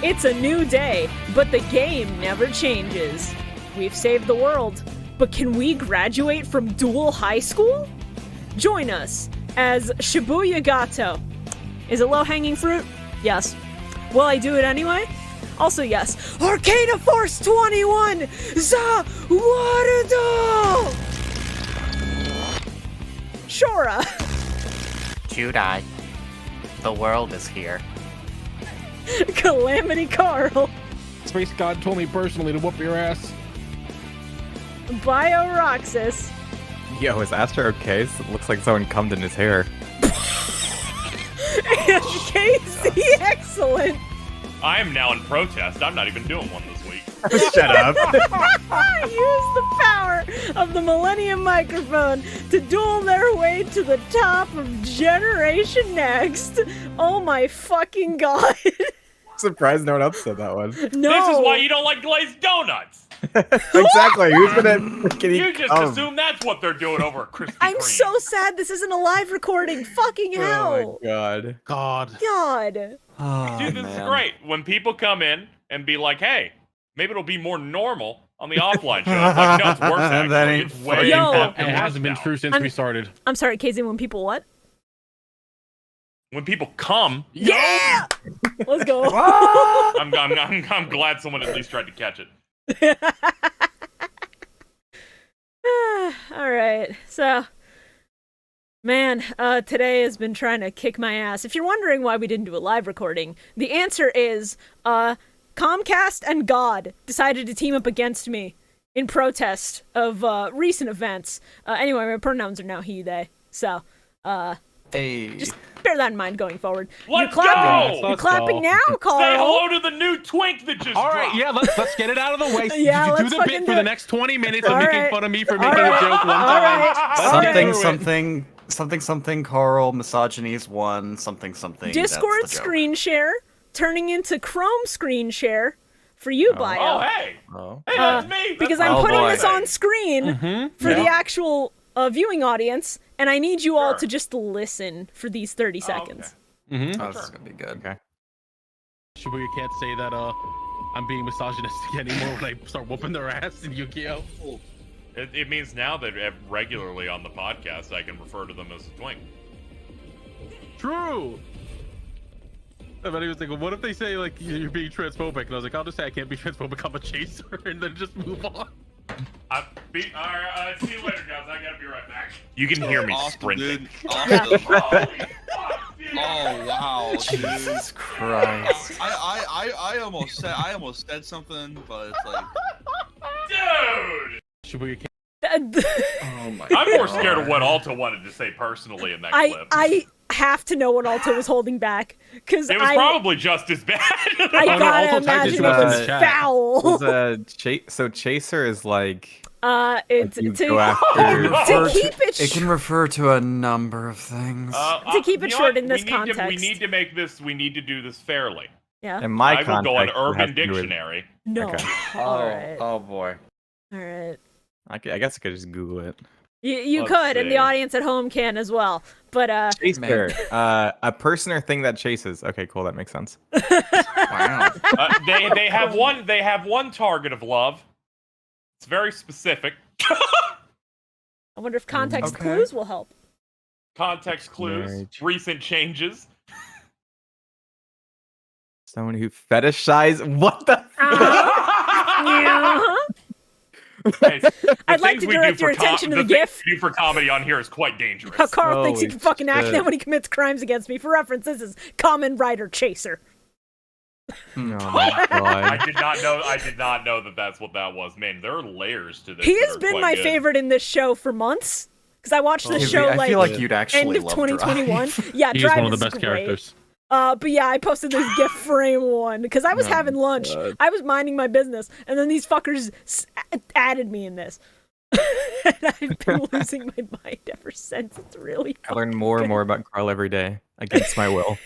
It's a new day, but the game never changes. We've saved the world, but can we graduate from DUEL High School? Join us as ShibuyaZane. Is it low-hanging fruit? Yes. Will I do it anyway? Also yes. Arcana Force 21! Za Warudo! Shorah! Judai, the world is here. Calamity Carl! Space God told me personally to whoop your ass. Bio Roxas. Yo, is Astra okay? It looks like someone cummed in his hair. And Casey, excellent! I am now in protest. I'm not even doing one this week. Shut up. Use the power of the Millennium microphone to duel their way to the top of Generation Next. Oh my fucking god. Surprised no one else said that one. No. This is why you don't like glazed donuts. Exactly. Who's gonna You just assume that's what they're doing over at Krispy Kreme. I'm so sad this isn't a live recording. Fucking hell. Oh my god. God. Oh, Dude, this is great. When people come in and be like, hey, maybe it'll be more normal on the offline show. It's like, no, it's worse actually. That ain't It's way Yo. fucking It worse hasn't been now. true since we started. I'm sorry, Casey, when people what? When people come, Yeah! Let's go. I'm glad someone at least tried to catch it. All right, so, man, today has been trying to kick my ass. If you're wondering why we didn't do a live recording, the answer is, Comcast and God decided to team up against me in protest of, recent events. Anyway, my pronouns are now he, they, so, Hey. just bear that in mind going forward. Let's you're clapping, go! You're clapping now, Carl. Say hello to the new twink that just All right, dropped. yeah, let's get it out of the way. Yeah, You let's do the fucking bit do for the it. next 20 minutes All of making right. fun of me for All making right. a joke one All time. right. Something, Carl, misogyny's one, something. Discord that's the joke. screen share turning into Chrome screen share for you, Bio. Oh, hey. Oh. Hey, that's me. Because That's I'm Oh, putting boy. this on screen for the actual viewing audience, and I need you all to just listen for these 30 seconds. Mm-hmm. Oh, this is gonna be good. Okay. Shibuya can't say that I'm being misogynistic anymore when I start whooping their ass in Yu-Gi-Oh! It means now that regularly on the podcast, I can refer to them as a twink. True! And then he was like, what if they say, like, you're being transphobic? And I was like, I'll just say I can't be transphobic, I'm a chaser, and then just move on. Alright, see you later, guys. I gotta be right back. You can hear me sprinting. Dude. Awesome. Holy fuck, dude. Oh wow, dude. Jesus Christ. I almost said something, but it's like Dude! Shibuya can't. Oh my I'm more scared of what Alta wanted to say personally in that clip. I have to know what Alto was holding back, because It was I probably just as bad. gotta Alto typed imagine it it in was the chat. foul. So Chaser is like It's you to, go after. to keep it It can refer to a number of things. To keep it you know short what? in this we need to context. we need to do this fairly. yeah. In my I will go on context, it has Urban to do with- Dictionary. No. Okay. Alright. Oh boy. Alright. I guess I could just Google it. You Let's could, and see. the audience at home can as well. But Chaser. A person or thing that chases. Okay, cool. That makes sense. Wow. They have one. They have one target of love. It's very specific. I wonder if context Okay. clues will help. Context clues, Marriage. recent changes. Someone who fetishize. What the? Yeah. Hey, the I'd like things to we do direct for your attention to the things GIF. we do for comedy on here is quite dangerous. How Carl thinks he Holy can fucking act shit. out when he commits crimes against me. For reference, this is Common Rider Chaser. Oh my I god. did not know. I did not know that that's what that was. Man, there are layers to this. He that has are been quite my good. favorite in this show for months. Because I watched this show I feel like you'd end actually of love 2021. Drive. Yeah, He's Drive one of the is best great. characters. But yeah, I posted this GIF frame one because I was Oh having lunch. God. I was minding my business, and then these fuckers added me in this. And I've been losing my mind ever since. It's really I learn more and more about Carl every day against my will.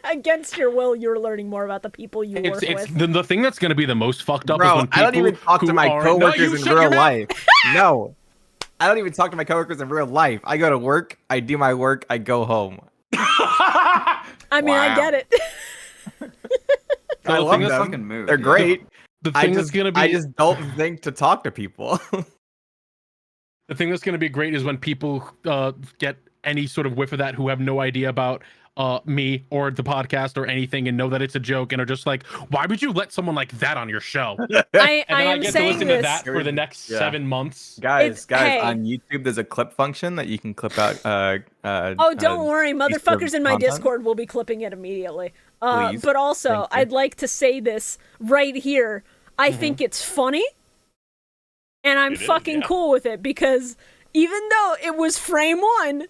against your will. You're learning more about the people you work It's with. the thing that's going to be the most fucked up is Bro, when people I don't even talk to who my are- coworkers No, you in shut your real mouth. life. No. I don't even talk to my coworkers in real life. I go to work, I do my work, I go home. I mean, I Wow. get it. I the love thing is them. fucking move, They're yeah. great. The thing that's gonna be I just don't think to talk to people. the thing that's gonna be great is when people get any sort of whiff of that who have no idea about me or the podcast or anything and know that it's a joke and are just like, why would you let someone like that on your show? I And then I am get to saying listen this. to that for the next 7 months. Guys, Hey. on YouTube, there's a clip function that you can clip out. Oh, don't worry, motherfuckers in my content. Discord will be clipping it immediately. Please. But also, Thank you. I'd like to say this right here. I think it's funny, and I'm It is, fucking yeah. cool with it because even though it was frame 1,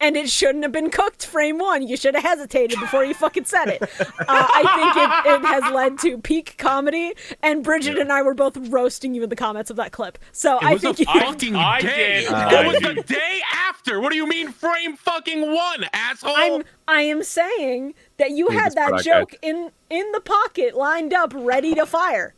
and it shouldn't have been cooked frame 1, you should have hesitated before you fucking said it. I think it has led to peak comedy, and Bridget and I were both roasting you in the comments of that clip. So It I was think a fucking I day. did. It was the day after. What do you mean frame fucking 1, asshole? I am saying that you Leave had this part that out, joke in the pocket, lined up, ready to fire.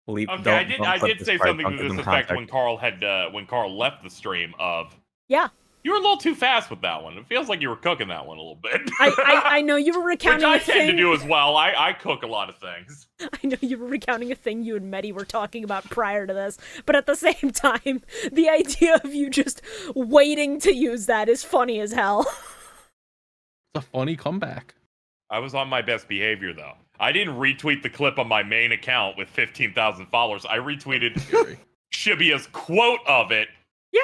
Okay, Don't I clip did this say part, something don't to give this them effect context. when Carl left the stream of Yeah, you were a little too fast with that one. It feels like you were cooking that one a little bit. I know you were Which recounting I a tend to thing. do as well. I cook a lot of things. I know you were recounting a thing you and Medi were talking about prior to this, but at the same time, the idea of you just waiting to use that is funny as hell. It's a funny comeback. I was on my best behavior though. I didn't retweet the clip on my main account with 15,000 followers. I retweeted Shibuya's quote of it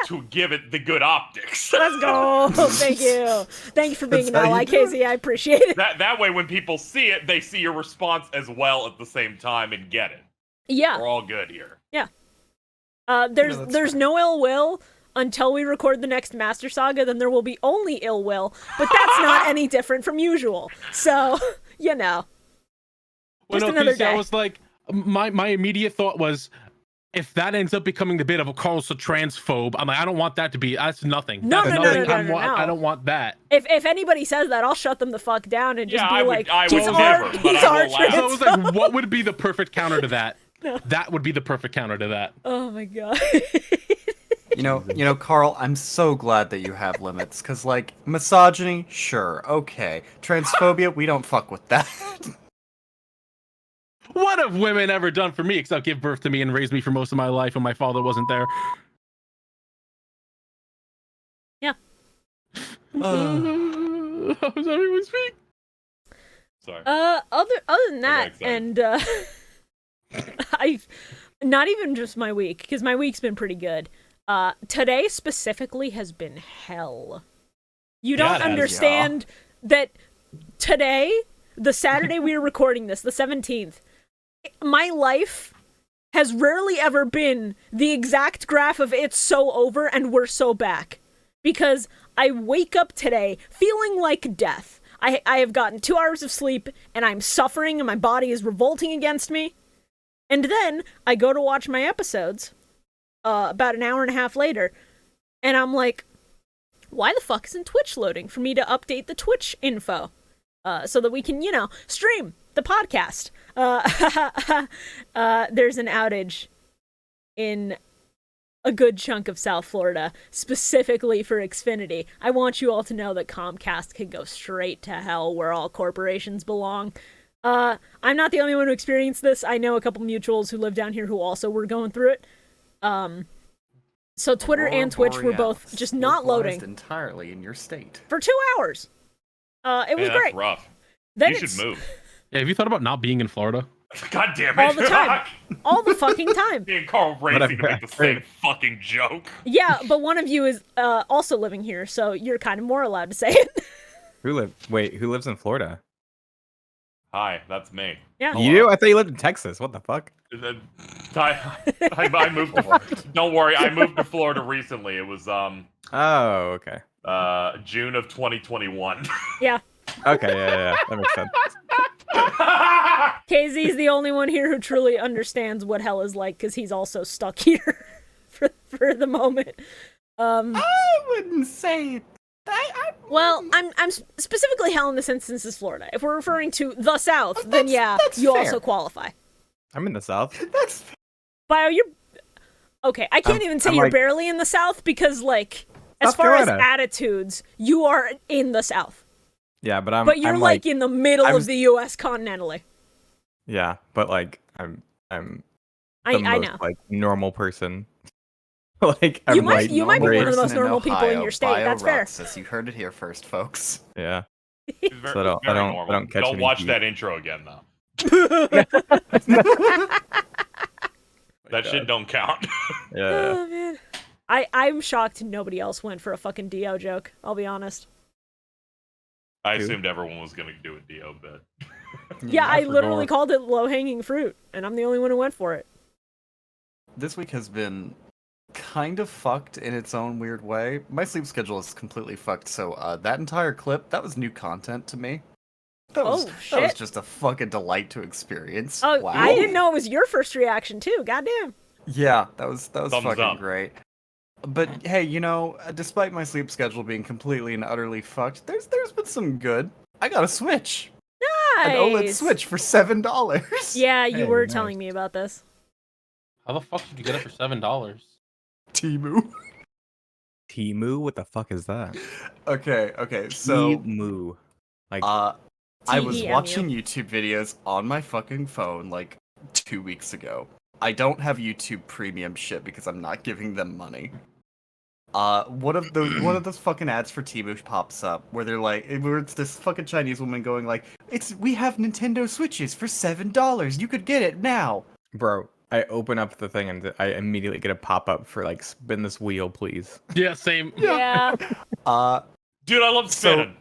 to give it the good optics. Let's go. Thank you. Thank you for being an That's how ally, you do it. Casey. I appreciate it. That way, when people see it, they see your response as well at the same time and get it. Yeah. We're all good here. There's no ill will until we record the next Master Saga. Then there will be only ill will, but that's not any different from usual. So you know, Well, just no, another Casey, I day. was like, my immediate thought was, if that ends up becoming the bit of a Carl's a transphobe, I'm like, I don't want that to be. That's nothing. No, That's no, nothing. no. I don't want that. If anybody says that, I'll shut them the fuck down and just Yeah, be I would- like, I would he's never, our, but he's I our will laugh. So I was transphobe. like, what would be the perfect counter to that? That would be the perfect counter to that. Oh my god. You know, Carl, I'm so glad that you have limits, cause like misogyny, sure, okay. Transphobia, we don't fuck with that. What have women ever done for me except give birth to me and raise me for most of my life when my father wasn't there? Yeah. How does everyone speak? Sorry. Other than that, Go back, and I've not even just my week, because my week's been pretty good. Today specifically has been hell. You Yeah, don't it has, understand that today, the Saturday we are recording this, the 17th, my life has rarely ever been the exact graph of it's so over and we're so back. Because I wake up today feeling like death. I have gotten 2 hours of sleep and I'm suffering and my body is revolting against me. And then I go to watch my episodes about an hour and a half later, and I'm like, why the fuck isn't Twitch loading for me to update the Twitch info so that we can, stream the podcast? There's an outage in a good chunk of South Florida, specifically for Xfinity. I want you all to know that Comcast can go straight to hell where all corporations belong. I'm not the only one who experienced this. I know a couple mutuals who live down here who also were going through it. So Twitter Aurora and Twitch were both Borealis, just not localized loading entirely in your state. for 2 hours. It was Man, great. that's rough. Then You it's should move. Yeah, have you thought about not being in Florida? God damn it. all the time, all the fucking time. Me and Carl racing to make the same fucking joke. Yeah, but one of you is also living here, so you're kind of more allowed to say it. Who lives in Florida? Hi, that's me. Yeah. You do? I thought you lived in Texas. What the fuck? I moved to Don't worry, I moved to Florida recently. It was Oh, okay. June of 2021. Yeah. Okay, yeah. That makes sense. KZ's the only one here who truly understands what hell is like because he's also stuck here for the moment. I wouldn't say it. Well, I'm specifically hell in this instance is Florida. If we're referring to the South, then yeah, that's you fair. also qualify. I'm in the South. That's Bio, you're okay. I can't even say I'm you're like- barely in the South because, like, as South far as Carolina. attitudes, you are in the South. Yeah, but But you're I'm like in the middle I'm- of the U.S. continentally. Yeah, but like I'm the I most know. like normal person. Like You I'm might- like you might be one of the Person most in normal people in Ohio, your state, that's fair. Bioruxus. You heard it here first, folks. yeah. It's very, So I don't- very I don't- I normal. don't catch Don't any watch heat. that intro again though. That shit don't count. Yeah. Oh man. I'm shocked nobody else went for a fucking Dio joke, I'll be honest. I Who? assumed everyone was gonna do a Dio bit. Yeah, I for literally sure. called it low-hanging fruit, and I'm the only one who went for it. This week has been kind of fucked in its own weird way. My sleep schedule is completely fucked, so that entire clip, that was new content to me. That was, Oh, that was shit. just a fucking delight to experience. Oh, wow. I didn't know it was your first reaction too. Goddamn. Yeah, that was Thumbs fucking up. great. But hey, you know, despite my sleep schedule being completely and utterly fucked, there's been some good. I got a Switch. An OLED Nice. Switch for $7. Yeah, you Hey, were nice. telling me about this. How the fuck did you get it for $7? Timu. Timu? What the fuck is that? Okay, so Timu. Like I was TEMU. watching YouTube videos on my fucking phone like 2 weeks ago. I don't have YouTube Premium shit because I'm not giving them money. One of those fucking ads for Temu pops up where they're like, where it's this fucking Chinese woman going like, we have Nintendo Switches for $7. You could get it now. bro, I open up the thing and I immediately get a pop-up for like spin this wheel, please. Yeah, same. Yeah. Dude, I love So- spinning.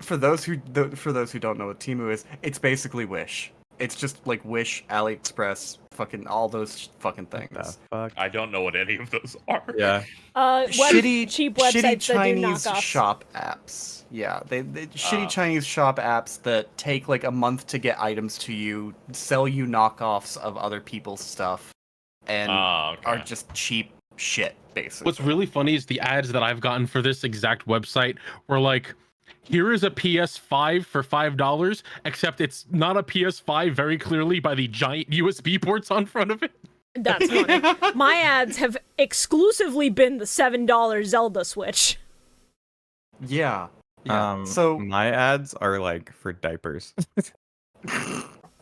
For those who don't know what Temu is, it's basically Wish. It's just like Wish, AliExpress, fucking all those fucking The things. fuck? I don't know what any of those are. Yeah. Cheap websites Chinese that do knockoffs. shop apps. Yeah, they shitty Ah. Chinese shop apps that take like a month to get items to you, sell you knockoffs of other people's stuff, and Okay. are just cheap shit, basically. What's really funny is the ads that I've gotten for this exact website were like, here is a PS5 for $5, except it's not a PS5 very clearly by the giant USB ports on front of it. That's funny. My ads have exclusively been the $7 Zelda Switch. Yeah. So So my ads are like for diapers.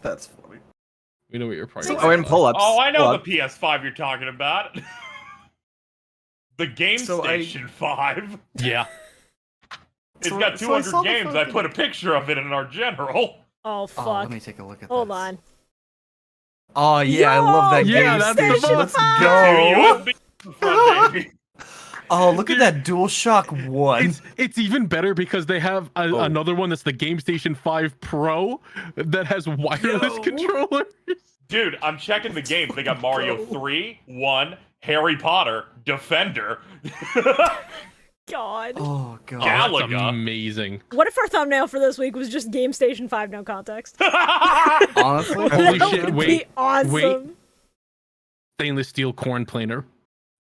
that's funny. We know what your price Oh, and pull-ups. Oh, I know Pull-up. the PS5 you're talking about. The Game So Station 5. Yeah. It's So- got so I 200 saw the games. I fucking- put a picture of it in our general. Oh, Oh, fuck. let me take a look at Hold this. on. Oh yeah, I love that Yo, game yeah, that's the station. Let's best. go. Two USB front, baby. Oh, look at that DualShock 1. It's even better because they have another one that's the Game Station 5 Pro that has wireless controllers. Dude, I'm checking the games. They got Mario 3, 1, Harry Potter, Defender. God. Oh god. Yeah. That's Galaga. amazing. What if our thumbnail for this week was just Game Station 5, no context? Honestly, Holy That shit, would wait, be awesome. wait. Stainless steel corn planer.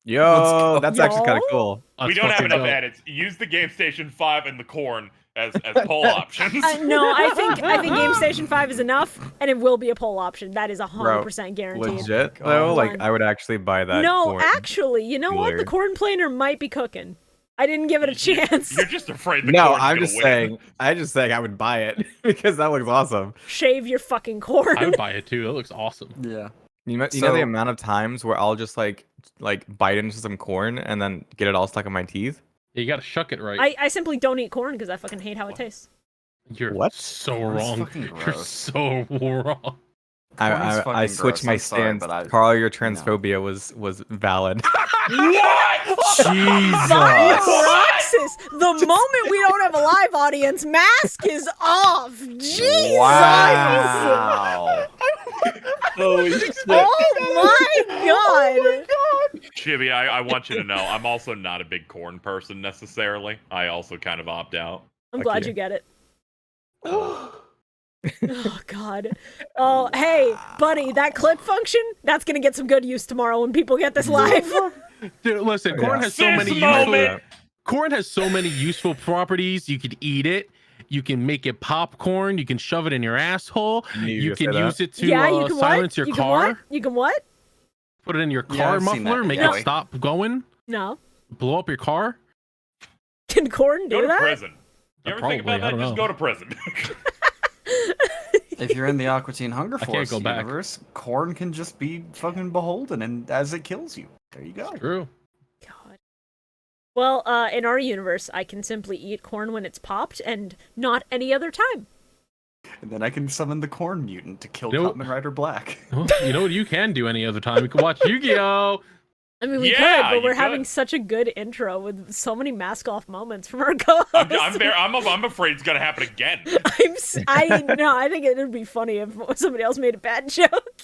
Yo, that's actually Yo. kind of cool. We That's don't have fucking enough dope. edits. Use the Game Station 5 and the corn as poll options. No, I think Game Station 5 is enough, and it will be a poll option. That is 100% guaranteed. Legit God. though, like Fun. I would actually buy that. No, corn. actually, you know what? The cooler. corn planer might be cooking. I didn't give it a chance. You're just afraid the No, corn's I'm gonna just win. saying. I'm just saying I would buy it because that looks awesome. Shave your fucking corn. I would buy it too. That looks awesome. yeah. You know the So- amount of times where I'll just like bite into some corn and then get it all stuck in my teeth. You gotta shuck it right. I simply don't eat corn because I fucking hate how it tastes. You're What? so Corn's wrong. fucking You're gross. so wrong. Corn is I fucking switched gross, my I'm sorry, stance. but I- Carl, your transphobia was valid. What? Jesus. Roxas, the moment we don't have a live audience, mask is off. Jesus. Wow. Holy shit. Oh my god. Chibi, I want you to know, I'm also not a big corn person necessarily. I also kind of opt out. I'm Fuck glad you. you get it. Oh god. Oh, hey, buddy, that clip function, that's gonna get some good use tomorrow when people get this live. Dude, listen, corn has so Sis many moment. useful. Corn has so many useful properties. You could eat it. You can make it popcorn. You can shove it in your asshole. knew you You were gonna can say use that. it to Yeah, you can silence what? your You can car. what? You can what? Put it in your Yeah, car I've seen muffler. that Make video. it stop going. No. Blow up your car. Can corn Go do to that? prison. You ever think Probably, about I that? don't Just know. go to prison. If you're in the Aqua Teen Hunger I can't Force go back. universe, corn can just be fucking beholden, and as it kills you, there you go. True. God. Well, in our universe, I can simply eat corn when it's popped, and not any other time. And then I can summon the corn mutant to kill Nope. Kamen Rider Black. Well, you know what you can do any other time? You can watch Yu-Gi-Oh! I mean, we Yeah, could, but we're you having could. such a good intro with so many mask-off moments from our co-host. I'm afraid it's gonna happen again. I think it would be funny if somebody else made a bad joke.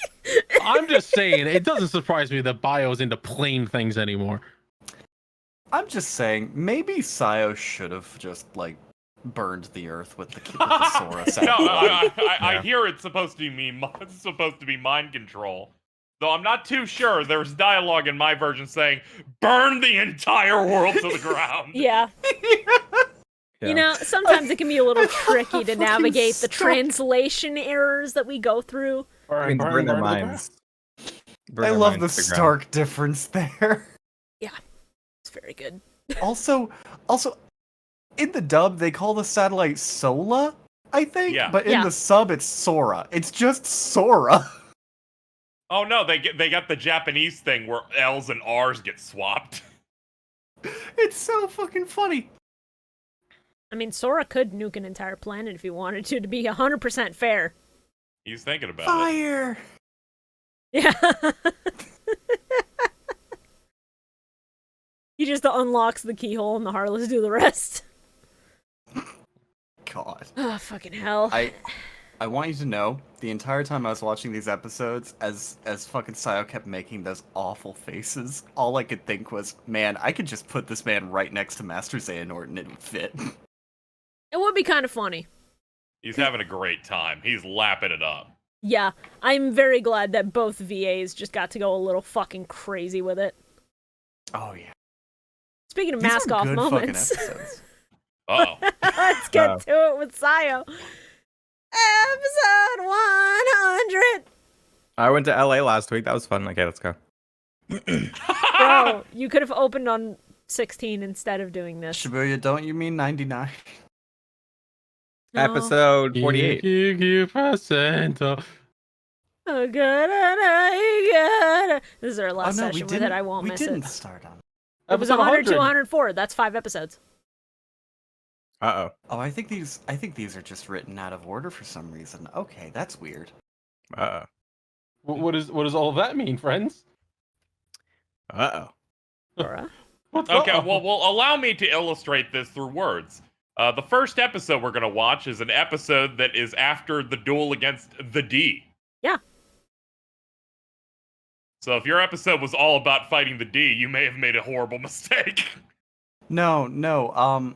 I'm just saying, it doesn't surprise me that Bio's into plain things anymore. I'm just saying, maybe Sayo should have just, like, burned the earth with the Sora No, satellite. I hear it's supposed to be mind control. Though I'm not too sure. There's dialogue in my version saying, "Burn the entire world to the ground." Yeah. You know, sometimes it can be a little tricky to navigate the translation errors that we go through. I mean, burn their minds. I love the stark difference there. It's very good. Also, in the dub, they call the satellite Sola, I think, Yeah. but in Yeah. the sub, it's Sora. It's just Sora. Oh no, they got the Japanese thing where L's and R's get swapped. It's so fucking funny. I mean, Sora could nuke an entire planet if he wanted to be 100% fair. He's thinking about it. Fire! Yeah. He just unlocks the keyhole and the Heartless do the rest. God. Oh, fucking hell. I want you to know, the entire time I was watching these episodes, as fucking Sayo kept making those awful faces, all I could think was, man, I could just put this man right next to Master Xehanort and it would fit. It would be kind of funny. He's having a great time. He's lapping it up. Yeah, I'm very glad that both VAs just got to go a little fucking crazy with it. Oh, yeah. Speaking of These were mask-off good moments, fucking episodes. Uh-oh. let's get to it with Sayo. Episode 100! I went to LA last week. That was fun. Okay, let's go. Bro, you could have opened on 16 instead of doing this. Shibuya, don't you mean 99? No. Episode 48. Oh, good, good. This is our last session with it. I won't miss We didn't it. start on it. It was 100 to 104. That's 5 episodes. Uh-oh. Oh, I think these are just written out of order for some reason. Okay, that's weird. Uh-oh. What does all of that mean, friends? Uh-oh. Laura? Okay, well, allow me to illustrate this through words. The first episode we're going to watch is an episode that is after the duel against the D. Yeah. So if your episode was all about fighting the D, you may have made a horrible mistake. No.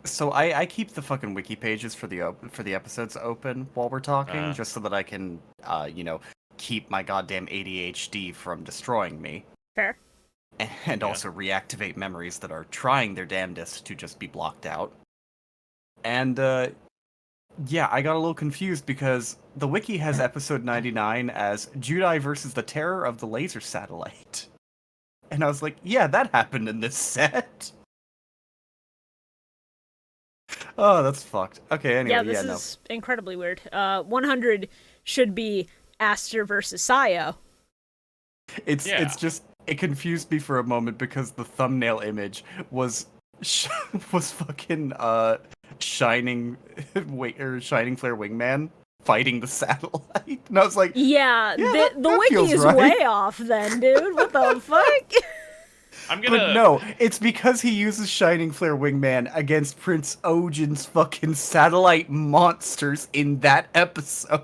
So I keep the fucking wiki pages for the episodes open while we're talking, just so that I can, keep my goddamn ADHD from destroying me. Fair. And also reactivate memories that are trying their damnedest to just be blocked out. And, yeah, I got a little confused because the wiki has episode 99 as Judai versus the Terror of the Laser Satellite. And I was like, yeah, that happened in this set. Oh, that's fucked. Okay, anyway, Yeah, this is incredibly weird. 100 should be Aster versus Sayo. It's just, it confused me for a moment because the thumbnail image was fucking Shining Flare Wingman fighting the satellite, and I was like, Yeah, the that wiki feels is right. way off then, dude. What the fuck? But no, it's because he uses Shining Flare Wingman against Prince Ojin's fucking satellite monsters in that episode.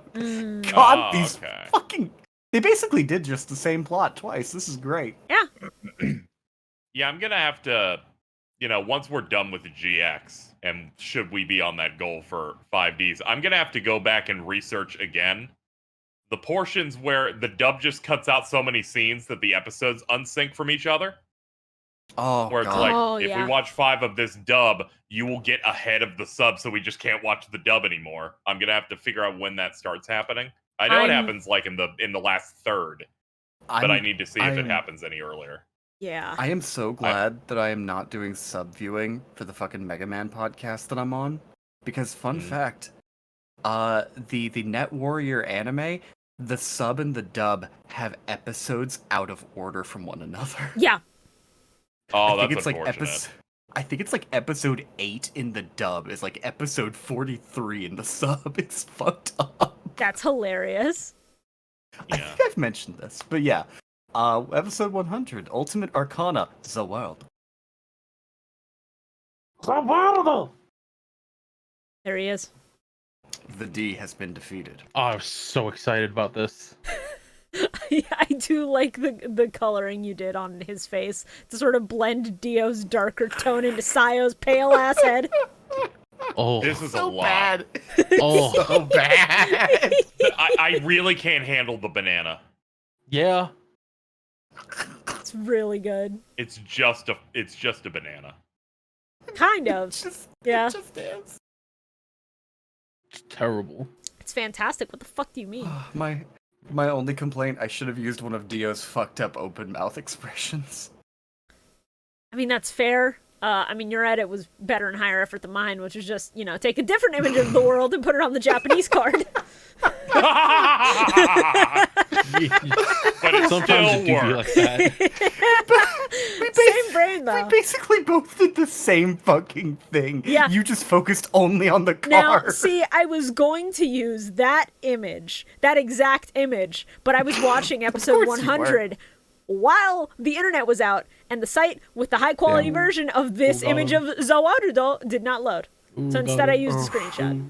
God, these fucking... They basically did just the same plot twice. This is great. Yeah. Yeah, I'm gonna have to, once we're done with the GX, and should we be on that goal for 5Ds, I'm gonna have to go back and research again the portions where the dub just cuts out so many scenes that the episodes unsync from each other. Oh, where it's like, if we watch 5 of this dub, you will get ahead of the sub, so we just can't watch the dub anymore. I'm gonna have to figure out when that starts happening. I know it happens like in the last third, but I need to see if it happens any earlier. Yeah. I am so glad that I am not doing sub viewing for the fucking Mega Man podcast that I'm on. Because fun fact, The Net Warrior anime, the sub and the dub have episodes out of order from one another. Yeah. Oh, I think that's it's unfortunate. I think it's like episode 8 in the dub is like episode 43 in the sub. It's fucked up. That's hilarious. I Yeah. think I've mentioned this, but yeah. Episode 100, Ultimate Arcana, The World. There he is. The D has been defeated. Oh, I was so excited about this. I do like the coloring you did on his face to sort of blend Dio's darker tone into Sayo's pale ass head. Oh, This is a So lot. bad. oh, So bad. I really can't handle the banana. yeah. It's really good. It's just a banana. Kind of. Yeah. It just is. It's terrible. It's fantastic. What the fuck do you mean? My only complaint, I should have used one of Dio's fucked up open mouth expressions. I mean, that's fair. I mean, your edit was better and higher effort than mine, which was just, take a different image of the world and put it on the Japanese card. But it Sometimes still it do be works. like that. Same brain, though. We basically both did the same fucking thing. Yeah. You just focused only on the Now, car. see, I was going to use that image, that exact image, but I was watching episode course you 100 while the internet was out, and the site with the high-quality Damn. version of this image of Zawarudo did not load. So instead I used a screenshot.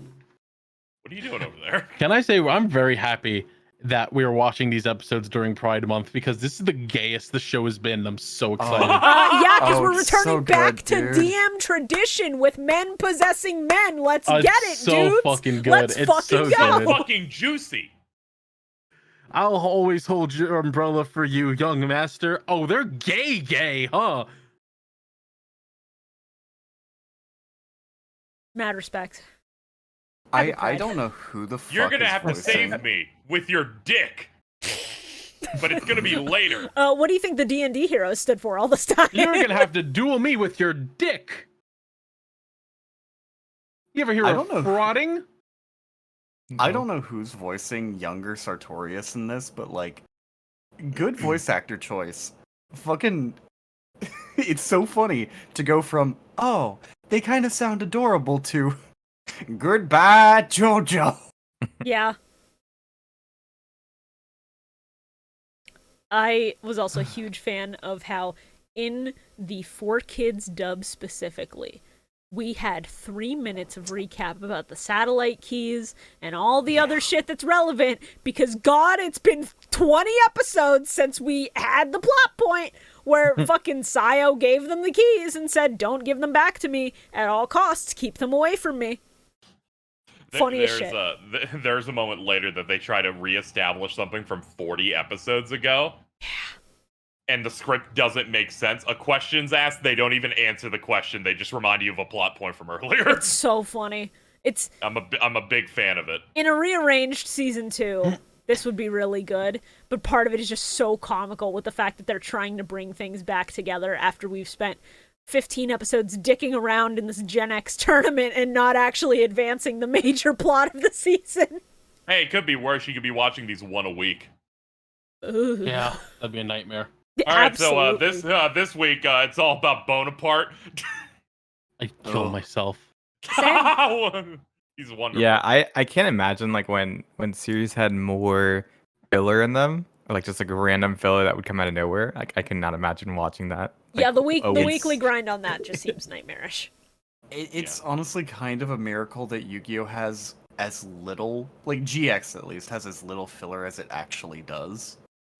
What are you doing over there? Can I say I'm very happy that we are watching these episodes during Pride Month because this is the gayest the show has been. I'm so excited. Yeah, because Oh, we're it's returning so back good, to dude. DM tradition with men possessing men. Let's get it, so dudes. fucking good. Let's It's fucking so go. good. Fucking juicy. I'll always hold your umbrella for you, young master. Oh, they're gay, huh? Mad respect. I don't know who the fuck You're gonna is have to voicing. save me with your dick. But it's gonna be later. What do you think the D&D heroes stood for all this time? You're gonna have to duel me with your dick. You ever hear I of don't know. frauding? I don't know who's voicing younger Sartorius in this, but like, good voice actor choice. Fucking, it's so funny to go from, oh, they kind of sound adorable to, goodbye, Jojo. Yeah. I was also a huge fan of how in the 4Kids dub specifically, we had 3 minutes of recap about the satellite keys and all the other shit that's relevant because, God, it's been 20 episodes since we had the plot point where fucking Sayo gave them the keys and said, don't give them back to me at all costs. Keep them away from me. Funny as shit. There's a moment later that they try to reestablish something from 40 episodes ago. Yeah. And the script doesn't make sense. A question's asked, they don't even answer the question. They just remind you of a plot point from earlier. It's so funny. I'm a big fan of it. In a rearranged season 2, this would be really good, but part of it is just so comical with the fact that they're trying to bring things back together after we've spent 15 episodes dicking around in this Gen X tournament and not actually advancing the major plot of the season. Hey, it could be worse. You could be watching these one a week. Ooh. Yeah, that'd be a nightmare. All right, Absolutely. so this week it's all about Bonaparte. I'd kill Oh. myself. He's wonderful. Yeah, I can't imagine like when series had more filler in them, or like just like a random filler that would come out of nowhere. Like I cannot imagine watching that. Like, Yeah, the it's- weekly grind on that just seems nightmarish. It's honestly kind of a miracle that Yu-Gi-Oh has as little, like GX at least, has as little filler as it actually does.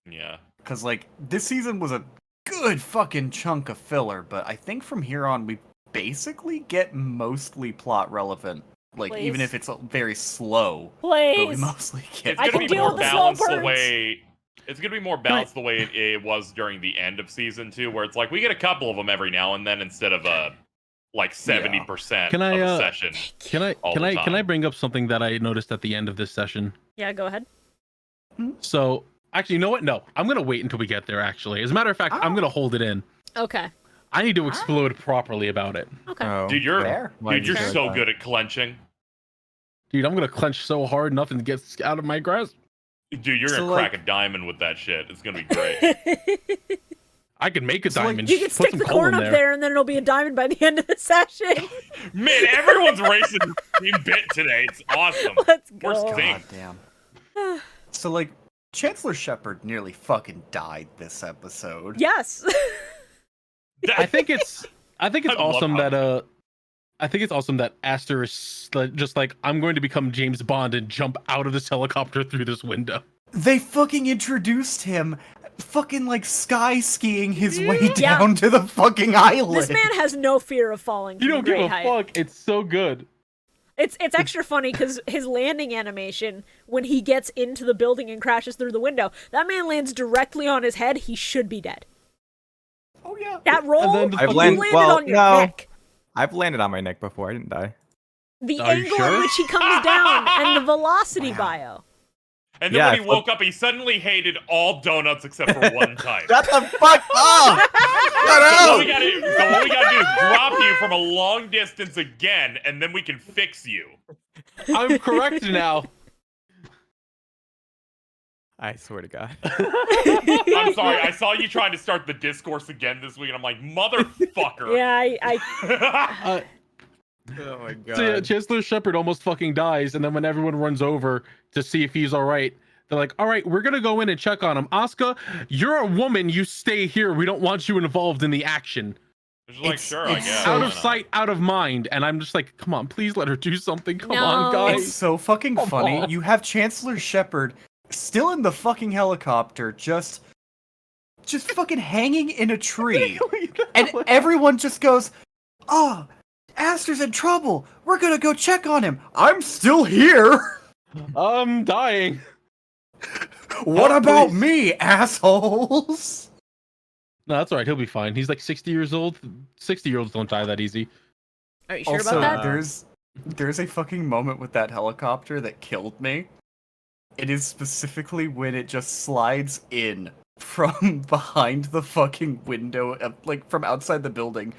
Yeah. Because, like, this season was a good fucking chunk of filler, but I think from here on we basically get mostly plot relevant. Like, even Please. if it's very slow, but we Please. mostly get It's I gonna can be deal more with the slow balanced the burns. way. It's gonna be more balanced the way it was during the end of season 2, where it's like we get a couple of them every now and then instead of like 70% Can I, of a session. Can I All can the I can I time. bring up something that I noticed at the end of this session? Yeah, go ahead. So actually, you know what? No, I'm gonna wait until we get there. Actually, as a matter of fact, I'm gonna hold it in. Okay. I need to explode properly about it. Okay. Oh, Dude, you're Fair. Why dude, you're you say so that? good at clenching. Dude, I'm gonna clench so hard nothing gets out of my grasp. Dude, you're So, gonna crack like- a diamond with that shit. It's gonna be great. I can make a So, like, diamond. You can Put stick some the coal corn in up there. there, and then it'll be a diamond by the end of the session. Man, everyone's racing the same bit today. It's awesome. Let's Worst go. thing. God damn. So like, Chancellor Shepard nearly fucking died this episode. Yes. I think it's I love awesome how- that I think it's awesome that Aster is just like, I'm going to become James Bond and jump out of this helicopter through this window. They fucking introduced him, fucking like sky skiing his way Yeah. down to the fucking island. This man has no fear of falling from You don't a great give a height. fuck. It's so good. It's extra funny because his landing animation, when he gets into the building and crashes through the window, that man lands directly on his head. He should be dead. Oh yeah. That roll, And then you I've landed well, on your no. neck. I've landed on my neck before. I didn't die. The Are you angle sure? at which he comes down and the velocity bio. And then Yeah, when he woke up, he suddenly hated all donuts except for one type. Shut the fuck up! Shut So what up! we gotta do is drop you from a long distance again, and then we can fix you. I'm correct now. I swear to God. I'm sorry, I saw you trying to start the discourse again this week, and I'm like, motherfucker. Yeah, I Oh my God. So yeah, Chancellor Shepard almost fucking dies, and then when everyone runs over to see if he's all right, they're like, "All right, we're gonna go in and check on him." Asuka, you're a woman. You stay here. We don't want you involved in the action. Just like, It's- sure, I it's guess. so- Out of sight, out of mind. And I'm just like, come on, please let her do something. Come No. on, It's guys. so fucking Come funny. on. You have Chancellor Shepard still in the fucking helicopter, just fucking hanging in a tree. And everyone just goes, "Oh, Aster's in trouble. We're gonna go check on him. I'm still here. I'm dying. What Oh, about please." me, assholes?" No, that's all right. He'll be fine. He's like 60 years old. 60-year-olds don't die that easy. Are you sure Also, about that? there's a fucking moment with that helicopter that killed me. It is specifically when it just slides in from behind the fucking window, like from outside the building.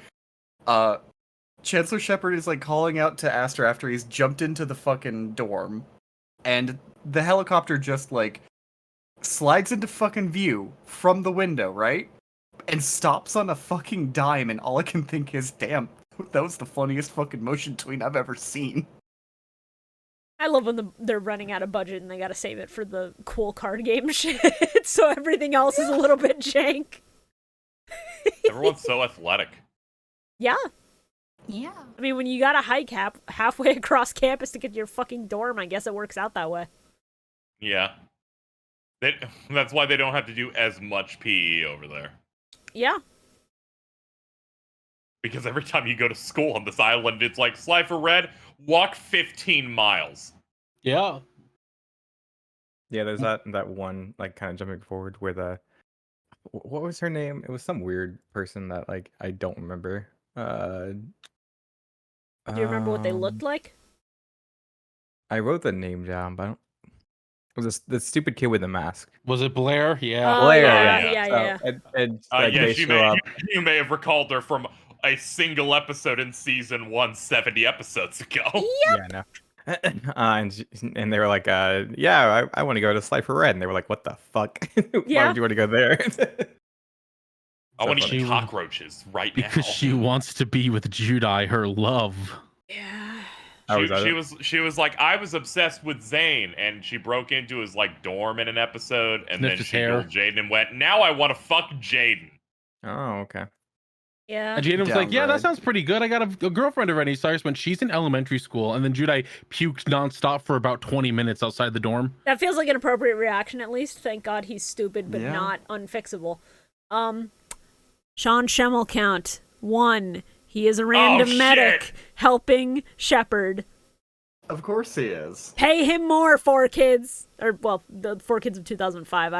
Chancellor Shepard is like calling out to Aster after he's jumped into the fucking dorm, and the helicopter just like slides into fucking view from the window, right? And stops on a fucking dime, and all I can think is, damn, that was the funniest fucking motion tween I've ever seen. I love when they're running out of budget and they gotta save it for the cool card game shit, so everything else is a little bit jank. Everyone's so athletic. Yeah. Yeah. I mean, when you gotta hike halfway across campus to get to your fucking dorm, I guess it works out that way. Yeah. That's why they don't have to do as much PE over there. Yeah. Because every time you go to school on this island, it's like, slide for red, walk 15 miles. Yeah. Yeah, there's that one like kind of jumping forward where what was her name? It was some weird person that like I don't remember. Do you remember what they looked like? I wrote the name down, but I don't. It was the stupid kid with the mask. Was it Blair? Yeah. Oh, Blair, yeah. So, and like, Yes, they show up. you may have recalled her from a single episode in season 1, 70 episodes ago. Yeah, no. And they were like, yeah, I want to go to Slide for Red. And they were like, what the fuck? Why Yeah. would you want to go there? I want to funny. eat cockroaches right now. Because she wants to be with Judai, her love. Yeah. How was that? She was like, I was obsessed with Zane, and she broke into his like dorm in an episode, and Sniffed then his she hair. told Jaden and went, now I want to fuck Jaden. Oh, okay. Yeah. And Jaden was like, yeah, that Downgrade. sounds pretty good. I got a girlfriend already. Cyrus went, she's in elementary school. And then Judai puked nonstop for about 20 minutes outside the dorm. That feels like an appropriate reaction, at least. Thank God he's stupid, but Yeah. not unfixable. Sean Schemmel count 1. He is a random shit. medic helping Shepard. Of course he is. Pay him more, 4Kids. Or, well, the 4Kids of 2005.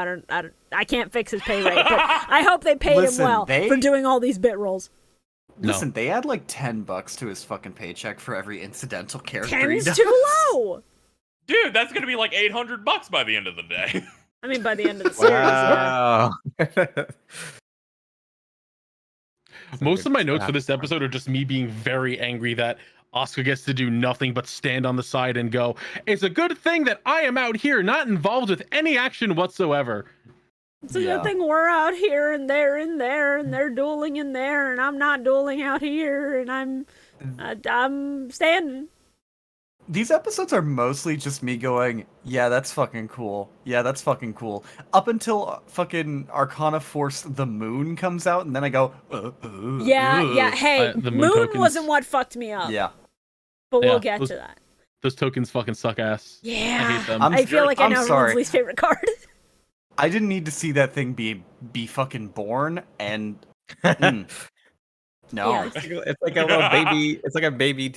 I can't fix his pay rate, but I hope they paid Listen, him well they- for doing all these bit rolls. No. Listen, they add like $10 to his fucking paycheck for every incidental character he 10's does. too low. Dude, that's gonna be like $800 by the end of the day. I mean, by the end of the series, yeah. Wow. Most of my notes for this episode are just me being very angry that Asuka gets to do nothing but stand on the side and go, it's a good thing that I am out here not involved with any action whatsoever. It's a good thing we're out here and they're in there and they're dueling in there and I'm not dueling out here and I'm standing. These episodes are mostly just me going, yeah, that's fucking cool. Yeah, that's fucking cool. Up until fucking Arcana Force the Moon comes out, and then I go, Yeah, hey, the Moon tokens. wasn't what fucked me up. Yeah. But we'll Yeah, get to that. Those tokens fucking suck ass. I Yeah. hate them. I feel like I I'm know sorry. everyone's least favorite card. I didn't need to see that thing be fucking born, and no. Yeah. It's like a little baby. It's like a baby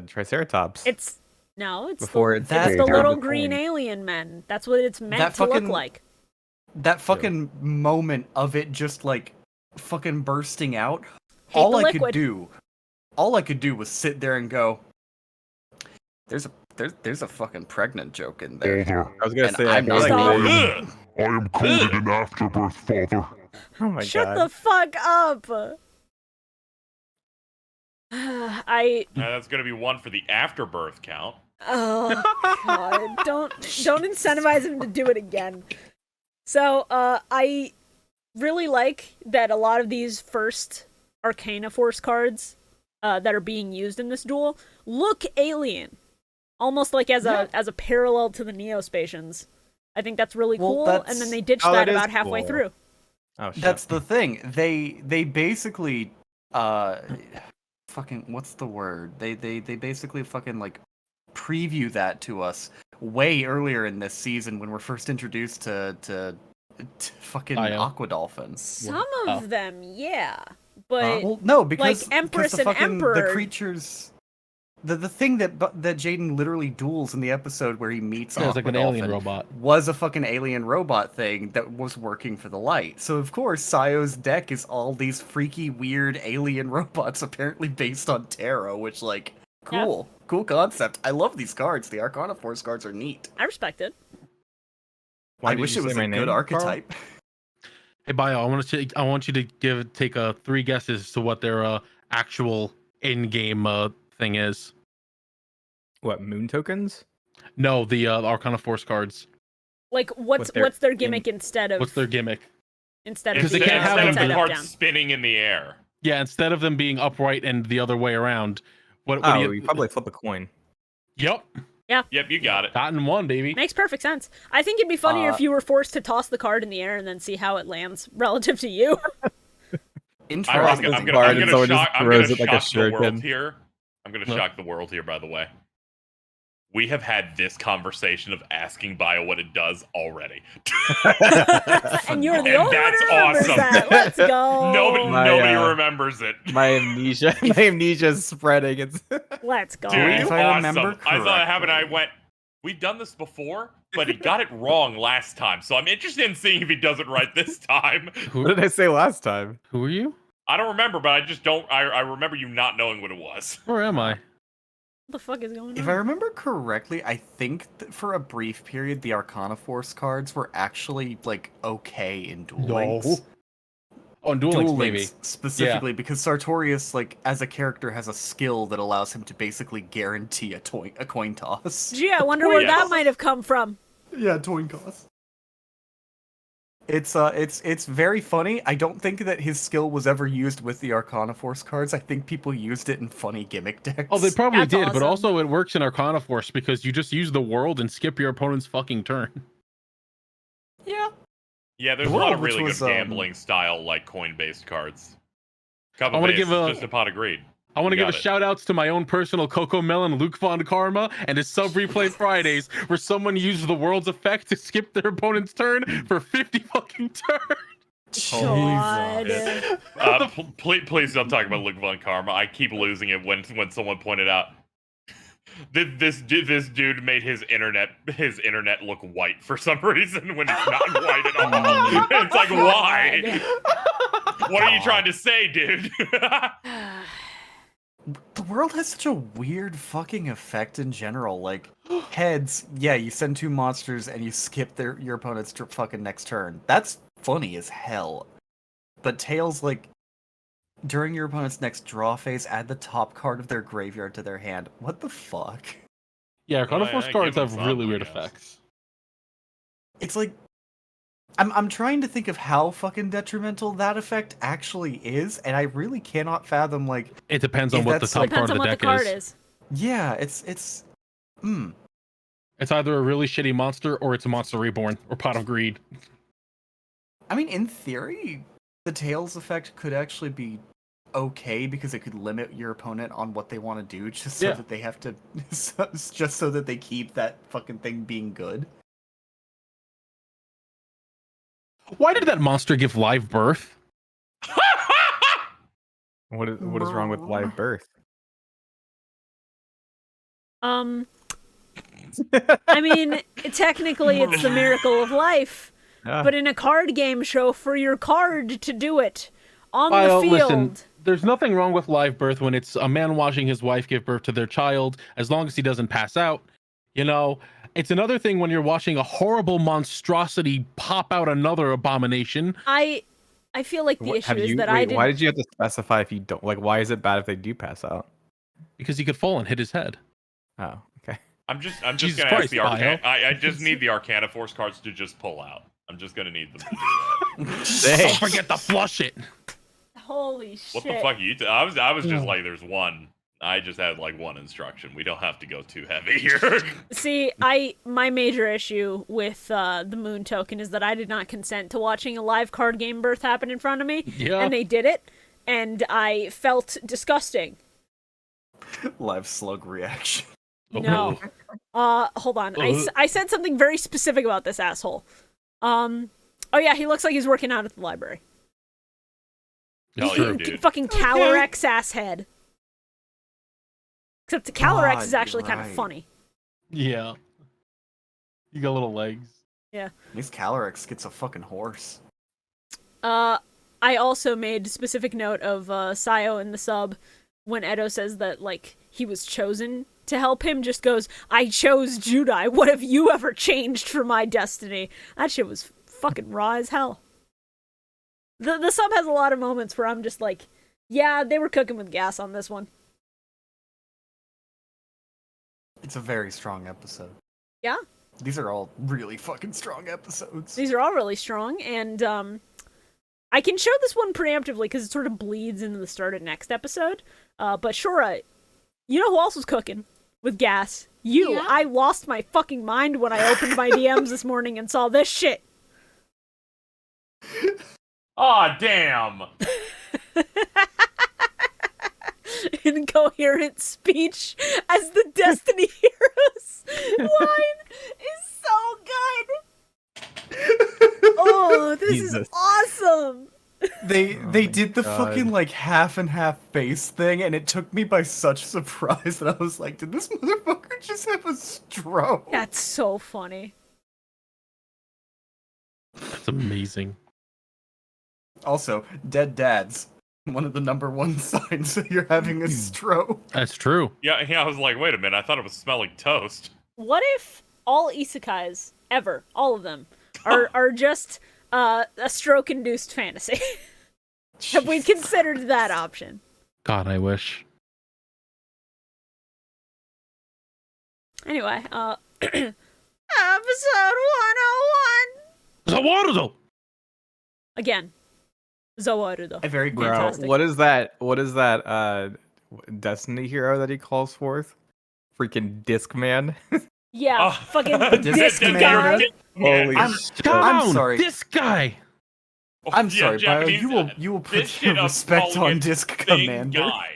Triceratops. It's Before it's that- the turned little to green corn. alien men. That's what it's meant That to look fucking- like. That fucking moment of it just like fucking bursting out. Hate all the I liquid. could do was sit there and go, there's a fucking pregnant joke in there. I was gonna And say, I I'm feel not like Stop. Ugh. I am coded in afterbirth, father. oh my Shut god. the fuck up. I That's gonna be one for the afterbirth count. oh god, don't incentivize him to do it again. So I really like that a lot of these first Arcana Force cards that are being used in this duel look alien, almost like as a parallel to the Neospatians. I think that's really Well, cool, that's- and then they ditched Oh, that that is about halfway cool. through. Oh shit. That's the thing. They basically fucking what's the word? They basically fucking like preview that to us way earlier in this season when we're first introduced to fucking Bio. Aqua Dolphins. Some of them, yeah, but Well, no, because Empress because the and fucking Emperor. the creatures. The thing that Jaden literally duels in the episode where he meets Yeah, it's like an alien Aquadolphin robot. was a fucking alien robot thing that was working for the light. So of course, Sayo's deck is all these freaky, weird alien robots, apparently based on tarot. Which, like, cool concept. I love these cards. The Arcana Force cards are neat. I respect it. Why I did wish you it was say a my good name, Carl? archetype. Hey, Bio, I want you to take 3 guesses to what their actual in-game thing is. What, moon tokens? No, the Arcana Force cards. Like, what's What's their their gimmick instead of What's their gimmick? instead of Because they being can't have them Instead of upside the up, up, cards down? spinning in the air. Yeah, instead of them being upright and the other way around. What Oh, do you probably flip a coin. Yep, Yep, you got it. gotten one, baby. Makes perfect sense. I think it'd be funnier if you were forced to toss the card in the air and then see how it lands relative to you. I'm Interesting. and someone just throws it like a shock the world shuriken. here. I'm gonna What? shock the world here, by the way. We have had this conversation of asking Bio what it does already. And you're the And only one that's who remembers awesome. that. Let's go. Nobody My, remembers it. My amnesia is spreading. It's Let's go. Dude, If it's I awesome. remember I saw it happen. I correctly. went, we've done this before, but he got it wrong last time. So I'm interested in seeing if he does it right this time. what did I say last time? Who are you? I don't remember, but I just don't. I remember you not knowing what it was. Where am I? What the fuck is going on? If I remember correctly, I think that for a brief period, the Arcana Force cards were actually like okay in Duel Links. On Duel Links, Duel maybe. Links specifically because Sartorius, like as a character, has a skill that allows him to basically guarantee a coin toss. Gee, I wonder where Yes. that might have come from. Yeah, coin toss. It's very funny. I don't think that his skill was ever used with the Arcana Force cards. I think people used it in funny gimmick decks. Oh, they probably That's did, but awesome. also it works in Arcana Force because you just use the world and skip your opponent's fucking turn. yeah. Yeah, there's The a lot World, of which really was, good gambling style like coin-based cards. Couple I wanna base, give a- just a pot of greed. I want to You give a got it. shout outs to my own personal Coco Melon, Luke Von Karma, and his sub replay Fridays, where someone used the world's effect to skip their opponent's turn for 50 fucking turns. God. Please don't talk about Luke Von Karma. I keep losing it when someone pointed out this dude made his internet look white for some reason when it's not white at all. It's like, why? What are you trying to say, dude? The world has such a weird fucking effect in general. Like, heads, yeah, you send 2 monsters and you skip your opponent's fucking next turn. That's funny as hell. But tails, like, during your opponent's next draw phase, add the top card of their graveyard to their hand. What the fuck? Yeah, Arcana Force cards give have them really some, I weird guess. effects. It's like I'm trying to think of how fucking detrimental that effect actually is, and I really cannot fathom like It depends on If what the that's top like- Depends card on of the what the deck card is. is. yeah, it's It's either a really shitty monster or it's a monster reborn or Pot of Greed. I mean, in theory, the Tails effect could actually be okay because it could limit your opponent on what they want to do, just so Yeah. that they have to, just so that they keep that fucking thing being good. Why did that monster give live birth? What is wrong with live birth? I mean, technically it's the miracle of life, Yeah. but in a card game show, for your card to do it on the Well, field. listen, there's nothing wrong with live birth when it's a man watching his wife give birth to their child, as long as he doesn't pass out. You know, it's another thing when you're watching a horrible monstrosity pop out another abomination. I feel like the What- issue is that I didn't. Why did you have to specify if you don't like? Why is it bad if they do pass out? Because he could fall and hit his head. Oh, okay. I'm just Jesus gonna ask Christ, the Arcana. Bio. I just need the Arcana Force cards to just pull out. I'm just gonna need them to do that. Don't forget to flush it. Holy shit! What the fuck are you? I was just like, there's one. I just had like one instruction. We don't have to go too heavy here. See, my major issue with the moon token is that I did not consent to watching a live card game birth happen in front of me, Yeah. and they did it, and I felt disgusting. Live slug reaction. No. Hold on. I said something very specific about this asshole. Oh yeah, he looks like he's working out at the library. Hell yeah, dude. Fucking Calyrex ass head. Except the Calyrex is you're actually kind of right. funny. Yeah. You got little legs. At least Calyrex gets a fucking horse. I also made specific note of Sayo in the sub when Edo says that like he was chosen to help him. Just goes, "I chose Judai. What have you ever changed for my destiny?" That shit was fucking raw as hell. The sub has a lot of moments where I'm just like, yeah, they were cooking with gas on this one. It's a very strong episode. Yeah. These are all really fucking strong episodes. These are all really strong, and I can show this one preemptively because it sort of bleeds into the start of next episode. But Shorah, you know who else was cooking with gas? You. Yeah. I lost my fucking mind when I opened my DMs this morning and saw this shit. Aw, damn. Incoherent speech as the Destiny Heroes line is so good. Oh, this is Jesus. They awesome. they did the God. fucking like half and half face thing, and it took me by such surprise that I was like, did this motherfucker just have a stroke? That's so funny. That's amazing. Also, dead dads. One of the number one signs that you're having a stroke. That's true. Yeah, I was like, wait a minute. I thought it was smelling toast. What if all isekais ever, all of them, are just a stroke-induced fantasy? Have we considered that option? God, I wish. Anyway, episode 101 Zawarudo! again. Zawarudo. A very good. Bro, Fantastic. what is that? What is that? Destiny hero that he calls forth? Freaking Disc Man. Yeah, Oh. fucking Disc disc Man. guy. Holy I'm- shit. Down! sorry. This guy! I'm Yeah, sorry, Bio. Japanese- You will this put shit your of respect calling on it Disc Thing Commander. Guy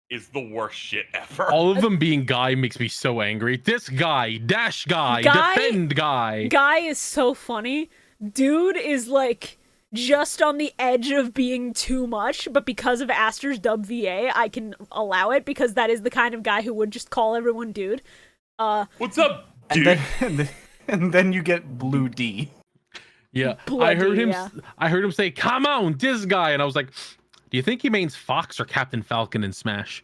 is the worst shit ever. All of them being guy makes me so angry. This guy, dash guy, Guy- defend guy. Guy is so funny. Dude is like just on the edge of being too much, but because of Aster's dub VA, I can allow it because that is the kind of guy who would just call everyone dude. What's up, And dude? and then you get Blue D. Yeah, Bloody, I heard him. yeah. I heard him say, "Come on, this guy," and I was like, "Do you think he means Fox or Captain Falcon in Smash?"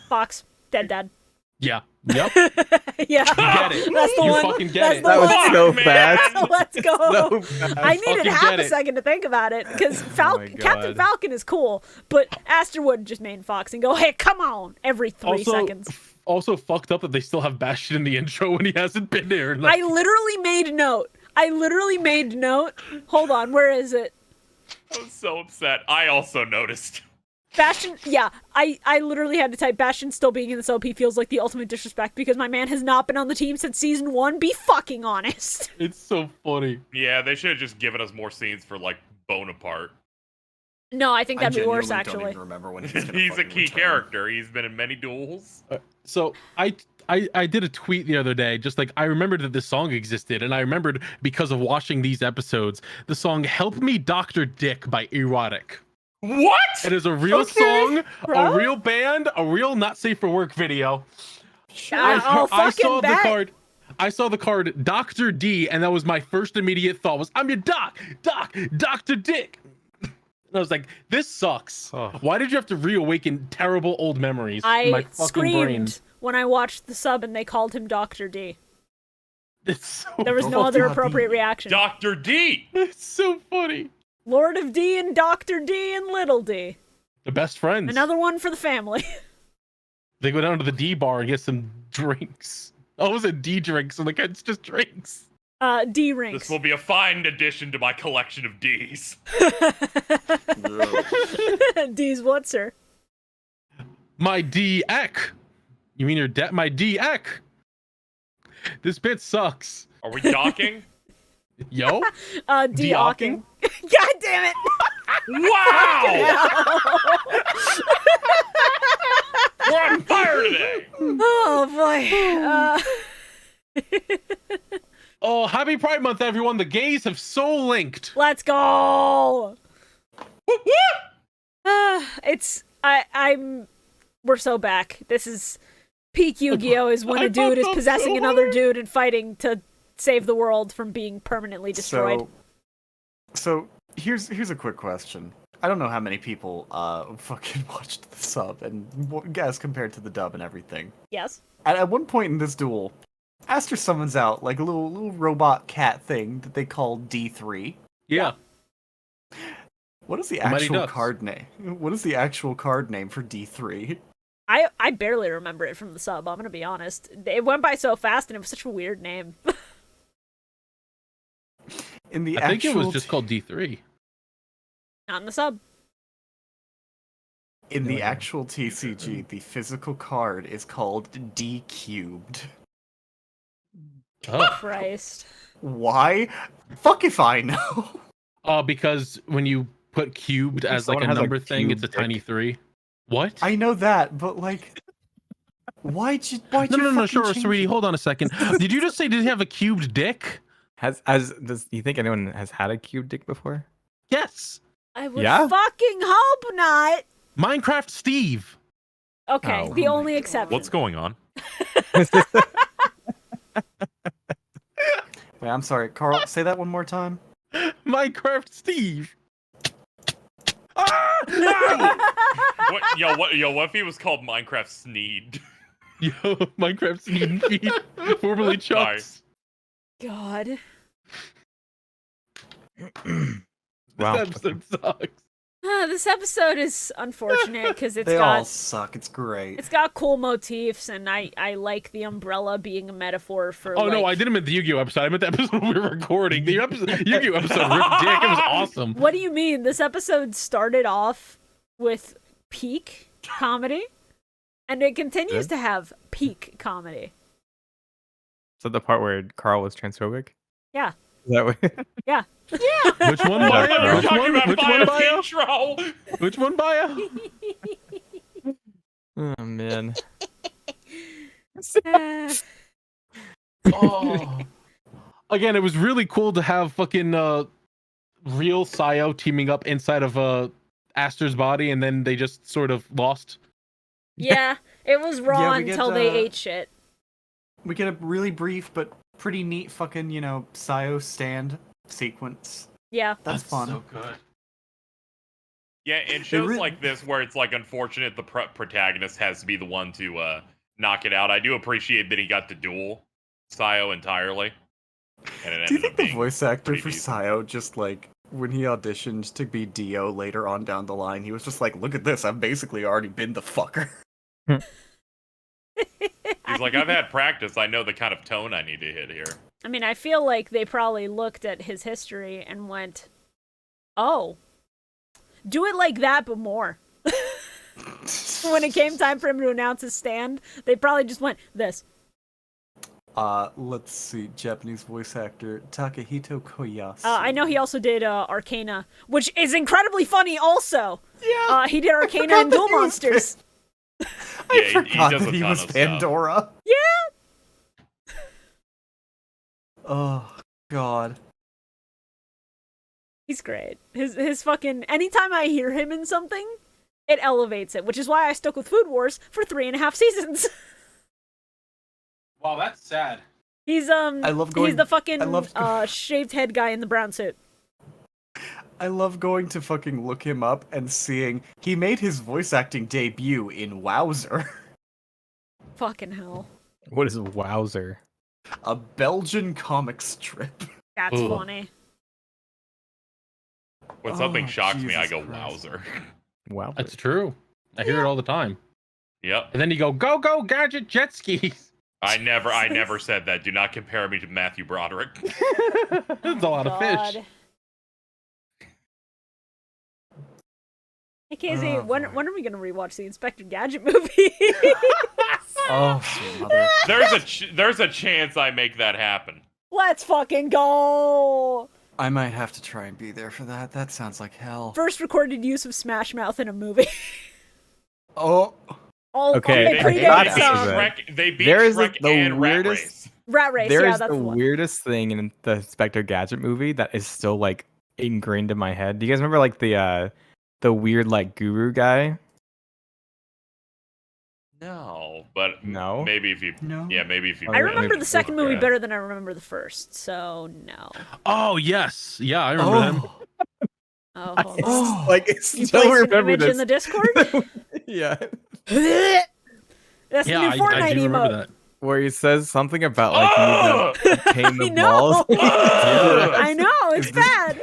Fox, dead dad. Yeah. Yep. Yeah. Get it. That's the You one. fucking get That's it. the That was one. so man. fast. Let's go. So fast. I needed fucking half get a it. second to think about it because my Captain God. Falcon is cool, but Aster would just main Fox and go, "Hey, come on!" every 3 seconds. Also fucked up that they still have Bastion in the intro when he hasn't been there. Like, I literally made note. Hold on, where is it? I was so upset. I also noticed. Bastion, yeah, I literally had to type Bastion still being in this OP feels like the ultimate disrespect because my man has not been on the team since season 1. Be fucking honest. it's so funny. Yeah, they should have just given us more scenes for like Bonaparte. No, I think that'd be worse Don't actually. even remember when he's gonna He's a fucking key return. character. He's been in many duels. So I did a tweet the other day, just like I remembered that this song existed, and I remembered because of watching these episodes, the song "Help Me, Dr. Dick" by Erotic. What? It is a real song, bro. a real band, a real not safe for work video. I'll I fucking saw bet. the card. I saw the card Dr. D, and that was my first immediate thought was, I'm your Dr. Dick. And I was like, this sucks. Oh. Why did you have to reawaken terrible old memories in my I fucking screamed brain? when I watched the sub and they called him Dr. D. It's so There was no Don't other do appropriate D. reaction. Dr. D. It's so funny. Lord of D and Dr. D and Little D. The best friends. Another one for the family. They go down to the D bar and get some drinks. Oh, it was a D drinks, and it's just drinks. D This Rinks. will be a fine addition to my collection of Ds. D's what, sir? My D Ek. You mean your debt? My D Ek. This bit sucks. Are we docking? Yo. D De-ocking? Ocking. God damn it! Wow! We're on fire today. Oh boy. Oh, happy Pride Month, everyone. The gays have so linked. Let's go. Whoop, whoop. We're so back. This is peak Yu-Gi-Oh! Is when a dude is possessing another dude and fighting to save the world from being permanently destroyed. So here's a quick question. I don't know how many people fucking watched the sub and guess compared to the dub and everything. Yes. At one point in this duel, Aster summons out like a little robot cat thing that they call D3. Yeah. What is the Mighty actual Ducks. card name? What is the actual card name for D3? I barely remember it from the sub, I'm gonna be honest. It went by so fast and it was such a weird name. In the I think it was actual just called D3. Not in the sub. In the actual TCG, the physical card is called D cubed. Oh. Christ. Why? Fuck if I know. Because when you put cubed as like Someone a has a number thing, it's a cubed tiny dick. 3. What? I know that, but like, why'd you no, fucking sure, change sweetie. it? Hold on a second. Did you just say did he have a cubed dick? Does you think anyone has had a cube dick before? Yes. I would Yeah? fucking hope not. Minecraft Steve. Okay, Oh, the oh my only God. exception. What's going on? Wait, I'm sorry, Carl. Say that one more time. Minecraft Steve. Ah! What if he was called Minecraft Sneed? Yo, Minecraft Steve feet, formerly Chucks. God. Wow. This episode sucks. This episode is unfortunate because They all suck. It's great. it's got cool motifs, and I like the umbrella being a metaphor for. Oh no, like- I didn't mean the Yu-Gi-Oh episode. I meant the episode we were recording. The episode, Yu-Gi-Oh episode ripped dick. It was awesome. What do you mean? This episode started off with peak comedy, and it continues to have peak comedy. So the part where Carl was transphobic? Yeah. Is that what? Yeah. Which one, You're Bio? Which talking one? about Which one, Bio? intro. Which one, Bio? Oh man. Oh. Again, it was really cool to have fucking real Sayo teaming up inside of Aster's body, and then they just sort of lost. Yeah, it was raw Yeah, we get, until they ate shit. We get a really brief but pretty neat fucking, Sayo stand sequence. Yeah. That's fun. So good. Yeah, in shows really- like this where it's like unfortunate the protagonist has to be the one to knock it out. I do appreciate that he got the duel Sayo entirely. And it Do you ended think up the being voice actor pretty for decent. Sayo just like when he auditioned to be Dio later on down the line, he was just like, "Look at this! I've basically already been the fucker." He's like, I've had practice. I know the kind of tone I need to hit here. I mean, I feel like they probably looked at his history and went, "Oh, do it like that, but more." When it came time for him to announce his stand, they probably just went, "This." Let's see. Japanese voice actor Takahito Koyasu. I know he also did Arcana, which is incredibly funny. Also, Yeah. he did Arcana and Duel Monsters. I he forgot does a that he ton was of stuff. Pandora. Yeah. Oh God. He's great. His fucking anytime I hear him in something, it elevates it, which is why I stuck with Food Wars for 3.5 seasons. Wow, that's sad. He's love going- he's the fucking I love- shaved head guy in the brown suit. I love going to fucking look him up and seeing he made his voice acting debut in Wowzer, Fucking hell. What is Wowzer? a Belgian comic strip. That's Ugh. funny. When something Oh, shocks me, I Jesus go, Christ. wowzer. Wow. That's true. I hear it all the time. Yep. And then you go, go, go, gadget jet skis. I never said that. Do not compare me to Matthew Broderick. That's a lot of fish. God. Hey, KZ, Oh, when boy. are we gonna rewatch the Inspector Gadget movie? Oh, sweet mother. There's a chance I make that happen. Let's fucking go! I might have to try and be there for that. That sounds like hell. First recorded use of Smash Mouth in a movie. Oh, Okay, it I got predates this. Shrek, they beat There is Shrek the and Rat weirdest- Race. Rat Race, There yeah, is that's the the one. weirdest thing in the Inspector Gadget movie that is still like ingrained in my head. Do you guys remember like the weird like guru guy? No, but No? maybe if you, no. yeah, maybe if you. I Maybe remember the it's second movie yeah. better than I remember the first, so no. Oh, yes. Yeah, I remember them. Oh, I hold on. like it's You still placed an remember image this. in the Discord? Yeah, That's Yeah, the new Fortnite I do remember emote. that. where he says something about like you need to obtain the I know. balls. I know, it's bad.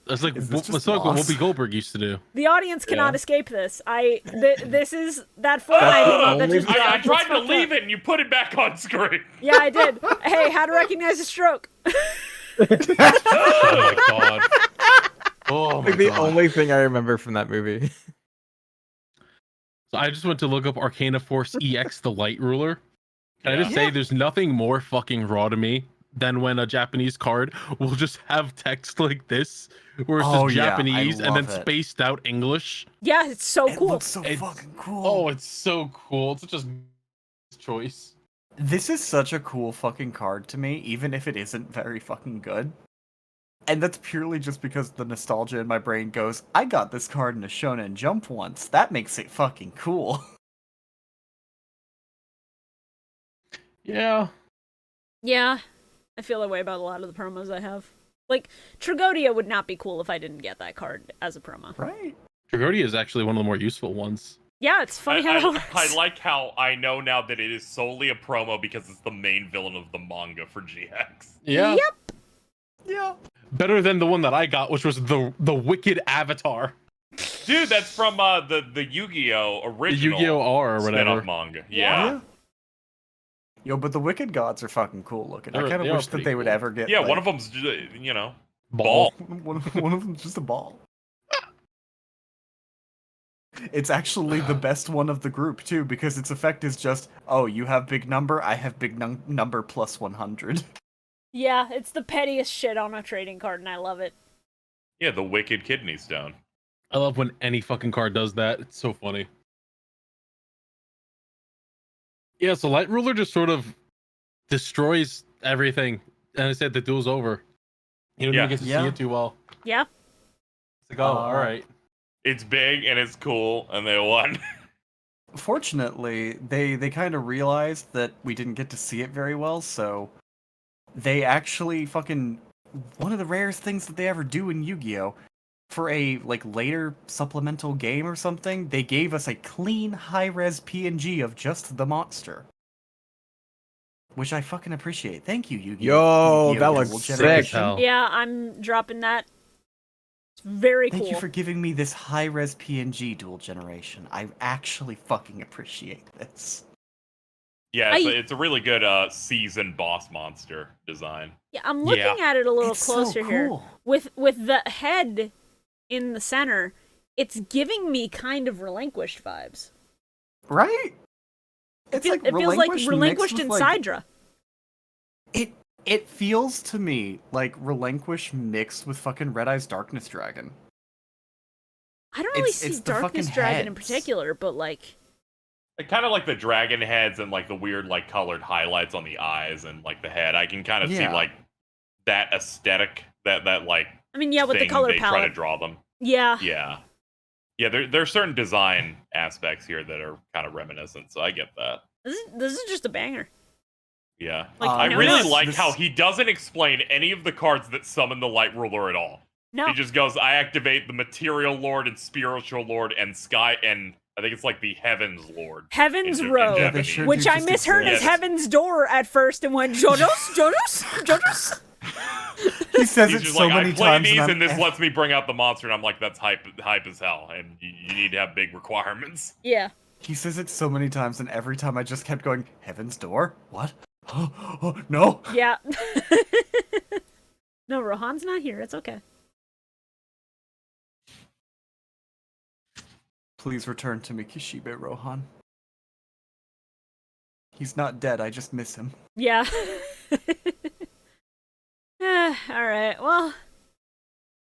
That's like, Is this just that's like what lost? Whoopi Goldberg used to do. The audience cannot Yeah. escape this. This is that Fortnite That's the emote that only- just I dropped. tried It's to fucked leave up. it and you put it back on screen. Yeah, I did. Hey, how to recognize a stroke? Oh my god. Oh my Like the god. only thing I remember from that movie. So I just went to look up Arcana Force EX, the light ruler. Can I just Yeah. say there's nothing more fucking raw to me than when a Japanese card will just have text like this, where it's Oh, just yeah, I Japanese and then love it. spaced out English. Yeah, it's so It cool. looks so It's- fucking cool. Oh, it's so cool. It's such a choice. This is such a cool fucking card to me, even if it isn't very fucking good. And that's purely just because the nostalgia in my brain goes, I got this card in a Shonen Jump once. That makes it fucking cool. Yeah. Yeah, I feel that way about a lot of the promos I have. Like, Tragodia would not be cool if I didn't get that card as a promo. Right? Tragodia is actually one of the more useful ones. Yeah, it's funny how that works. I like how I know now that it is solely a promo because it's the main villain of the manga for GX. Yeah. Yep. Yeah. Better than the one that I got, which was the Wicked Avatar. Dude, that's from the Yu-Gi-Oh! The original Yu-Gi-Oh! R or spin-off whatever. manga. Yeah. Yo, but the Wicked Gods are fucking cool looking. I They kind are of wish that pretty they would cool. ever get. Yeah, like, one of them's, you know, Ball. one of them's just a ball. It's actually the best one of the group too, because its effect is just, oh, you have big number, I have big number plus 100. Yeah, it's the pettiest shit on a trading card, and I love it. Yeah, the Wicked Kidney Stone. I love when any fucking card does that. It's so funny. Yeah, so Light Ruler just sort of destroys everything, and I said the duel's over. You don't Yeah. even get to Yeah. see it too well. Yeah. It's like, oh, all right. It's big and it's cool, and they won. Fortunately, they kind of realized that we didn't get to see it very well, so they actually fucking, one of the rarest things that they ever do in Yu-Gi-Oh! for a like later supplemental game or something, they gave us a clean high-res PNG of just the monster. Which I fucking appreciate. Thank you, Yu-Gi-Oh! Yo, that Duel looks Generation. sick. Hell. Yeah, I'm dropping that. It's very cool. Thank you for giving me this high-res PNG Dual Generation. I actually fucking appreciate this. Yeah, it's a really good seasoned boss monster design. Yeah, I'm looking at it a little It's closer so here. cool. With the head in the center, it's giving me kind of Relinquished vibes. Right? It feels like Relinquished mixed and with, like, Sidra. It feels to me like Relinquish mixed with fucking Red Eye's Darkness Dragon. I don't really it's see the Darkness fucking Dragon in heads. particular, but like... Kind of like the dragon heads and like the weird like colored highlights on the eyes and like the head. I can kind of see Yeah. like that aesthetic, that like I mean, yeah, with the thing color they try to palette. draw them. Yeah. Yeah. There are certain design aspects here that are kind of reminiscent, so I get that. This is just a banger. Yeah. Like, I no, really no. like how he doesn't explain any of the cards that summon the Light Ruler at all. No. He just goes, I activate the Material Lord and Spiritual Lord and Sky, and I think it's like the Heavens Lord. Heaven's in Road, Japanese. sure which do I just misheard as exist. Heaven's Door at first and went, Jodos? Jodos? Jodos? He says He's it just so like, many I play times. these I'm- and this lets me bring out the monster, and I'm like, that's hype as hell, and you need to have big requirements. Yeah. He says it so many times, and every time I just kept going, Heaven's Door? What? Oh, no! Yeah. No, Rohan's not here. It's okay. Please return to me, Kishibe Rohan. He's not dead, I just miss him. Yeah. Alright, well,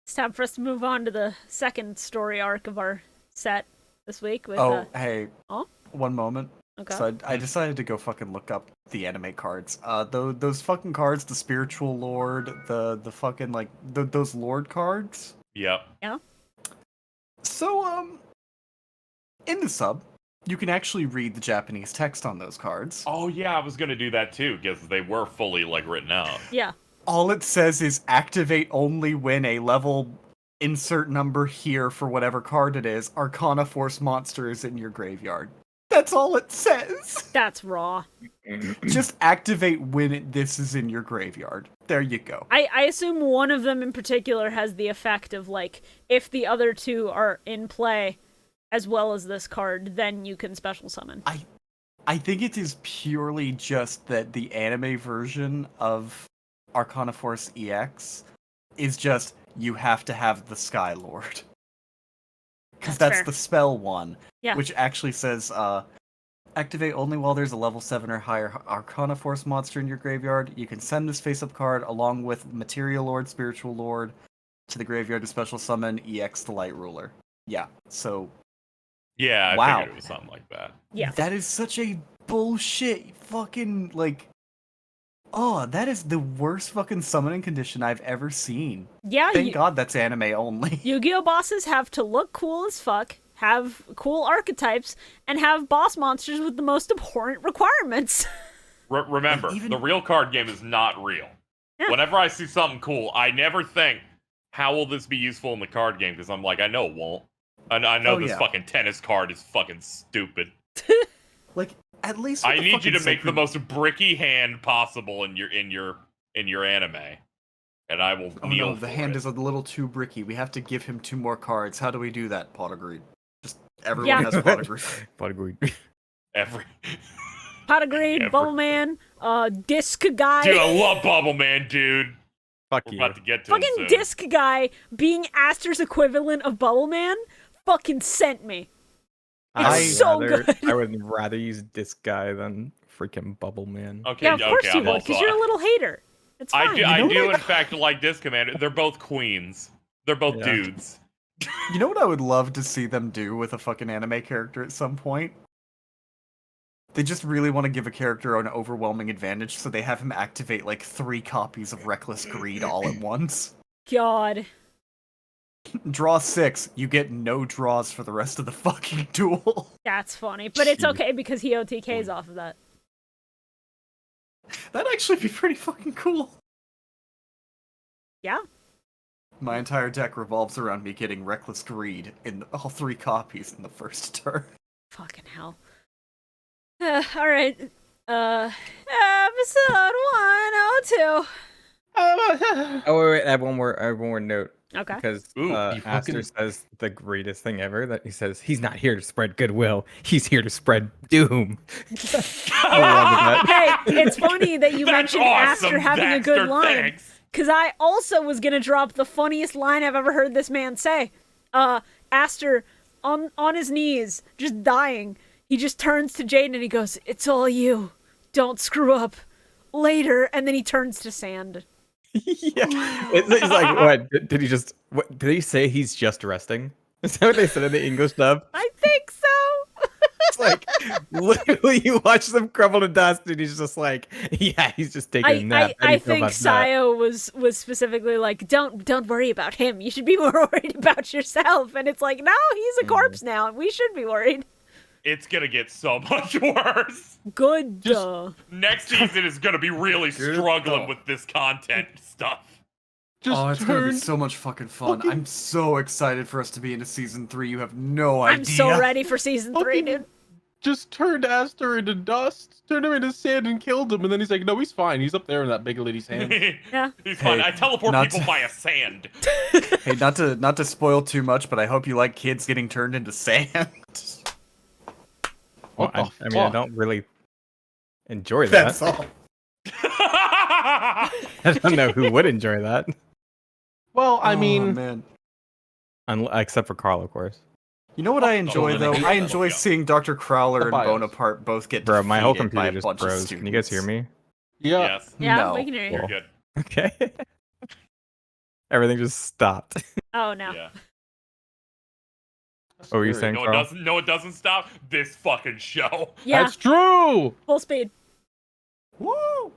it's time for us to move on to the second story arc of our set this week. With, Hey. Oh? One moment. Okay. So I decided to go fucking look up the anime cards. Those fucking cards, the Spiritual Lord, the fucking, like, those Lord cards. Yep. Yeah. So, in the sub, you can actually read the Japanese text on those cards. Oh yeah, I was gonna do that too, because they were fully like written out. Yeah. All it says is activate only when a level insert number here for whatever card it is, Arcana Force monster is in your graveyard. That's all it says. That's raw. Just activate when this is in your graveyard. There you go. I assume one of them in particular has the effect of, like, if the other two are in play, as well as this card, then you can special summon. I think it is purely just that the anime version of Arcana Force EX is just, you have to have the Sky Lord. Because that's fair. the spell one. Yeah. Which actually says, activate only while there's a level 7 or higher Arcana Force monster in your graveyard. You can send this face-up card along with Material Lord, Spiritual Lord to the graveyard to special summon EX the Light Ruler. Yeah, so... Yeah, I Wow. figured it was something like that. Yeah. That is such a bullshit fucking, like... Oh, that is the worst fucking summoning condition I've ever seen. Yeah, Thank God that's anime only. Yu-Gi-Oh! Bosses have to look cool as fuck, have cool archetypes, and have boss monsters with the most abhorrent requirements. Remember, Like, even- the real card game is not real. Yeah. Whenever I see something cool, I never think, how will this be useful in the card game? Because I'm like, I know it won't. I know Oh, this yeah. fucking tennis card is fucking stupid. Like, at least I with the need you fucking to make the sacred- most bricky hand possible in your anime, and I will Oh kneel no, the for hand it. is a little too bricky. We have to give him 2 more cards. How do we do that? Pot agreed. Just everyone Yeah. has pot agreed. But agreed. Every Pot agreed, Yeah, Bubble Man, Disc Guy. dude, I love Bubble Man, dude. Fuck We're you. about to get to him Fucking soon. Disc Guy being Aster's equivalent of Bubble Man fucking sent me. It's so good. I would rather use this guy than freaking Bubble Man. Okay, Yeah, of course okay, you I'm would, also- because you're a little hater. It's fine. I do, You I know do what? in fact like Disc Commander. They're both queens. They're both Yeah. dudes. You know what I would love to see them do with a fucking anime character at some point? They just really want to give a character an overwhelming advantage, so they have him activate like 3 copies of Reckless Greed all at once. God. Draw 6, you get no draws for the rest of the fucking duel. That's funny. But it's Jeez. okay because he OTKs off of that. That'd actually be pretty fucking cool. Yeah. My entire deck revolves around me getting Reckless Greed in all 3 copies in the first turn. Fucking hell. Alright. Episode 102. Oh wait, I have one more note. Okay. Because Ooh, Aster says the greatest thing ever, that he says he's not here to spread goodwill, he's here to spread doom. I love that. Hey, it's funny that you That's mentioned awesome, Aster having a good Dexter, line. thanks. Because I also was going to drop the funniest line I've ever heard this man say. Aster, on his knees, just dying, he just turns to Jaden and he goes, "It's all you. Don't screw up. Later." And then he turns to sand. Yeah, it's like, what did he just? What did he say? He's just resting. Is that what they said in the English dub? I think so. It's like literally, you watch them crumble to dust, and he's just like, yeah, he's just taking a nap. I think Sayo was specifically like, don't worry about him. You should be more worried about yourself. And it's like, no, he's a corpse now. We should be worried. It's gonna get so much worse. Good. Next season is gonna be really struggling with this content stuff. It's gonna be so much fucking fun. I'm so excited for us to be into season 3. You have no idea. I'm so ready for season 3, dude. Just turned Aster into dust, turned him into sand and killed him, and then he's like, no, he's fine. He's up there in that big lady's hand. Yeah. He's fine. I teleport people via sand. Hey, not to spoil too much, but I hope you like kids getting turned into sand. Well, I mean, I don't really enjoy that. That's all. I don't know who would enjoy that. Well, I mean, man. Except for Carl, of course. You know what I enjoy though? I enjoy seeing Dr. Crowler and bios. Bonaparte both get Bro, my whole defeated by computer a just bunch of froze. Can you guys hear students. me? yeah. Yes, Yeah, No. we can hear you. you're good. Okay. Everything just stopped. Oh, no. Yeah. What were you saying, No, Carl? it doesn't stop. This fucking show. Yeah, That's true. full speed. Woo!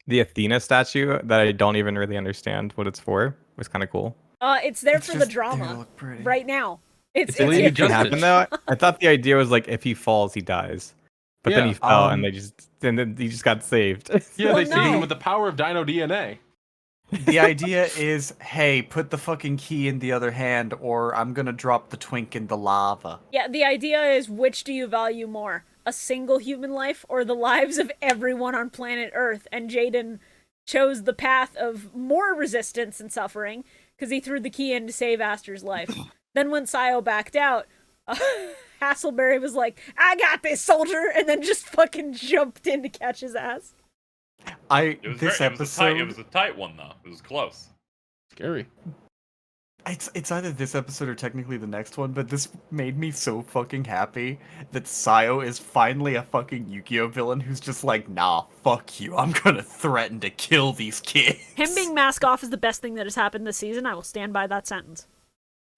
The Athena statue that I don't even really understand what it's for was kind of cool. It's there It's for the just- they drama look pretty. right now. It's It's Lady here. Justice. Happen though? I thought the idea was like if he falls, he dies. But then Yeah. he fell, and then he just got saved. Yeah, Well, they saved no. him with the power of Dino DNA. The idea is, hey, put the fucking key in the other hand, or I'm gonna drop the twink in the lava. Yeah, the idea is, which do you value more? A single human life or the lives of everyone on planet Earth? And Jaden chose the path of more resistance and suffering because he threw the key in to save Aster's life. Then when Sayo backed out, Hasselberry was like, "I got this, soldier," and then just fucking jumped in to catch his ass. It was episode, it was a tight one though. It was close. Scary. it's either this episode or technically the next one, but this made me so fucking happy that Sayo is finally a fucking Yu-Gi-Oh villain who's just like, nah, fuck you, I'm gonna threaten to kill these kids. Him being mask off is the best thing that has happened this season. I will stand by that sentence.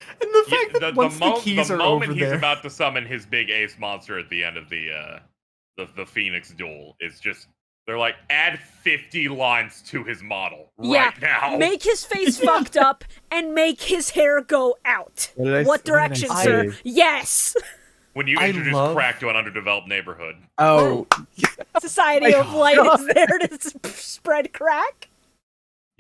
And the fact that once the keys are moment over he's there, about to summon his big ace monster at the end of the Phoenix duel is just, they're like, add 50 lines to his model right now. Make his face fucked up and make his hair go out. What direction, I sir? say? Yes. When you I introduce love- crack to an underdeveloped neighborhood. Oh, Society of Light is there to spread crack.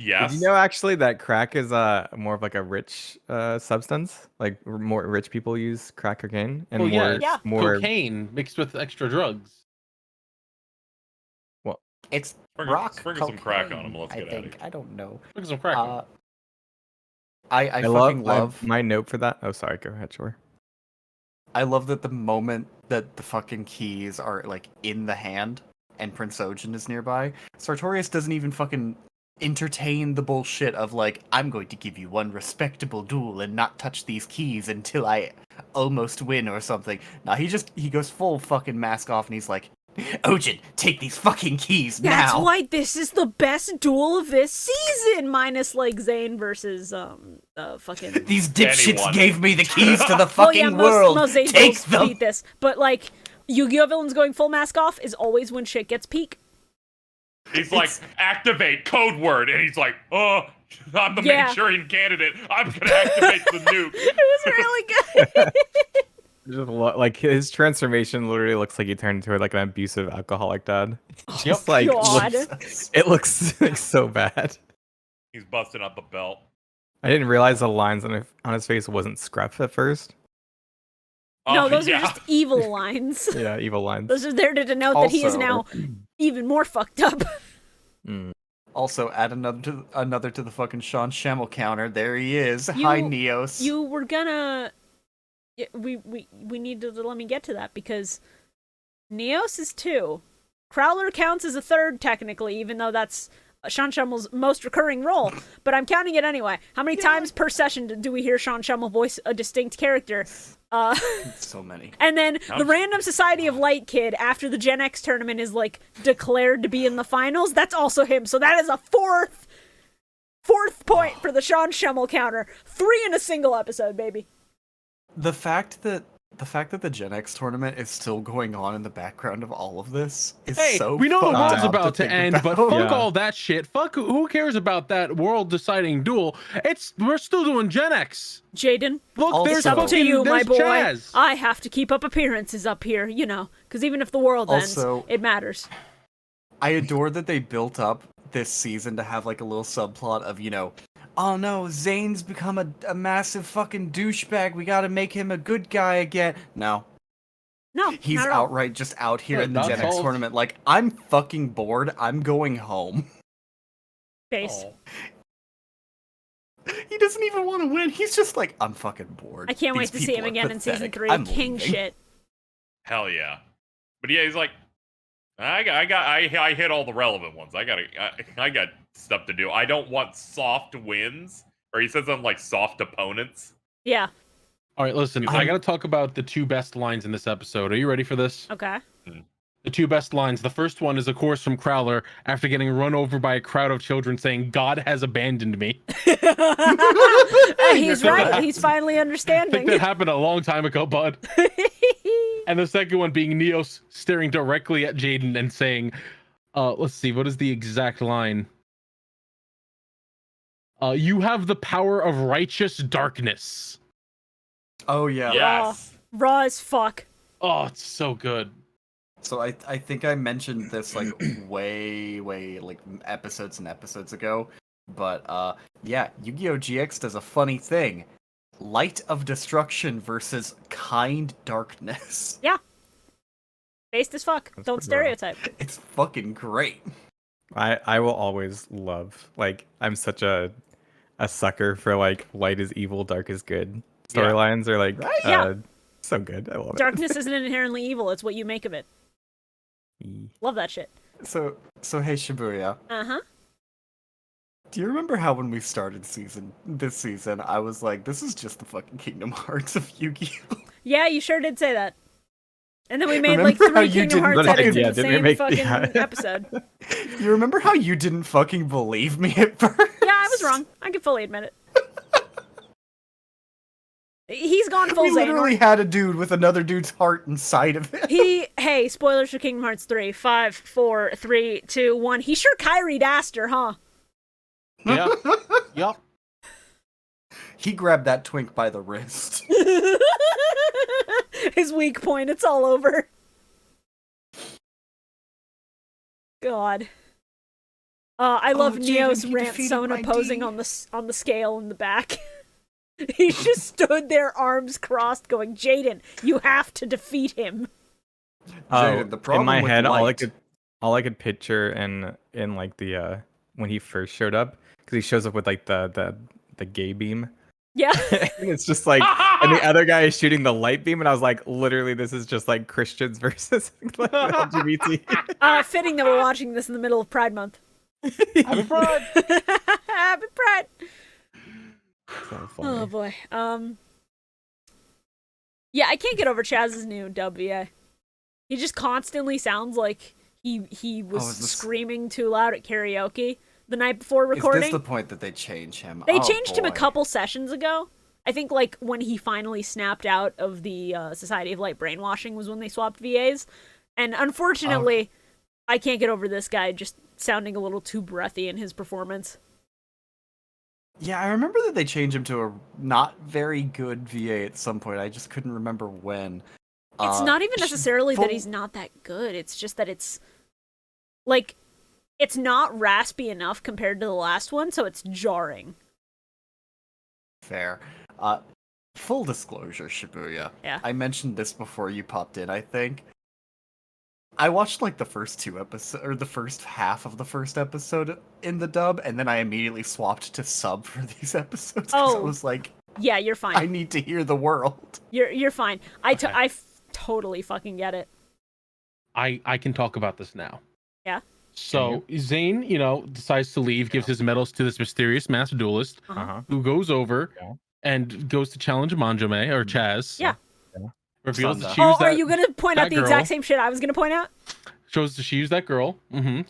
Yes. did you know actually that crack is more of like a rich substance? Like more rich people use crack cocaine and Oh, more yeah. more. Cocaine mixed with extra drugs. it's Sprinkle- rock. sprinkle some crack on cocaine, 'em, let's I get outta think. here. I don't know. Look at some crack. I fucking love. my note for that. Oh, sorry. Go ahead, sure. I love that the moment that the fucking keys are like in the hand and Prince Ojin is nearby, Sartorius doesn't even fucking entertain the bullshit of like, I'm going to give you one respectable duel and not touch these keys until I almost win or something. Nah, he goes full fucking mask off and he's like, Ojin, take these fucking keys That's now. why this is the best duel of this season, minus like Zane versus fucking. These dipshits Anyone. gave me the keys to the Well, fucking yeah, world. most Zane Take duels them. beat this, but like Yu-Gi-Oh villains going full mask off is always when shit gets peak. He's like, activate code word, and he's like, oh, I'm the Yeah. Manchurian candidate. I'm gonna activate the nuke. It was really good. Just like his transformation literally looks like he turned into like an abusive alcoholic dad. Just like God. it looks like so bad. He's busting up a belt. I didn't realize the lines on his face wasn't scruff at first. No, Oh, those yeah. are just evil lines. Yeah, evil lines. Those are there to denote that he is Also- now even more fucked up. Also, add another to the fucking Sean Schemmel counter. There he is. You- Hi, Neos. You were gonna... We need to let me get to that, because Neos is 2. Crowler counts as a 3rd, technically, even though that's Sean Schemmel's most recurring role. But I'm counting it anyway. How many times per session do we hear Sean Schemmel voice a distinct character? So many. And then the random Society of Light kid, after the Gen X tournament is, like, declared to be in the finals, that's also him. So that is a fourth point for the Sean Schemmel counter. 3 in a single episode, baby. The fact that the Gen X tournament is still going on in the background of all of this is Hey, so we know the fucked world's up about to think end, but about. fuck Yeah. all that shit. Fuck who cares about that world deciding duel? We're still doing Gen X. Jaden, Look, Also- there's it's up to you, my there's boy. Chaz. I have to keep up appearances up here, you know, because even if the world Also- ends, it matters. I adore that they built up this season to have like a little subplot of, oh no, Zane's become a massive fucking douchebag. We gotta make him a good guy again. No. No, He's not at all. outright just out here Yeah, in the not Gen X all. tournament. Like, I'm fucking bored. I'm going home. Base. Oh. He doesn't even want to win. He's just like, I'm fucking bored. I can't wait These to see him people are again in season pathetic. 3. I'm King leaving." shit. Hell yeah. But yeah, he's like, I hit all the relevant ones. I got stuff to do. I don't want soft wins, or he says I'm like soft opponents. Yeah, All right, listen, I got to talk about the 2 best lines in this episode. Are you ready for this? okay. The 2 best lines. The first one is, of course, from Crowler after getting run over by a crowd of children saying, "God has abandoned me." He's right. He's finally I think understanding. that happened a long time ago, bud. And the second one being Neos staring directly at Jaden and saying, let's see, what is the exact line? You have the power of righteous darkness. Oh, yeah. Yes. Raw as fuck. Oh, it's so good. So I think I mentioned this like way like episodes and episodes ago, but yeah, Yu-Gi-Oh! GX does a funny thing. Light of destruction versus kind darkness. Yeah. Based as fuck. That's Don't pretty raw. stereotype. It's fucking great. I will always love, like, I'm such a sucker for like light is evil, dark is good. Storylines are like Yeah. so good. I love Darkness isn't inherently evil. It's what you make of it. it. Love that shit. So hey Shibuya, Uh-huh. do you remember how when we started this season, I was like, this is just the fucking Kingdom Hearts of Yu-Gi-Oh! Yeah, you sure did say that. And then we made Remember like how 3 you Kingdom didn't Hearts fucking- edits in Yeah, the didn't we same make- fucking yeah. episode. You remember how you didn't fucking believe me at first? Yeah, I was wrong. I can fully admit it. He's gone full We literally Xehanort. had a dude with another dude's heart inside of it. Hey, spoilers for Kingdom Hearts 3. 5, 4, 3, 2, 1. He sure Kyried Aster, huh? Yeah. Yup. He grabbed that twink by the wrist. His weak point, it's all over. God. I love Jaden, Neo's he rant defeated Sona my posing D. on the scale in the back. He just stood there, arms crossed, going, Jaden, you have to defeat him. Jaden, the problem in my with head, light- all I could picture in like the when he first showed up, because he shows up with like the gay beam. Yeah. And it's just like, and the other guy is shooting the light beam, and I was like, literally, this is just like Christians versus like, LGBT. Fitting that we're watching this in the middle of Pride Month. Happy Pride. Happy Pride. So Oh funny. boy. Yeah, I can't get over Chaz's new dub VA. He just constantly sounds like he was is this- screaming too loud at karaoke the night before Is recording. this the point that they change him? They Oh, changed him a boy. couple sessions ago. I think like when he finally snapped out of the Society of Light brainwashing was when they swapped VAs. And unfortunately, I can't get over this guy just sounding a little too breathy in his performance. Yeah, I remember that they changed him to a not very good VA at some point. I just couldn't remember when. It's not even necessarily that full- he's not that good. It's just that it's like it's not raspy enough compared to the last one, so it's jarring. fair. Full disclosure, Shibuya. Yeah. I mentioned this before you popped in, I think. I watched like the first 2 episodes, or the first half of the first episode in the dub, and then I immediately swapped to sub for these episodes because I Oh. was like, Yeah, you're fine. I need to hear the world. You're fine. Okay. I totally fucking get it. I can talk about this now. Yeah. So Zane, decides to leave, gives his medals to this mysterious master duelist, Uh-huh. who goes over Yeah. and goes to challenge Manjome or Chaz. Yeah. Reveals Sunda. that she Oh, used are that, you gonna point out that the girl. exact same shit I was gonna point out? shows that she used that girl.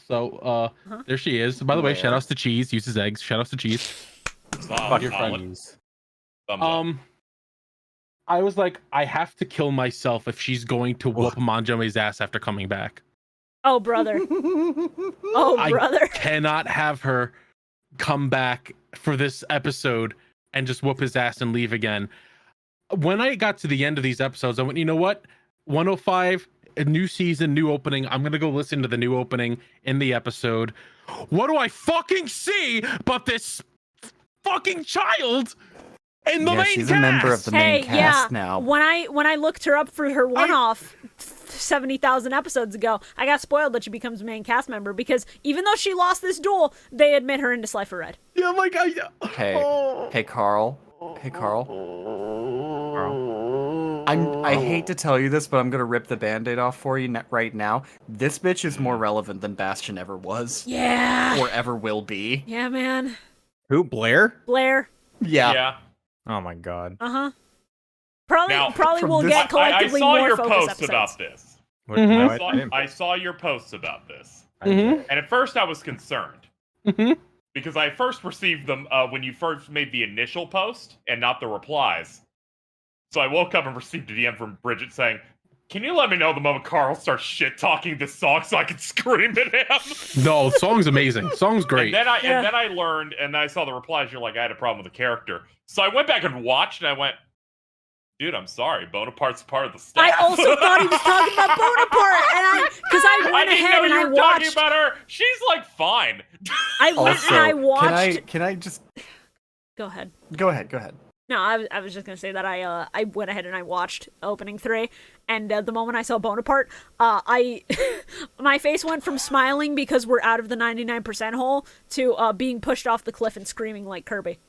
So there she is. By the way, Blair. shout outs to Cheese, uses eggs. Shout outs to Cheese. Solid, your solid. Friends. Thumbs up. I was like, I have to kill myself if she's going to whoop Manjome's ass after coming back. Oh, brother. Oh, I brother. cannot have her come back for this episode and just whoop his ass and leave again. When I got to the end of these episodes, I went, you know what? 105, a new season, new opening. I'm going to go listen to the new opening in the episode. What do I fucking see but this fucking child in the Yeah, main she's cast? a member of the main cast now. When I looked her up for her one-off 70,000 episodes ago, I got spoiled that she becomes a main cast member because even though she lost this duel, they admit her into Slifer Red. Yeah, I'm like, Hey, Carl. Hey, Carl. I hate to tell you this, but I'm gonna rip the Band-Aid off for you right now. This bitch is more relevant than Bastion ever was. Yeah. Or ever will be. Yeah, man. Who? Blair? Blair. Yeah. Oh my god. Uh-huh. Probably Now, will from this- get collectively I saw more your focus post episodes. about this. What, Mhm. no, I saw, I didn't- I saw your posts about this. Mhm. And at first I was concerned. Mhm. Because I first received them when you first made the initial post and not the replies. So I woke up and received a DM from Bridget saying, "Can you let me know the moment Carl starts shit-talking this song so I can scream at him?" No, song's amazing. Song's great. And then I learned, and I saw the replies, you're like, I had a problem with the character. So I went back and watched, and I went, dude, I'm sorry, Bonaparte's part of the staff. I also thought he was talking about Bonaparte, because I I went didn't ahead know and you I were talking watched. about her. She's like fine. I went Also, and I watched. Can I just Go ahead. go ahead? No, I was just gonna say that I went ahead and I watched opening 3, and the moment I saw Bonaparte, I my face went from smiling because we're out of the 99% hole to being pushed off the cliff and screaming like Kirby.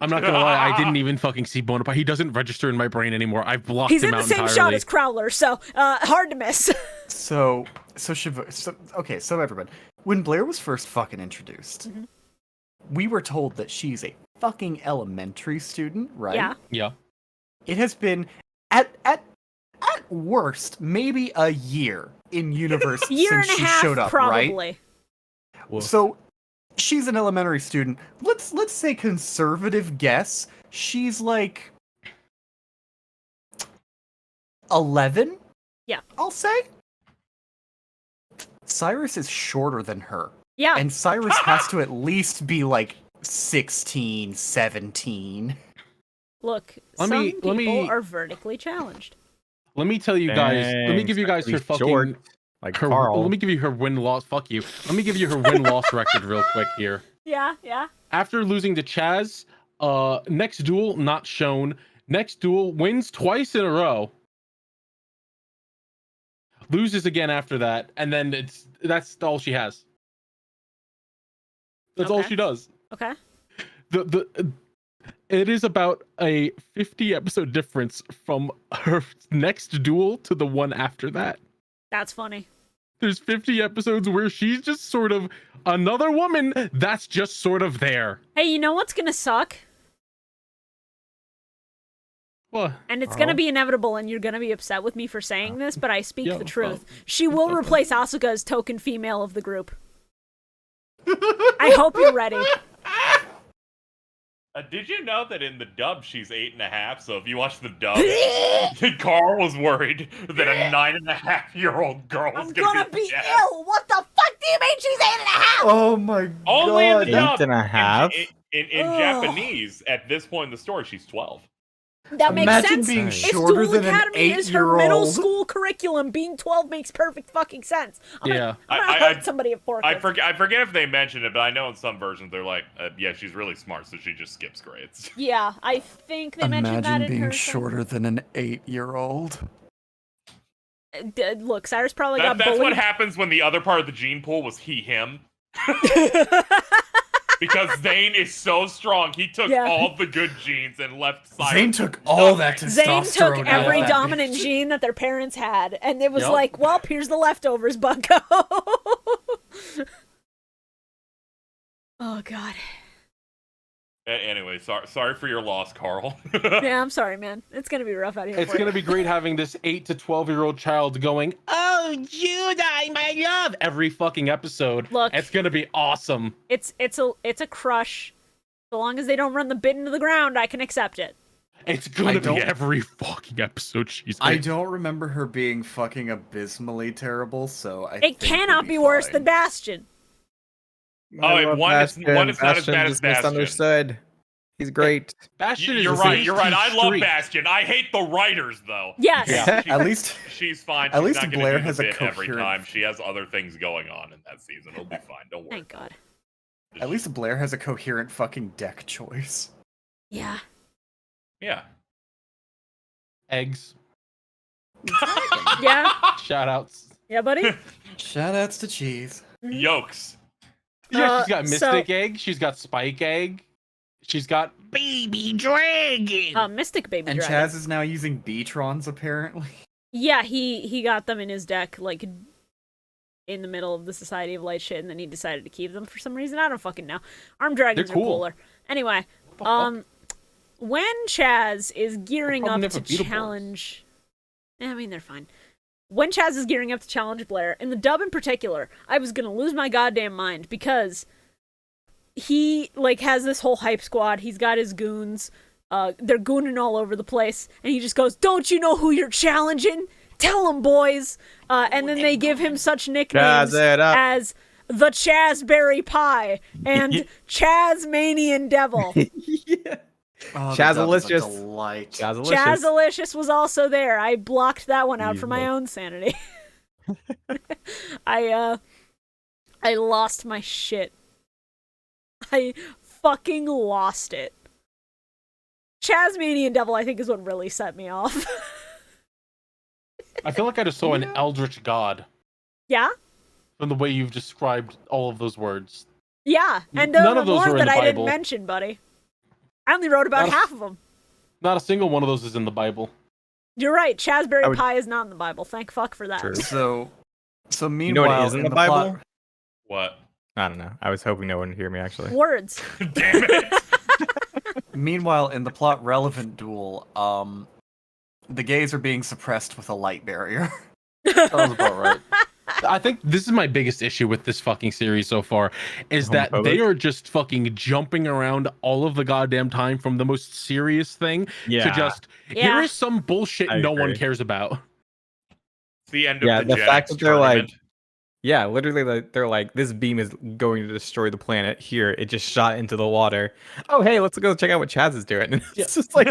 I'm not gonna lie, I didn't even fucking see Bonaparte. He doesn't register in my brain anymore. I've blocked He's him in the out same entirely. shot as Crowler, so hard to miss. So everyone, when Blair was first fucking introduced, we were told that she's a fucking elementary student, right? Yeah. Yeah. It has been at worst maybe a year in universe Year since and a she half, showed up, probably. right? Woof. So she's an elementary student. Let's say conservative guess. She's like 11? Yeah. I'll say. Cyrus is shorter than her. Yeah. And Cyrus has to at least be like 16, 17. Look, Let some me- people let me- are vertically challenged. Let me tell you guys. Let me Thanks, give you guys her he's fucking. short, like her, Carl. let me give you her win-loss. Fuck you. Let me give you her win-loss record real quick here. Yeah, yeah. After losing to Chaz, next duel not shown. Next duel wins twice in a row. Loses again after that, and then that's all she has. That's all Okay. she does. Okay. It is about a 50 episode difference from her next duel to the one after that. That's funny. There's 50 episodes where she's just sort of another woman that's just sort of there. Hey, you know what's gonna suck? What? And it's gonna be inevitable, and you're gonna be upset with me for saying this, but I speak Yeah, the truth. She will replace Asuka as token female of the group. I hope you're ready. Did you know that in the dub she's 8.5? So if you watch the dub, Carl was worried that a 9.5-year-old girl was I'm gonna gonna be dead. ill. What the fuck do you mean she's 8.5? Oh my god. Only in the dub. 8.5? In Ugh. Japanese, at this point in the story, she's 12. That makes Imagine sense. being If shorter Duel than an Academy is her middle 8-year-old. school curriculum, being 12 makes perfect fucking sense. I'm gonna hurt somebody at Forklift. I forget if they mentioned it, but I know in some versions they're like, yeah, she's really smart, so she just skips grades. Yeah, I think they mentioned that in Imagine her being shorter than an 8-year-old. Look, Cyrus probably got That's bullied. what happens when the other part of the gene pool was him. Because Zane is so strong, he took all the good genes and left Cyrus. Zane took all that testosterone. Zane took every out of that dominant bitch. gene that their parents had, and it was like, well, here's the leftovers, bucko. Oh, God. Anyway, sorry for your loss, Carl. Yeah, I'm sorry, man. It's gonna be rough out here. It's gonna be great having this 8 to 12-year-old child going, "Oh, Judai, my love!" every fucking episode. Look, it's gonna be awesome. It's a crush. So long as they don't run the bit into the ground, I can accept it. It's gonna be every fucking episode she's in. I don't remember her being fucking abysmally terrible, so I It cannot be worse than Bastion. Oh, one is not as bad as just Bastion. misunderstood. He's great. Bastion You're is right. You're right. I love streak. Bastion. I hate the writers, though. Yes. Yeah. At least she's fine. At She's least not gonna Blair do the has a bit every coherent- time. She has other things going on in that season. It'll be fine. Don't worry. Thank God. At least Blair has a coherent fucking deck choice. Yeah. Yeah. Eggs. Yeah. Shoutouts. Yeah, buddy. Shoutouts to cheese. Yolks. Yeah, she's got Mystic Egg. She's got Spike Egg. She's got Baby Dragon. Mystic Baby And Dragon. Chaz is now using B-Trons, apparently. Yeah, he got them in his deck, like, in the middle of the Society of Light shit, and then he decided to keep them for some reason. I don't fucking know. Armed Dragons They're cool. are cooler. Anyway, when Chaz is gearing up to challenge... I mean, they're fine. When Chaz is gearing up to challenge Blair, in the dub in particular, I was gonna lose my goddamn mind, because he, like, has this whole hype squad. He's got his goons. They're gooning all over the place, and he just goes, "Don't you know who you're challenging? Tell them, boys!" And then they give him such nicknames as the Chazberry Pie and Chazmanian Devil. Yeah. Oh, Chazalicious. Chazalicious was also there. I blocked that one out for my own sanity. I lost my shit. I fucking lost it. Chazmanian Devil, I think, is what really set me off. I feel like I just saw an eldritch god Yeah? from the way you've described all of those words. Yeah, and there None were of those more are in that the I didn't Bible. mention, buddy. I only wrote about half of them. Not a single one of those is in the Bible. You're right, Chazberry Pie is not in the Bible. Thank fuck for that. True. So You know meanwhile, what is in the Bible? plot- What? I don't know. I was hoping no one would hear me, actually. Words. Damn it. Meanwhile, in the plot-relevant duel, the gays are being suppressed with a light barrier. That was about right. I think this is my biggest issue with this fucking series so far, is that they are just fucking jumping around all of the goddamn time from the most serious thing to just, here is some bullshit no one cares about. It's the end of the Gen fact X that they're like, tournament. yeah, literally, they're like, this beam is going to destroy the planet. Here, it just shot into the water. Oh, hey, let's go check out what Chaz is doing. It's just like,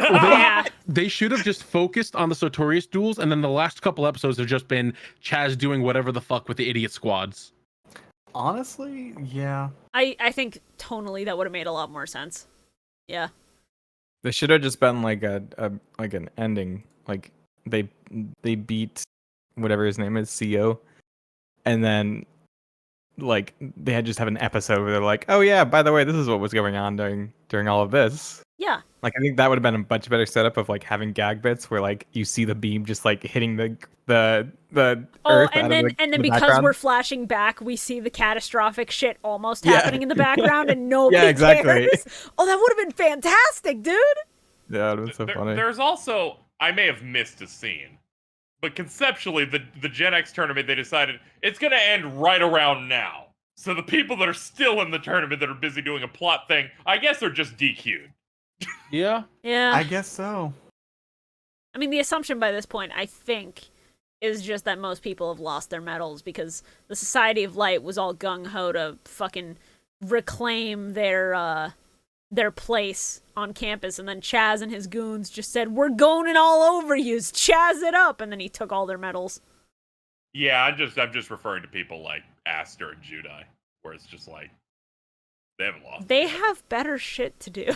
They should have just focused on the Sartorius duels, and then the last couple episodes have just been Chaz doing whatever the fuck with the idiot squads. Honestly, yeah. I think tonally that would have made a lot more sense. Yeah. They should have just been like like an ending. Like they beat whatever his name is, CO, and then like they had just have an episode where they're like, oh yeah, by the way, this is what was going on during all of this. Yeah. Like I think that would have been a much better setup of like having gag bits where like you see the beam just like hitting the earth. And then because background. we're flashing back, we see the catastrophic shit almost happening in the background, and nobody Yeah, exactly. cares. Oh, that would have been fantastic, dude. Yeah, it was so funny. There's also, I may have missed a scene, but conceptually, the Gen X tournament, they decided it's going to end right around now. So the people that are still in the tournament that are busy doing a plot thing, I guess they're just DQ'd. Yeah. Yeah. I guess so. I mean, the assumption by this point, I think, is just that most people have lost their medals because the Society of Light was all gung-ho to fucking reclaim their their place on campus, and then Chaz and his goons just said, "We're going it all over you, Chaz it up," and then he took all their medals. Yeah, I'm just referring to people like Aster and Judai, where it's just like they haven't lost. They have better shit to do.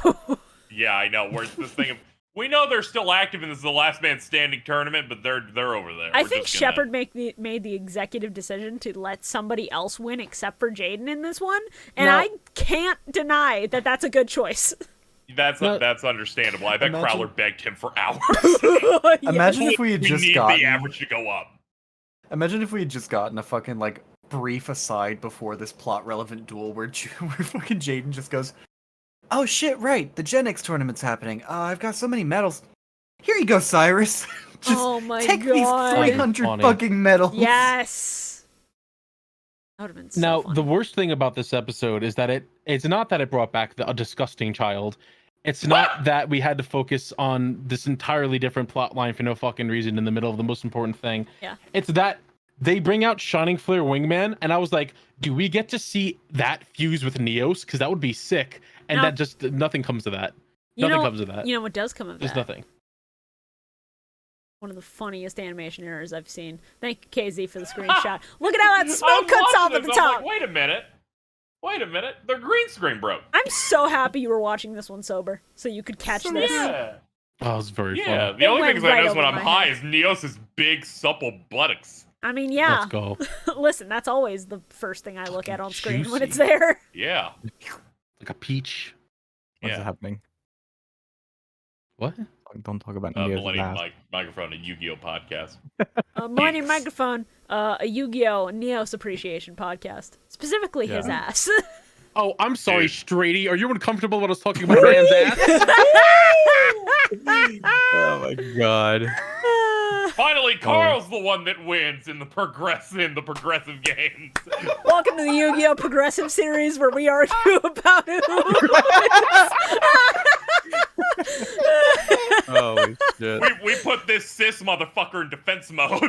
Yeah, I know. Where's this thing of, we know they're still active and this is the last man standing tournament, but they're over there. I think Shepard made the executive decision to let somebody else win except for Jaden in this one, and I can't deny that that's a good choice. That's understandable. I bet Crowler begged him for hours. Imagine if we had just gotten the average to go up. Imagine if we had just gotten a fucking like brief aside before this plot relevant duel where fucking Jaden just goes, "Oh shit, right, the Gen X tournament's happening. I've got so many medals. Here you go, Cyrus. Just take these 300 fucking medals." Yes. That would have been so funny. The worst thing about this episode is that it's not that it brought back a disgusting child. It's not that we had to focus on this entirely different plot line for no fucking reason in the middle of the most important thing. Yeah. It's that they bring out Shining Flare Wingman, and I was like, do we get to see that fuse with Neos? Because that would be sick. And that just, nothing comes to that. Nothing comes to that. You know what does come of that? Just nothing. One of the funniest animation errors I've seen. Thank you, KZ, for the screenshot. Look at how that smoke cuts off at the top. Like, wait a minute. Their green screen broke. I'm so happy you were watching this one sober, so you could catch this. Yeah. Oh, it was very fun. Yeah, the only thing I notice when I'm high is Neos' big, supple buttocks. I mean, yeah. Let's go. Listen, that's always the first thing I look at on screen when it's there. Yeah. Like a peach. What's happening? What? Don't talk about Millennium Microphone, a Yu-Gi-Oh podcast. Millennium Microphone, a Yu-Gi-Oh! Neos Appreciation podcast. Specifically his ass. Oh, I'm sorry, Straighty. Are you uncomfortable when I was talking about a man's ass? Oh my god. Finally, Carl's the one that wins in the progressive games. Welcome to the Yu-Gi-Oh! Progressive series where we argue about who Holy shit. We put this cis motherfucker in defense mode.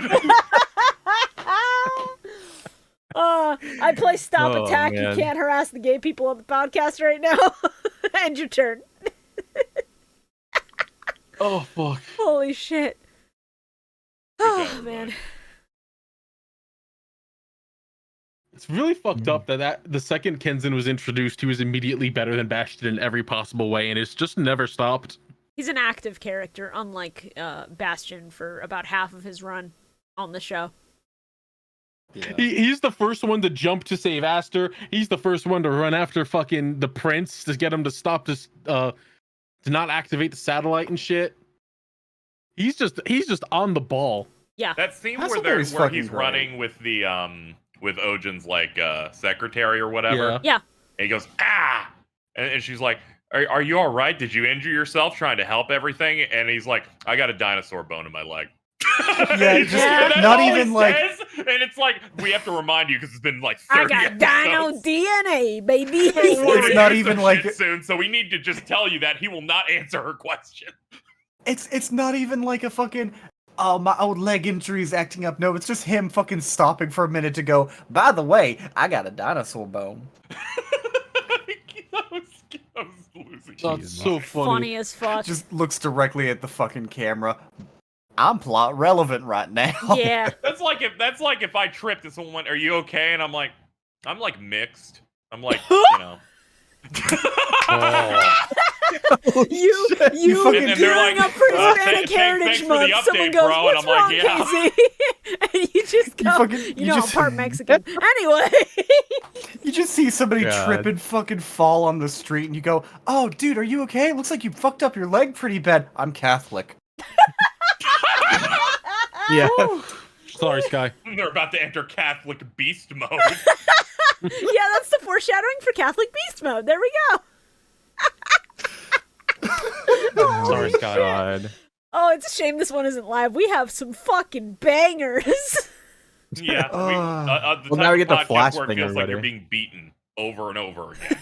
I play Stop Attack. Man. You can't harass the gay people on the podcast right now. End your turn. Oh, fuck. Holy shit. Oh, man. It's really fucked up that the second Kenzin was introduced, he was immediately better than Bastion in every possible way, and it's just never stopped. He's an active character, unlike Bastion for about half of his run on the show. Yeah. He's the first one to jump to save Aster. He's the first one to run after fucking the prince to get him to stop this, to not activate the satellite and shit. He's just on the ball. Yeah. That scene That's where he's he's running with the with Ojin's like secretary or whatever. Yeah. And he goes, "Ah!" And she's like, Are you all right? Did you injure yourself trying to help everything? And he's like, "I got a dinosaur bone in my leg." Yeah, just not even like. And it's like, we have to remind you because it's been like 30 I got dino episodes. DNA, baby. It's not even like soon, so we need to just tell you that he will not answer her question. it's not even like a fucking my old leg injury is acting up. No, it's just him fucking stopping for a minute to go, "By the way, I got a dinosaur bone." I was losing. That's so Funny as fuck. Just looks directly at the fucking camera. I'm plot relevant right now. Yeah. That's like if I tripped and someone went, "Are you okay?" And I'm like mixed. I'm like, you know. You fucking- and they're during like, a Hispanic thanks Heritage for the Month, update, someone goes, bro. "What's And I'm wrong, like, yeah. KZ?" And you just go, you know, I'm part Mexican. Anyway. You just see somebody God. trip and fucking fall on the street, and you go, "Oh, dude, are you okay? It looks like you fucked up your leg pretty bad." I'm Catholic. Yeah. Sorry, Sky. They're about to enter Catholic beast mode. Yeah, that's the foreshadowing for Catholic Beast Mode. There we go. Sorry, Sky. God. Oh, it's a shame this one isn't live. We have some fucking bangers. Yeah. The Well, now we type get of the podcast flash where it thing feels like already. you're being beaten over and over again.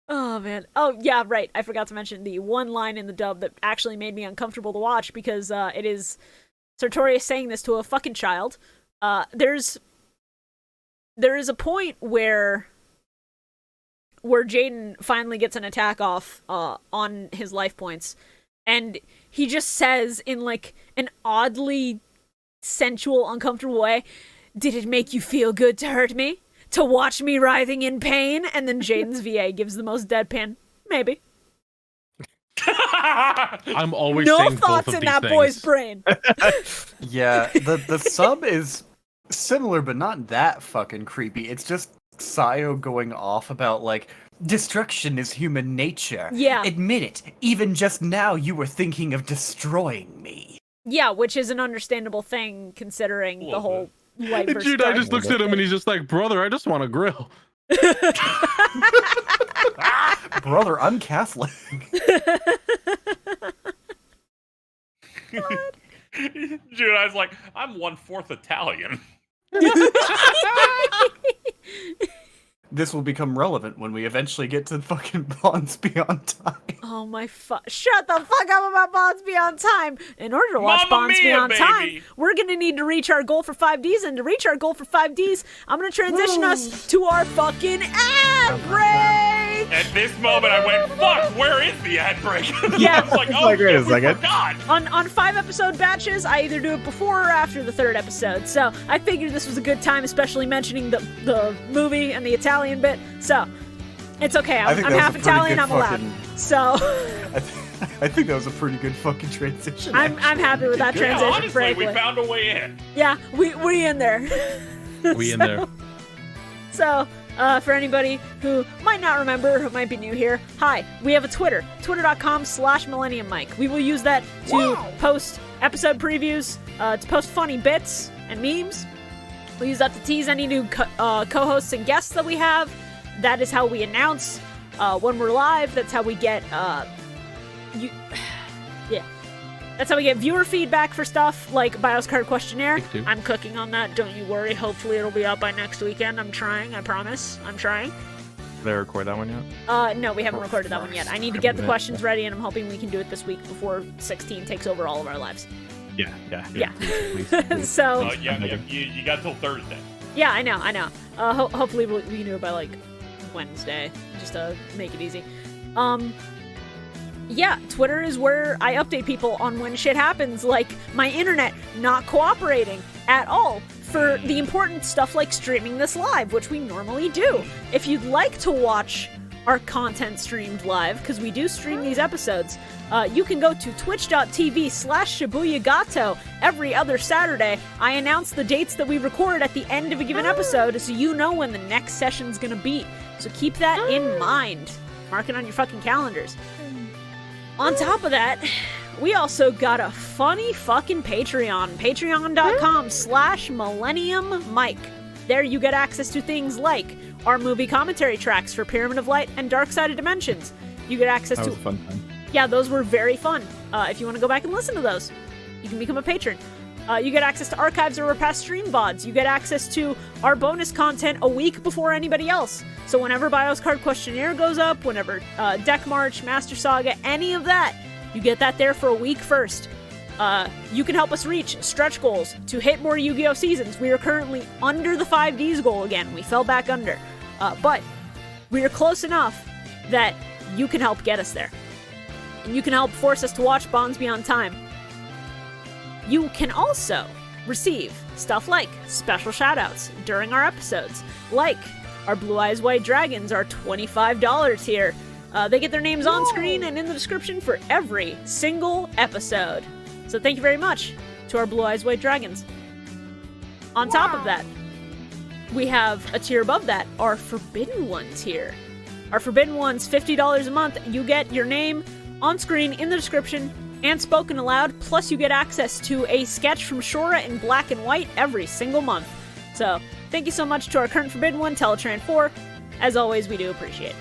Oh, man. Oh, yeah, right. I forgot to mention the one line in the dub that actually made me uncomfortable to watch because it is Sartorius saying this to a fucking child. There is a point where where Jaden finally gets an attack off on his life points, and he just says in like an oddly sensual, uncomfortable way, "Did it make you feel good to hurt me? To watch me writhing in pain?" And then Jaden's VA gives the most deadpan, "Maybe." I'm always no saying thoughts both of in these that things. boy's brain. Yeah, the sub is similar, but not that fucking creepy. It's just Sayo going off about, like, destruction is human nature. Yeah. Admit it. Even just now, you were thinking of destroying me. Yeah, which is an understandable thing considering the whole light versus Dude, I dark just looks at him and he's just like, "Brother, I just want a grill." Brother, I'm Catholic. Judai's like, I'm 1/4 Italian. This will become relevant when we eventually get to fucking Bonds Beyond Time. Oh my shut the fuck up about Bonds Beyond Time. In order to watch Mamma Bonds mia, Beyond baby. Time, we're gonna need to reach our goal for 5Ds, and to reach our goal for 5Ds, I'm gonna transition us to our fucking ad break! At this moment, I went, fuck, where is the ad break? Yeah. I was like, oh, Like, wait a shit, we second. forgot. On 5-episode batches, I either do it before or after the 3rd episode, so I figured this was a good time, especially mentioning the movie and the Italian bit, so it's okay, I'm think that was half a pretty Italian, good I'm allowed. fucking- So, I think that was a pretty good fucking transition. I'm happy with that You did good. Yeah, transition, honestly, frankly. we found a way in. Yeah, we in there. We in there. So, for anybody who might not remember, who might be new here, hi, we have a Twitter, twitter.com/MillenniumMike. We will use that to post episode previews, to post funny bits and memes. We'll use that to tease any new co-hosts and guests that we have. That is how we announce when we're live. That's how we get, that's how we get viewer feedback for stuff like BIOS card questionnaire. Thank you. I'm cooking on that, don't you worry. Hopefully it'll be out by next weekend. I'm trying, I promise. I'm trying. Did I record that one yet? No, we haven't recorded that one yet. I need to get the questions ready, and I'm hoping we can do it this week before 16 takes over all of our lives. Yeah. Yeah. Please, please. So, You got till Thursday. yeah, I know. Hopefully we can do it by, like, Wednesday, just to make it easy. Yeah, Twitter is where I update people on when shit happens, like my internet not cooperating at all for the important stuff like streaming this live, which we normally do. If you'd like to watch our content streamed live, because we do stream these episodes, you can go to twitch.tv/ShibuyaGato every other Saturday. I announce the dates that we record at the end of a given episode, so you know when the next session's gonna be. So keep that in mind. Mark it on your fucking calendars. On top of that, we also got a funny fucking Patreon. Patreon.com/MillenniumMike. There you get access to things like our movie commentary tracks for Pyramid of Light and Dark Side of Dimensions. You get access That to... was a fun time. Yeah, those were very fun. If you want to go back and listen to those, you can become a patron. You get access to archives or past stream VODs. You get access to our bonus content a week before anybody else. So whenever BIOS card questionnaire goes up, whenever Deck March, Master Saga, any of that, you get that there for a week first. You can help us reach stretch goals to hit more Yu-Gi-Oh! Seasons. We are currently under the 5Ds goal again. We fell back under. But we are close enough that you can help get us there. And you can help force us to watch Bonds Beyond Time. You can also receive stuff like special shoutouts during our episodes, like our Blue Eyes White Dragons are $25 here. They get their names on screen and in the description for every single episode. So thank you very much to our Blue Eyes White Dragons. On top of that, we have a tier above that, our Forbidden One tier. Our Forbidden One's $50 a month. You get your name on screen in the description and spoken aloud, plus you get access to a sketch from Shorah in black and white every single month. So, thank you so much to our current Forbidden One, Teletraan 4. As always, we do appreciate it.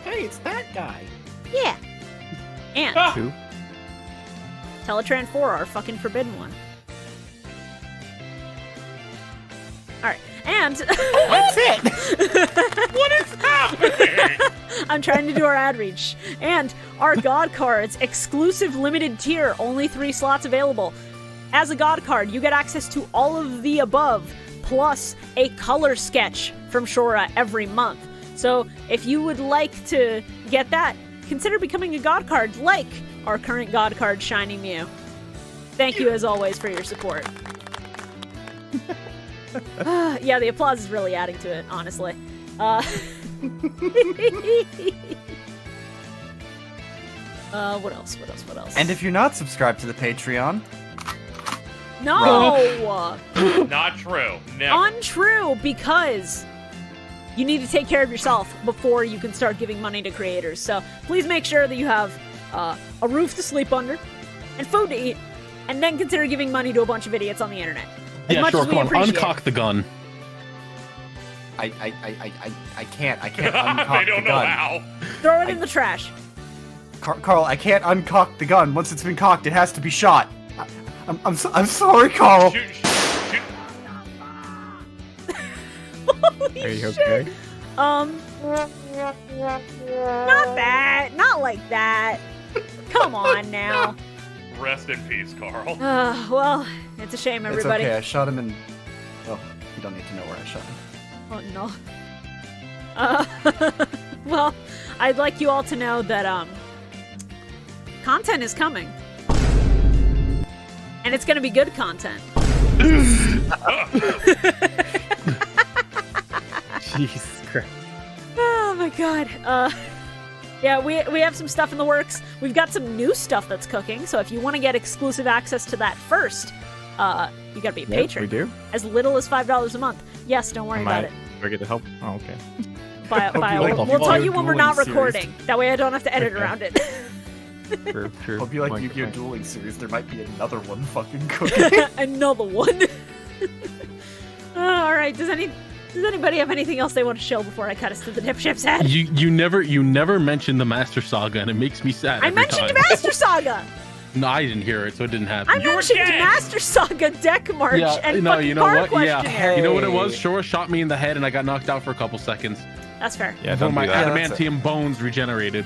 Hey, it's that guy. Yeah. And Who? Teletraan 4, our fucking Forbidden One. Alright, and... That's it. What is happening? I'm trying to do our ad reach. And our God Cards, exclusive limited tier, only 3 slots available. As a God card, you get access to all of the above, plus a color sketch from Shorah every month. So if you would like to get that, consider becoming a god card like our current god card, ShinyMew. Thank you as always for your support. Yeah, the applause is really adding to it, honestly. What else? And if you're not subscribed to the Patreon, No! Not true. Never. Untrue, because you need to take care of yourself before you can start giving money to creators. So please make sure that you have a roof to sleep under and food to eat, and then consider giving money to a bunch of idiots on the internet. As Yeah, much sure. as we Come on, appreciate it. uncock the gun. I can't uncock They don't the know gun. how. Throw it in the trash. Carl, I can't uncock the gun. Once it's been cocked, it has to be shot. I'm sorry, Carl. Shoot. Holy Are you shit. okay? Not that. Not like that. Come on now. Rest in peace, Carl. Well, it's a shame, It's everybody. okay. I shot him in. Oh, you don't need to know where I shot him. Oh, no. Well, I'd like you all to know that, content is coming. And it's gonna be good content. Jesus Christ. Oh my god. Yeah, we have some stuff in the works. We've got some new stuff that's cooking, so if you want to get exclusive access to that first, you gotta be a patron. We do? As little as $5 a month. Yes, don't worry about it. Do I get to help? Oh, okay. We'll tell you when we're not dueling recording. That way I don't have to edit Okay. around it. True. Hope you like Point, Yu-Gi-Oh! point. Dueling Series. There might be another one fucking cooking. Another one. Alright, does anybody have anything else they want to show before I cut us to the dipship's head? You never mentioned the Master Saga, and it makes me sad. I every mentioned time. Master Saga! No, I didn't hear it, so it didn't happen. I mentioned dead! Master Saga deck march and no, fucking you know car what? Yeah, questionnaire. you know what it was? Hey. Shorah shot me in the head, and I got knocked out for a couple seconds. That's fair. Yeah, One don't of my do that. adamantium bones regenerated.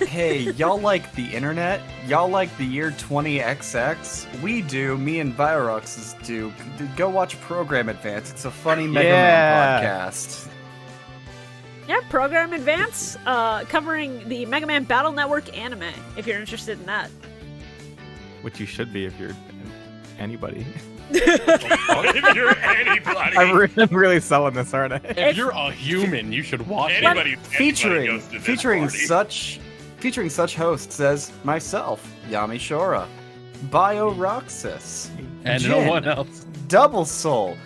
Hey, y'all like the internet? Y'all like the year 20XX? We do. Me and Virox do. Go watch Program Advance. It's a funny Mega Man podcast. Yeah, Program Advance, covering the Mega Man Battle Network anime, if you're interested in that. Which you should be if you're anybody. If you're anybody, I'm really selling this, aren't I? If you're a human, you should watch it. anybody goes to this Featuring such hosts as myself, Yami Shorah, Bio Roxas, And Jin, no one else. Double Soul,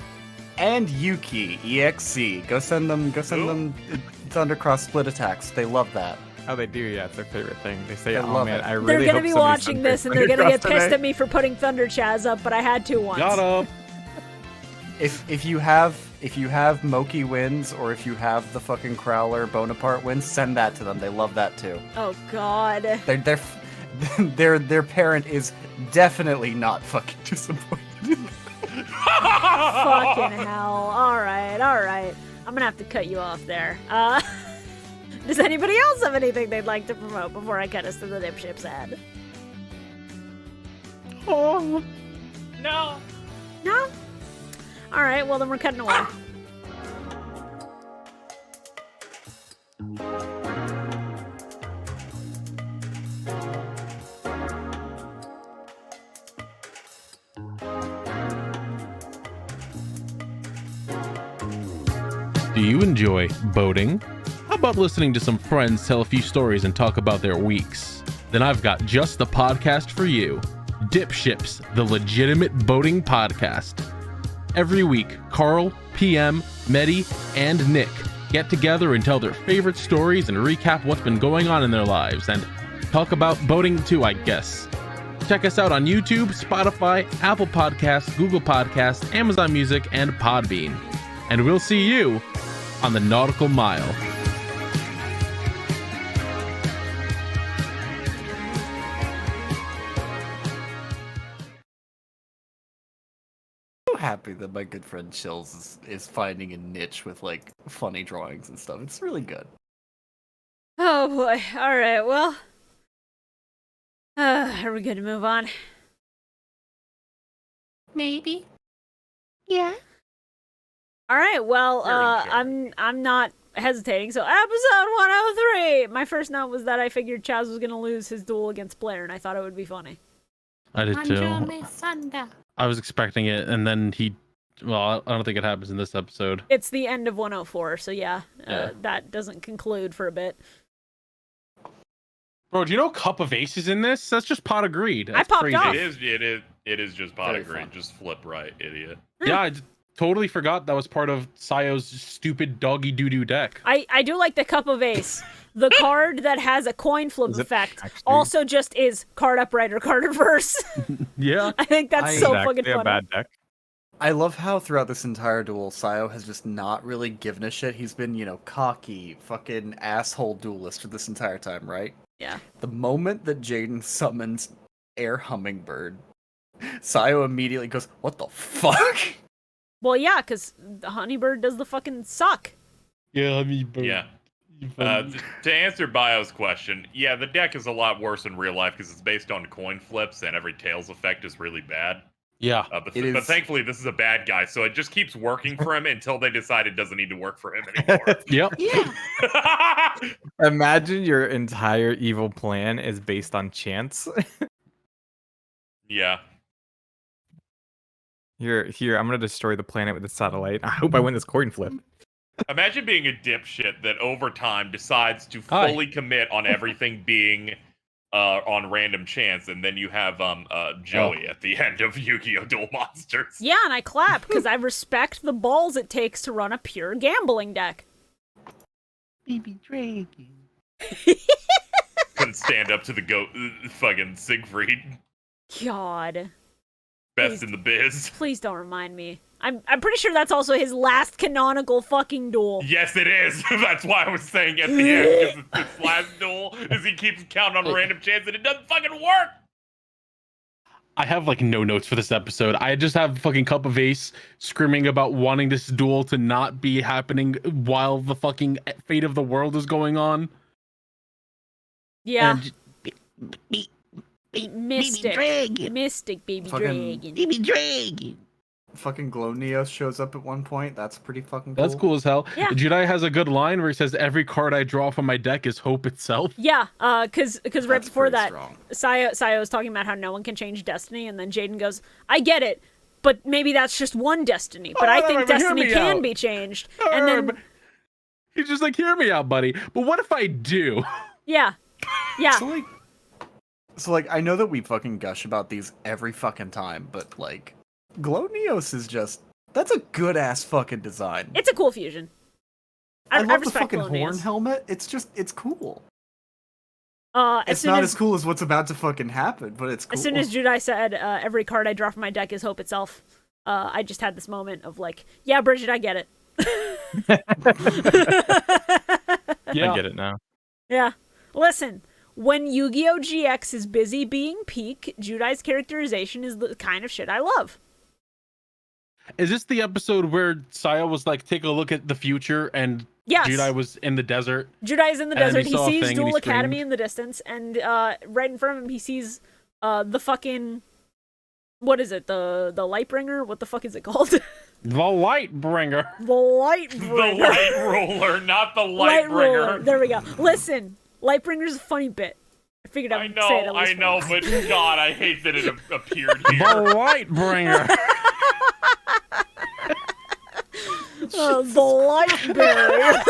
and Yuki EXE. Go send them Thundercross split attacks. They love that. Oh, they do, yeah. It's their favorite thing. They say, I oh love man, it. I really They're gonna hope be somebody watching sends this their and they're gonna get Thundercross pissed today." at me for putting Thunder Chaz up, but I had to once. Got up. If you have Moki wins or if you have the fucking Crowler Bonaparte wins, send that to them. They love that too. Oh god. Their parent is definitely not fucking disappointed. Fucking hell. Alright. I'm gonna have to cut you off there. Does anybody else have anything they'd like to promote before I cut us to the dipship's head? No. No? Alright, well then we're cutting away. Do you enjoy boating? How about listening to some friends tell a few stories and talk about their weeks? Then I've got just the podcast for you. Dipships, the legitimate boating podcast. Every week, Carl, PM, Medi, and Nick get together and tell their favorite stories and recap what's been going on in their lives and talk about boating too, I guess. Check us out on YouTube, Spotify, Apple Podcasts, Google Podcasts, Amazon Music, and Podbean. And we'll see you on the Nautical Mile. So happy that my good friend Chills is finding a niche with like funny drawings and stuff. It's really good. Oh boy. Alright, well. Are we good to move on? Maybe. Yeah. Alright, well, Very good. I'm not hesitating. So episode 103. My first note was that I figured Chaz was gonna lose his duel against Blair, and I thought it would be funny. I did too. I was expecting it, and then well, I don't think it happens in this episode. It's the end of 104, so yeah. That doesn't conclude for a bit. Bro, do you know Cup of Aces in this? That's just Pot of Greed. That's I popped crazy. off. It is just Pot of Very Greed. fun. Just flip right, idiot. Yeah, I totally forgot that was part of Sayo's stupid doggy doo-doo deck. I do like the Cup of Ace. The card that has a coin flip Is it effect actually- also just is card upright or card reverse. Yeah. I think that's I- so Exactly fucking a funny. bad deck. I love how throughout this entire duel, Sayo has just not really given a shit. He's been, cocky, fucking asshole duelist for this entire time, right? Yeah. The moment that Jaden summons Air Hummingbird, Sayo immediately goes, "What the fuck?" Well, yeah, because the Honeybird does the fucking suck. Yeah, I mean, Yeah. To answer Bio's question, yeah, the deck is a lot worse in real life because it's based on coin flips and every tails effect is really bad. Yeah. But It is- thankfully, this is a bad guy, so it just keeps working for him until they decide it doesn't need to work for him anymore. Yep. Imagine your entire evil plan is based on chance. Yeah. Here, I'm gonna destroy the planet with a satellite. I hope I win this coin flip. Imagine being a dipshit that over time decides to Hi. fully commit on everything being on random chance, and then you have Joey at the end of Yu-Gi-Oh! Duel Monsters. Yeah, and I clap because I respect the balls it takes to run a pure gambling deck. Baby Dragon. Couldn't stand up to the fucking Siegfried. God. Best Please. in the biz. Please don't remind me. I'm pretty sure that's also his last canonical fucking duel. Yes, it is. That's why I was saying at the end, because this last duel is he keeps counting on random chance and it doesn't fucking work. I have like no notes for this episode. I just have fucking Cup of Ace screaming about wanting this duel to not be happening while the fucking fate of the world is going on. Yeah. Baby Mystic. Dragon. Mystic baby Fucking- dragon. Baby Dragon. Fucking Glow Neos shows up at one point. That's pretty fucking cool. That's cool as hell. Yeah. Jedi has a good line where he says, "Every card I draw from my deck is hope itself." Yeah, cause right That's before pretty that, strong. Sayo was talking about how no one can change destiny, and then Jaden goes, "I get it, but maybe that's just one destiny. But Oh, I no, think but hear destiny me can out. be changed." No, And no, then but he's just like, "Hear me out, buddy. But what if I do?" yeah, So like, I know that we fucking gush about these every fucking time, but like, Glow Neos is that's a good ass fucking design. it's a cool fusion. I love the respect fucking Glow horn Neos. helmet. It's cool. As It's soon not as as cool as what's about to fucking happen, but it's cool. as soon as Judai said, "Every card I draw from my deck is hope itself," I just had this moment of like, "Yeah, Bridget, I get it." Yeah. I get it now. Yeah. Listen, when Yu-Gi-Oh! GX is busy being peak, Judai's characterization is the kind of shit I love. Is this the episode where Sayo was like, "Take a look at the future," and Yes. Jedi was in the desert? Judai is in the And desert. he He saw a sees thing and he Duel Academy screamed. in the distance, and right in front of him, he sees the fucking what is it? The Lightbringer? What the fuck is it called? The Light Bringer. The The Lightbringer. light ruler, not the light Ruler. bringer. There we go. Listen, Lightbringer's a funny bit. I figured I would say it at least I know, once. but God, I hate that it appeared The here. Light Bringer. The Lightbringer.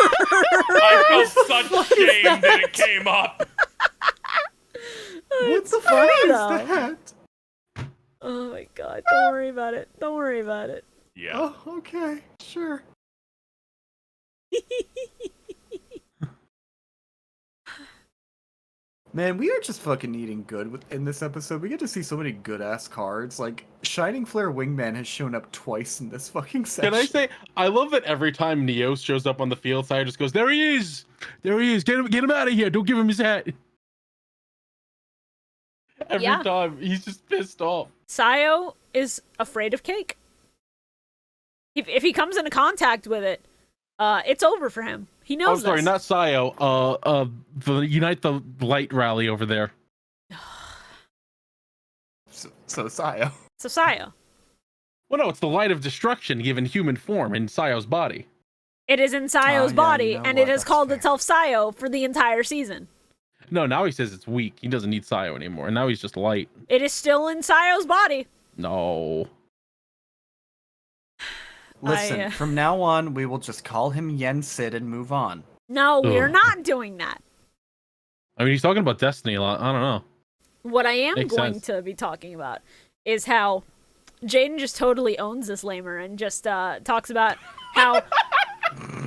I felt such shame that it came up. what the funny, fuck is though. that? Oh my god, don't worry about it. Don't worry about it. Yeah. Oh, okay, sure. Man, we are just fucking eating good in this episode. We get to see so many good ass cards. Like Shining Flare Wingman has shown up twice in this fucking session. Can I say, I love that every time Neo shows up on the field, Sayo just goes, "There he is! There he is! Get him out of here! Don't give him his hat!" Every Yeah. time, he's just pissed off. Sayo is afraid of cake. If he comes into contact with it, it's over for him. He Oh, knows sorry, this. not Sayo. The Unite the Light rally over there. So Sayo. So Sayo. Well, no, it's the Light of Destruction given human form in Sayo's body. It is in Sayo's body, and it has called itself Sayo for the entire season. No, now he says it's weak. He doesn't need Sayo anymore, and now he's just light. It is still in Sayo's body. No. Listen, from now on, we will just call him Yen Sid and move on. No, we are Ugh. not doing that. I mean, he's talking about Destiny a lot. I don't know. What I am Makes going sense. to be talking about is how Jaden just totally owns this lamer and just talks about how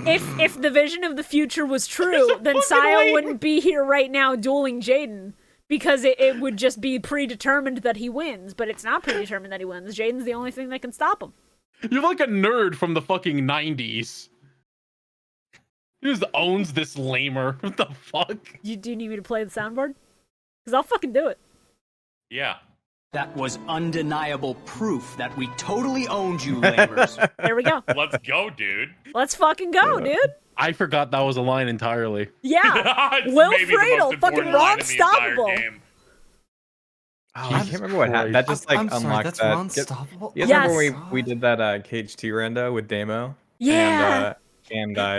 if the vision of the future was true, then Sayo wouldn't be here right now dueling Jaden, because it would just be predetermined that he wins, but it's not predetermined that he wins. Jaden's the only thing that can stop him. You're like a nerd from the fucking 90s. He just owns this lamer. What the fuck? Do you need me to play the soundboard? Because I'll fucking do it. Yeah. That was undeniable proof that we totally owned you, lamers. There we go. Let's go, dude. Let's fucking go, dude. I forgot that was a line entirely. Yeah. It's Will maybe the most Friedle, fucking important line Ron in the entire Stoppable. game. Oh, I can't remember what happened. That just like I'm sorry, unlocked that's that. unstoppable. You guys Yes. remember when we did that KHT rando with Damo? Yeah. And One I.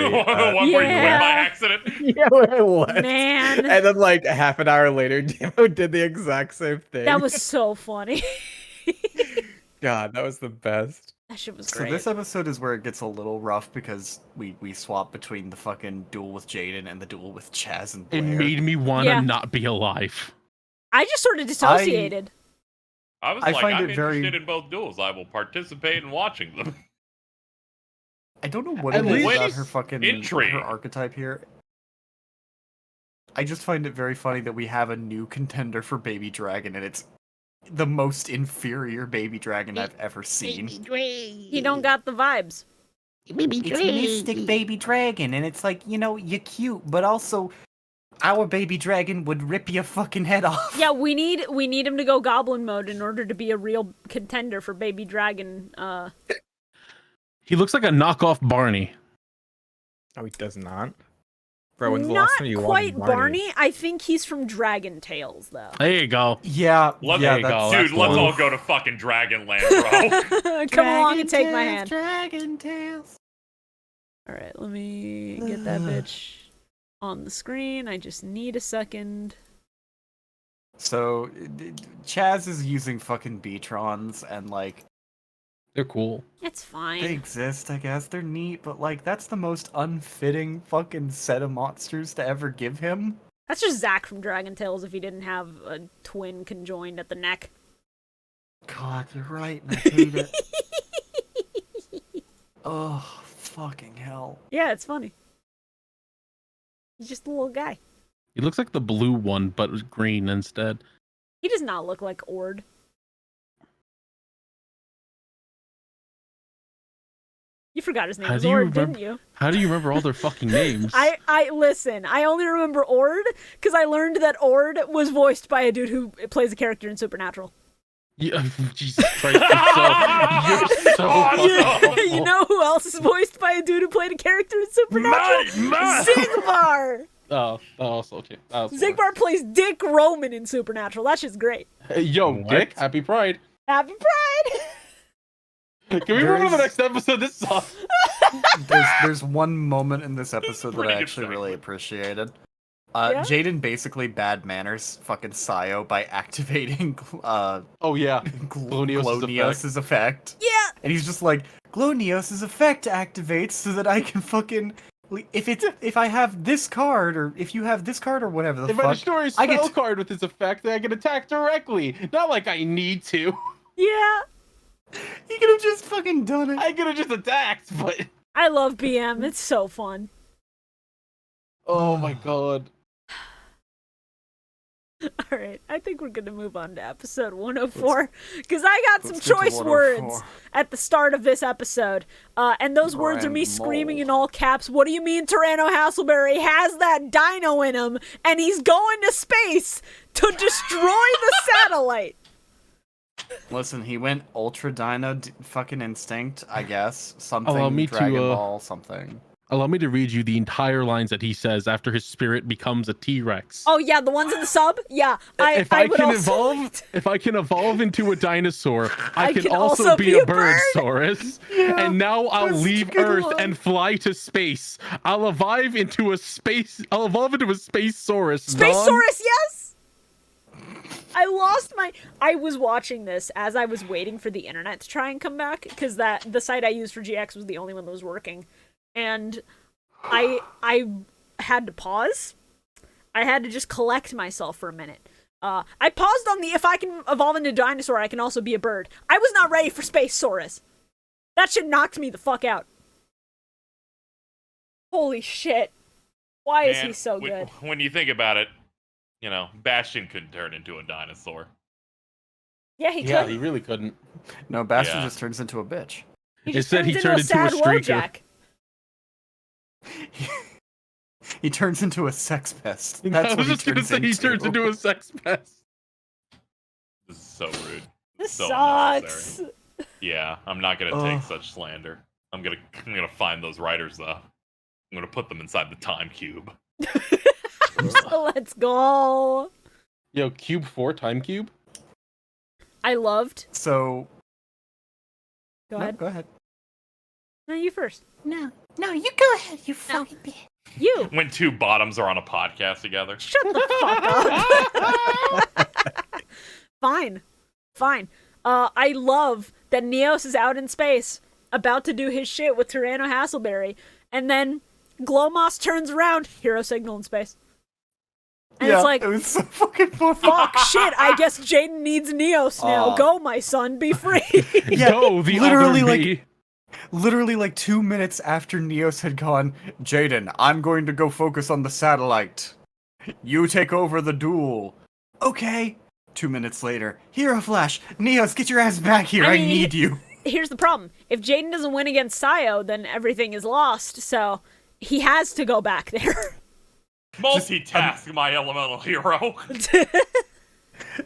where you went Yeah. by accident. Yeah, where it was. Man. And then like half an hour later, Damo did the exact same thing. That was so funny. God, that was the best. That shit was So great. this episode is where it gets a little rough because we swap between the fucking duel with Jaden and the duel with Chaz and Blair. It made me want to Yeah. not be alive. I just sort of dissociated. I was I like, find I'm it very- interested in both duels. I will participate in watching them. I don't know what At it is least about her fucking intrigue. her archetype here. I just find it very funny that we have a new contender for Baby Dragon, and it's the most inferior Baby Dragon I've ever seen. He don't got the vibes. Baby It's Mystic Baby Dragon, and it's like, you know, you're cute, but also our Baby Dragon would rip your fucking head off. Yeah, we need him to go goblin mode in order to be a real contender for Baby Dragon. He looks like a knockoff Barney. Oh, he does not. Bro, when's the Not last time you quite watched Barney. I think he's from Dragon Tales, though. There you go. Yeah, Let's, yeah, there you go. that's... dude, that's let's the all one. go to fucking Dragonland, bro. Come along and take my hand. Dragon Tales. All right, let me get that bitch on the screen. I just need a second. So, Chaz is using fucking Beatrons, and like, They're cool. It's they fine. exist, I guess. They're neat, but like, that's the most unfitting fucking set of monsters to ever give him. That's just Zack from Dragon Tales if he didn't have a twin conjoined at the neck. God, you're right, and I hate it. Oh, fucking hell. Yeah, it's funny. He's just a little guy. He looks like the blue one, but green instead. He does not look like Ord. You forgot his name How was do you Ord, remember- didn't you? How do you remember all their fucking names? I listen. I only remember Ord because I learned that Ord was voiced by a dude who plays a character in Supernatural. Yeah, Jesus Christ, you're so awful. You know who else is voiced by a dude who played a character in Supernatural? Zigbar. Oh, also okay. Zigbar plays Dick Roman in Supernatural. That shit's great. Yo, What? Dick, happy Pride. Happy Pride. Can we move on to the next episode? This sucks. There's one moment in this episode that Pretty I good actually really segment. appreciated. Yeah? Jaden basically bad manners fucking Sayo by activating Oh yeah, Glonios's Glonios's effect. Yeah. And he's just like, Glonios's effect activates so that I can fucking if I have this card or if you have this card or whatever the if I fuck. destroy a I get spell to- card with its effect, then I can attack directly. Not like I need to. Yeah. He could have just fucking done it. I could have just attacked, but I love BM. It's so fun. oh my god. All right, I think we're gonna move on to episode 104 because I got some Let's get to choice 104. words at the start of this episode, and those words are me Grand screaming mole. in all caps. What do you mean, Tyranno Hasselberry has that dino in him, and he's going to space to destroy the satellite? Listen, he went Ultra Dino fucking Instinct, I guess. Something Allow me to, Dragon Ball, something. Allow me to read you the entire lines that he says after his spirit becomes a T-Rex. Oh yeah, the ones in the sub. Yeah, If I can evolve into a dinosaur, I can also be a bird, Saurus. Yeah, and now I'll leave good Earth one. and fly to space. I'll evolve into a space Saurus. Spacesaurus, yes. I was watching this as I was waiting for the internet to try and come back because the site I used for GX was the only one that was working. And I had to pause. I had to just collect myself for a minute. I paused on the if I can evolve into a dinosaur, I can also be a bird. I was not ready for Spacesaurus. That shit knocked me the fuck out. Holy shit. Why is he so good? When you think about it, Bastion couldn't turn into a dinosaur. Yeah, he could. Yeah, he really couldn't. No, Bastion just turns into a bitch. It said he turned into a streaker. He turns into a sex pest. I That's was what just gonna say he turns into a sex pest. This is so rude. This So sucks. unnecessary. Yeah, I'm not gonna take such slander. I'm gonna find those writers though. I'm gonna put them inside the time cube. Let's go. Yo, Cube 4, Time Cube? I loved. So. Go ahead. Go ahead. No, you first. No, you go ahead, you fucking bitch. You. When two bottoms are on a podcast together. Shut the fuck up. Fine. I love that Neos is out in space, about to do his shit with Tyranno Hasselberry, and then Glowmoss turns around, hero signal in space. And it's like, it was so fucking fun. fuck, shit, I guess Jaden needs Neos now. Go, my son, be free. Go, the literally, other me. Literally, like 2 minutes after Neos had gone, Jaden, I'm going to go focus on the satellite. You take over the duel. Okay. 2 minutes later, Hero Flash, Neos, get your ass back here. I need you. Here's the problem. If Jaden doesn't win against Sayo, then everything is lost, so he has to go back there. Multitask, my elemental hero.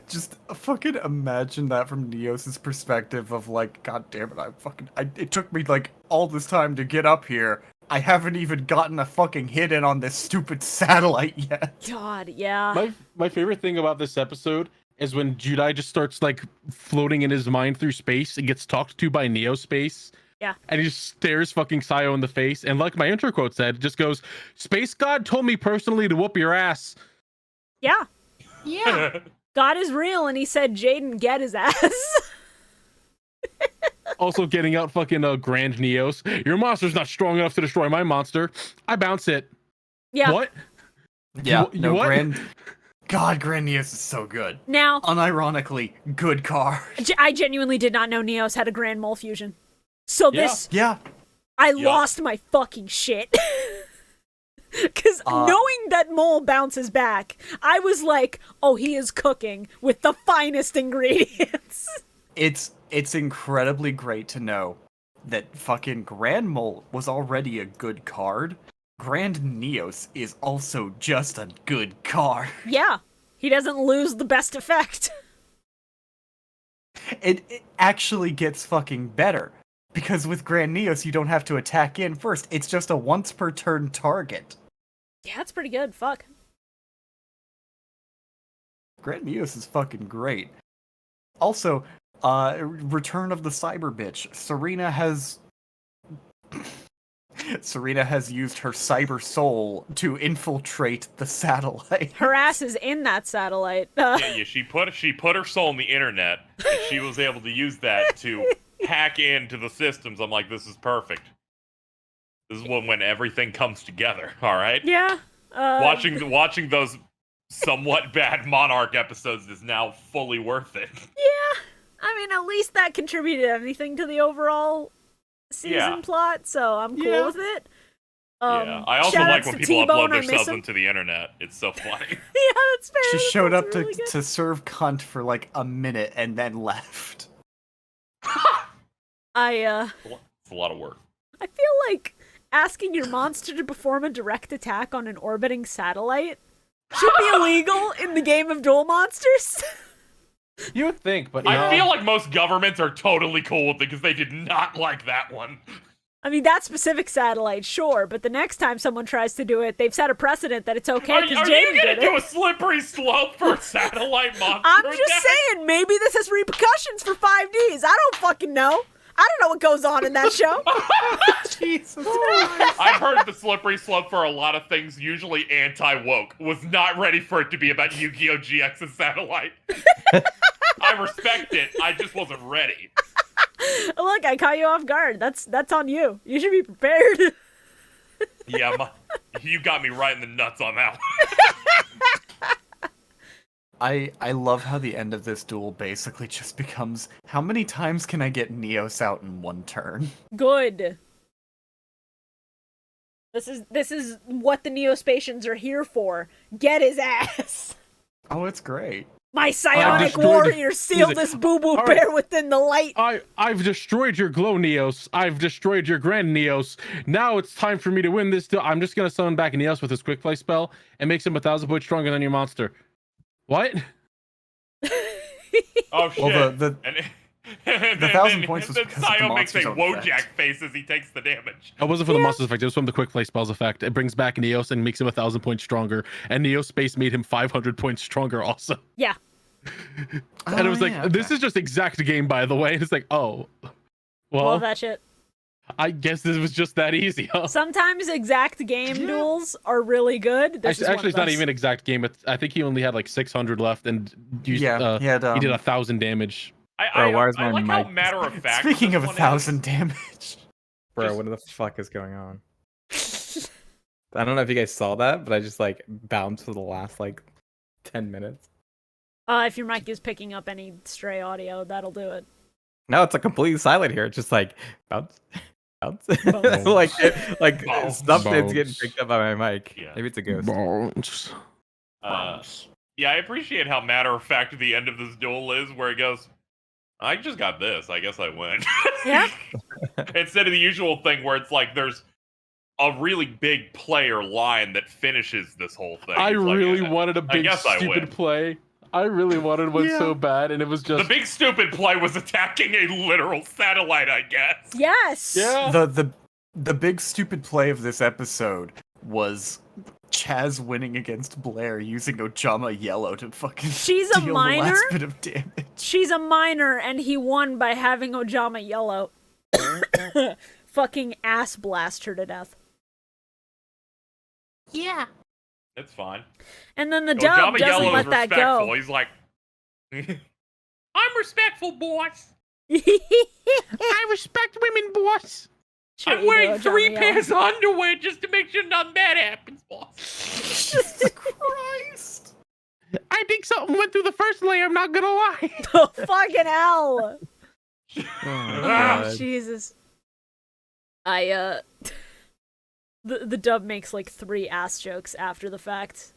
Just fucking imagine that from Neos's perspective of like, god damn it, it took me like all this time to get up here. I haven't even gotten a fucking hit in on this stupid satellite yet. God, yeah. My favorite thing about this episode is when Judai just starts like floating in his mind through space and gets talked to by Neo Space. Yeah. And he just stares fucking Sayo in the face. And like my intro quote said, it just goes, Space God told me personally to whoop your ass. Yeah. Yeah. God is real, and he said, Jaden, get his ass. Also getting out fucking Grand Neos. Your monster's not strong enough to destroy my monster. I bounce it. Yeah. What? Yeah, You what? Grand Neos is so good. Now, Unironically, good card. I genuinely did not know Neos had a Grand Mole Fusion. So this, Yeah. I lost my fucking shit. Because knowing that Mole bounces back, I was like, oh, he is cooking with the finest ingredients. It's incredibly great to know that fucking Grand Mole was already a good card. Grand Neos is also just a good card. Yeah, he doesn't lose the best effect. It actually gets fucking better. Because with Grand Neos, you don't have to attack in first. It's just a once per turn target. Yeah, that's pretty good. Fuck. Grand Neos is fucking great. Also, Return of the Cyber Bitch. Serena has used her cyber soul to infiltrate the satellite. Her ass is in that satellite. Yeah, she put her soul in the internet, and she was able to use that to hack into the systems. I'm like, this is perfect. This is when everything comes together. All right. Yeah. Watching those somewhat bad Monarch episodes is now fully worth it. Yeah. I mean, at least that contributed anything to the overall season plot, so I'm cool with it. Yeah, I also like when people upload themselves into the internet. It's so funny. Yeah, that's fair. She showed up really to serve cunt for like a minute and then left. It's a lot of work. I feel like asking your monster to perform a direct attack on an orbiting satellite should be illegal in the game of Duel Monsters. You would think, but no. I feel like most governments are totally cool with it because they did not like that one. I mean, that specific satellite, sure, but the next time someone tries to do it, they've set a precedent that it's okay because Are Jaden you did gonna do it. a slippery slope for a satellite monster? I'm just attack? saying, maybe this has repercussions for 5Ds. I don't fucking know. I don't know what goes on in that show. Jesus Christ. I've heard the slippery slope for a lot of things, usually anti-woke. Was not ready for it to be about Yu-Gi-Oh! GX's satellite. I respect it, I just wasn't ready. Look, I caught you off guard. That's on you. You should be prepared. Yeah, you got me right in the nuts on that one. I love how the end of this duel basically just becomes, how many times can I get Neos out in one turn? Good. This is what the Neospatians are here for. Get his ass. Oh, it's great. My psionic destroyed- warrior, seal Music. this boo-boo All right. bear within the light. I've destroyed your glow Neos. I've destroyed your grand Neos. Now it's time for me to win this. I'm just gonna summon back Neos with his quick play spell and makes him 1,000 points stronger than your monster. What? Oh shit. Well, the 1,000 points was then because of the Sio makes a monster's own Wojak effect. face as he takes the damage. It wasn't for the monster's effect. It was from the quick play spell's effect. It brings back Neos and makes him 1,000 points stronger. And Neos space made him 500 points stronger also. Yeah. And it was like, yeah, this okay. is just exact game, by the way. And it's like, oh, well, Love that shit. I guess this was just that easy. Huh? Sometimes exact game duels are really good. This is one Actually, of it's not those. even exact game. I think he only had like 600 left and used, Yeah, he had, he did 1,000 damage. Bro, why is I my like how mic- matter of fact. Speaking of this one 1,000 damage. Bro, Just- what the fuck is going on? I don't know if you guys saw that, but I just like bounced for the last like 10 minutes. If your mic is picking up any stray audio, that'll do it. No, it's a completely silent here. It's just like bounce, bounce, Bounce. like Bounce. something's getting Bounce. picked up by my mic. Yeah. Maybe it's a ghost. Bounce. Yeah, I appreciate how matter of fact the end of this duel is, where it goes, I just got this. I guess I win. Yeah. Instead of the usual thing where it's like there's a really big player line that finishes this whole thing. I It's like, really wanted a I big guess I stupid win. play. I really wanted one Yeah. so bad, and it was The just big stupid play was attacking a literal satellite, I guess. Yes. yeah. The big stupid play of this episode was Chaz winning against Blair using Ojama Yellow to fucking She's a deal the minor? last bit of damage. She's a minor, and he won by having Ojama Yellow fucking ass blast her to death. Yeah. It's fine. And then the dub Ojama doesn't Yellow let is that respectful. go. He's like, I'm respectful, boys. I respect women, boss. Sure I'm you wearing do, 3 Ojama pairs of underwear just to make sure nothing bad happens, boss. Jesus Christ. I think something went through the first layer. I'm not gonna lie. Yellow. Oh, fucking hell. Oh, Oh, God. Jesus. The dub makes like 3 ass jokes after the fact.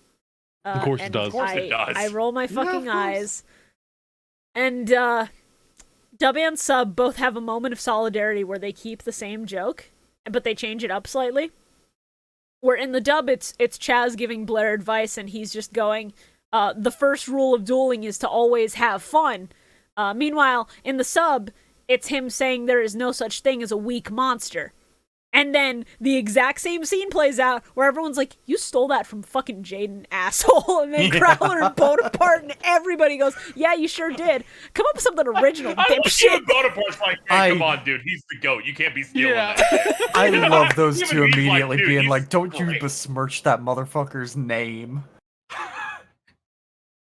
Of course it and does. Of course it does. I roll my fucking of course. eyes. And dub and sub both have a moment of solidarity where they keep the same joke, but they change it up slightly. Where in the dub it's Chaz giving Blair advice and he's just going, the first rule of dueling is to always have fun. Meanwhile, in the sub, it's him saying there is no such thing as a weak monster. And then the exact same scene plays out where everyone's like, you stole that from fucking Jaden, asshole. And then Crowler and Bonaparte and everybody goes, yeah, you sure did. Come up with something original, I love you dipshit. and Bonaparte's like, hey, come on, dude. He's the GOAT. You can't be stealing Yeah. that. I love those Even two he's like, immediately dude, being he's like, don't you great. besmirch that motherfucker's name.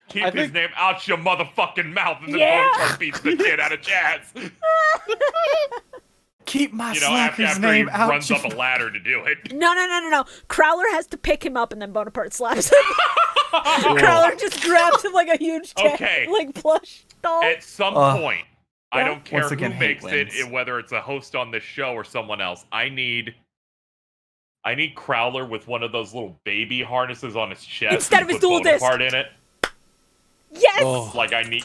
Keep his name out your motherfucking mouth, and then Yeah. Bonaparte beats the shit out of Chaz. Keep my You know, after slacker's he name out runs your up a ladder to do it. No. Crowler has to pick him up and then Bonaparte slaps him. Crowler just grabs him like a huge Okay. like plush doll. At some Uh, point, I yeah. don't care Once who again, hate makes it, wins. whether it's a host on this show or someone else. I need Crowler with one of those little baby harnesses on his chest Instead and of his put dual disc. Bonaparte in it. Yes! Oh. Like I need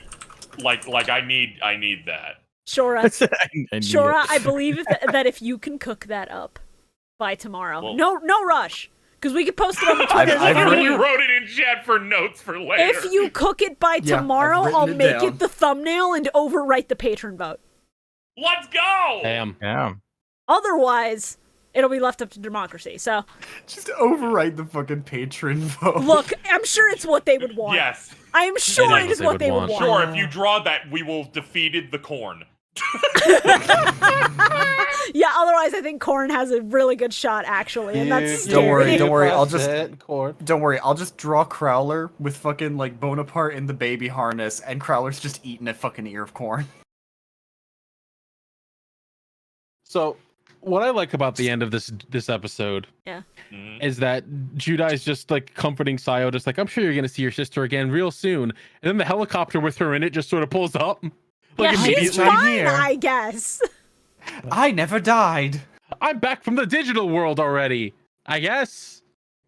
that. Shorah, I need Shorah, it. I believe that if you can cook that up by tomorrow, Well- no rush, because we could post it on the Twitter. I've if, written- You wrote it in chat for notes for later. if you cook it by Yeah, I've tomorrow, written I'll it make down. it the thumbnail and overwrite the patron vote. Let's go. Damn. Yeah. Otherwise, it'll be left up to democracy. So Just overwrite the fucking patron vote. look, I'm sure it's what they would want. Yes. I am sure it is what they would want. Sure, if you draw that, we will defeated the corn. Yeah, otherwise I think Corn has a really good shot actually, and that's Don't worry, scary. don't worry. I'll Press just it, Corn. don't worry. I'll just draw Crowler with fucking like Bonaparte in the baby harness, and Crowler's just eating a fucking ear of corn. So, what I like about the end of this episode, Yeah, is that Judai is just like comforting Sayo, just like, I'm sure you're gonna see your sister again real soon. And then the helicopter with her in it just sort of pulls up. yeah, she's immediately fine, here. I guess. I never died. I'm back from the digital world already, I guess.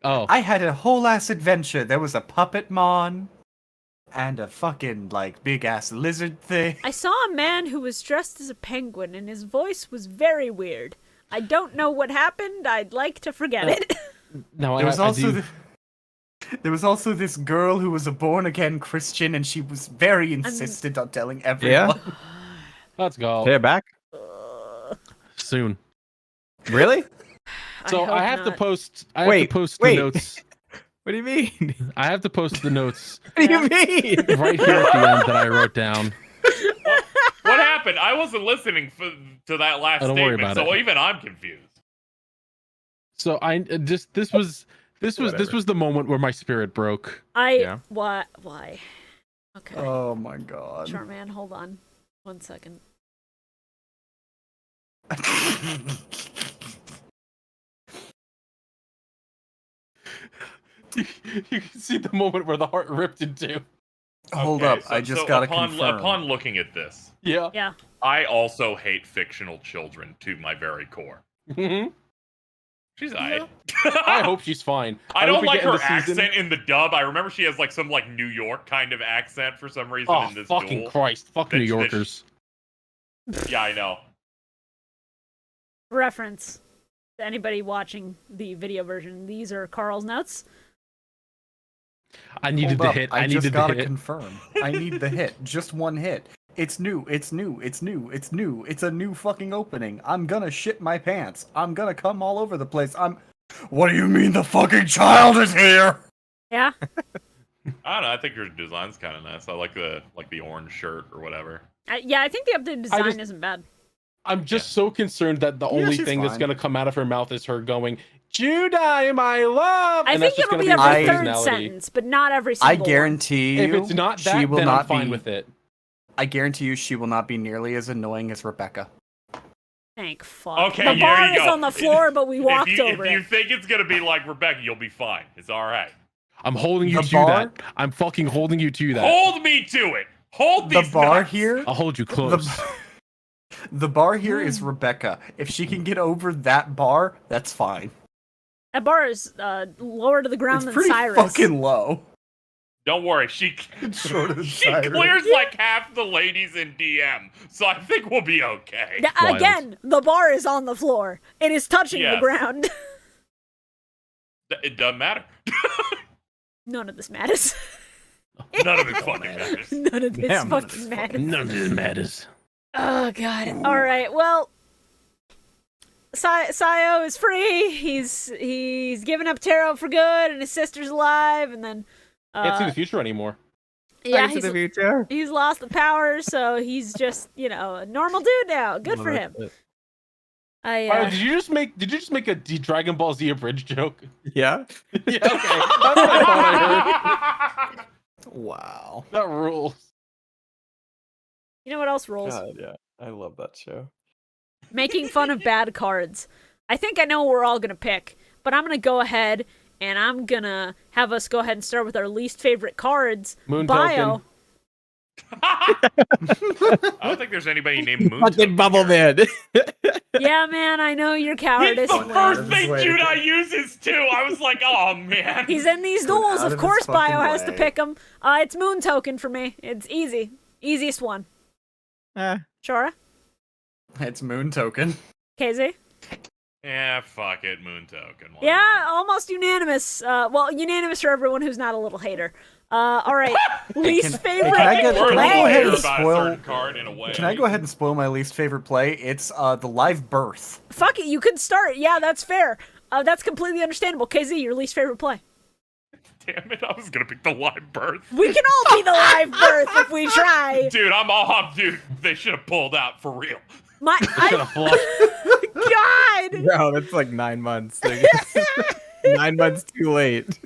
Oh, I had a whole ass adventure. There was a puppet mon, and a fucking like big ass lizard thing. I saw a man who was dressed as a penguin, and his voice was very weird. I don't know what happened. I'd like to forget it. no, There was I also do. there was also this girl who was a born again Christian, and she was very insistent on telling everyone. Let's go They're back. soon. Really? So hope I have to not. post. I have Wait, to post wait. the notes. What do you mean? I have to post the notes What do you mean? right here at the end that I wrote down. What happened? I wasn't listening to that last Don't worry statement, about so it. even I'm confused. So I just this was the moment where my spirit broke. Yeah. What? Why? Okay. Oh my god. Sure, man. Hold on. 1 second. You can see the moment where the heart ripped in two. Hold Okay, up, I just so gotta upon confirm. looking at this, Yeah. Yeah. I also hate fictional children to my very core. Mhm. She's I. I hope she's fine. I hope don't we like get in her the season- accent in the dub. I remember she has like some like New York kind of accent for some reason Oh in this fucking duel. Christ! Fuck That- New that- Yorkers. Yeah, I know. Reference to anybody watching the video version. These are Carl's notes. I needed Hold the up, hit. I I just needed the gotta hit. confirm. I need the hit. Just one hit. It's new. It's new. It's new. It's new. It's a new fucking opening. I'm gonna shit my pants. I'm gonna come all over the place. What do you mean the fucking child is here? Yeah. I don't know. I think her design's kind of nice. I like the orange shirt or whatever. Yeah, I think the updated design just- isn't bad. I'm just so concerned that the only she's thing that's fine. gonna come out of her mouth is her going, "Judai, my love." I and think that's just it'll gonna be her every third personality. sentence, but not every I single guarantee you. If it's not she that, will then not I'm fine be, with it. I guarantee you she will not be nearly as annoying as Rebecca. one. Thank fuck. Okay, the there bar you is go. on the floor, but we walked if you, over if you it. think it's gonna be like Rebecca, you'll be fine. It's all right. I'm holding you The to bar? that. I'm fucking holding you to that. Hold me to it. Hold The these bar nuts. here. I'll hold you close. The bar here is Rebecca. If she can get over that bar, that's fine. That bar is lower to the ground It's than pretty Cyrus. fucking low. Don't worry, she Shorter than she Cyrus. clears like half the ladies in DM, so I think we'll be okay. Wild. Again, the bar is on the floor. It is touching the Yes. ground. It doesn't matter. None of this matters. None of it fucking matters. None of this Damn. fucking matters. None of this matters. Oh god. All right. Well, Sayo is free. He's given up tarot for good, and his sister's alive. And then, Can't see the future anymore. yeah, Back to the future. he's lost the power, so he's just a normal dude now. Good for him. Wow, did you just make a Dragon Ball Z abridged joke? Yeah. Yeah, okay. That's what I thought I heard. Wow. That rules. You know what else rolls? God, yeah. I love that show. Making fun of bad cards. I think I know what we're all gonna pick, but I'm gonna go ahead and I'm gonna have us go ahead and start with our least favorite cards. Moon Bio. token. I don't think there's anybody named Moon. Fucking Token bubble here. man. Yeah, man, I know you're It's cowardice. the first his thing way. Judai uses too. I was like, oh man. He's in these Put duels. out Of of his course, Bio fucking has to way. pick him. It's Moon Token for me. It's easy. Easiest one. Shorah? It's Moon Token. KZ? Yeah, fuck it, Moon Token. Yeah, almost unanimous. Well, unanimous for everyone who's not a little hater. All right, least favorite can I We're a go little ahead hater and about a spoil- certain card in a way. Can I go ahead and spoil my least favorite play? It's the live birth. Fuck it, you could start. Yeah, that's fair. That's completely understandable. KZ, your least favorite play. Damn it, I was gonna pick the live birth. We can all be the live birth if we try. Dude, dude, they should have pulled out for real. God! No, that's like 9 months. Like, 9 months too late.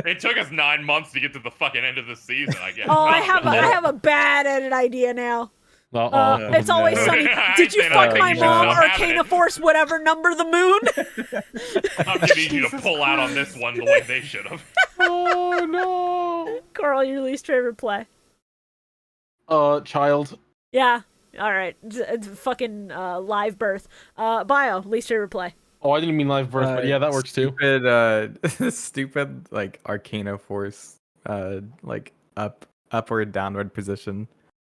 It took us 9 months to get to the fucking end of the season, I guess. Oh, I have a bad edit idea now. It's always sunny. Did you fuck my mom? Arcana Force, whatever number the moon? I'm gonna need you to pull out on this one the way they should have. Oh no! Carl, your least favorite play? Child. Yeah. All right. It's fucking live birth. Bio, least favorite play. Oh, I didn't mean live birth, but yeah, that works too. Stupid like Arcana Force, like upward downward position.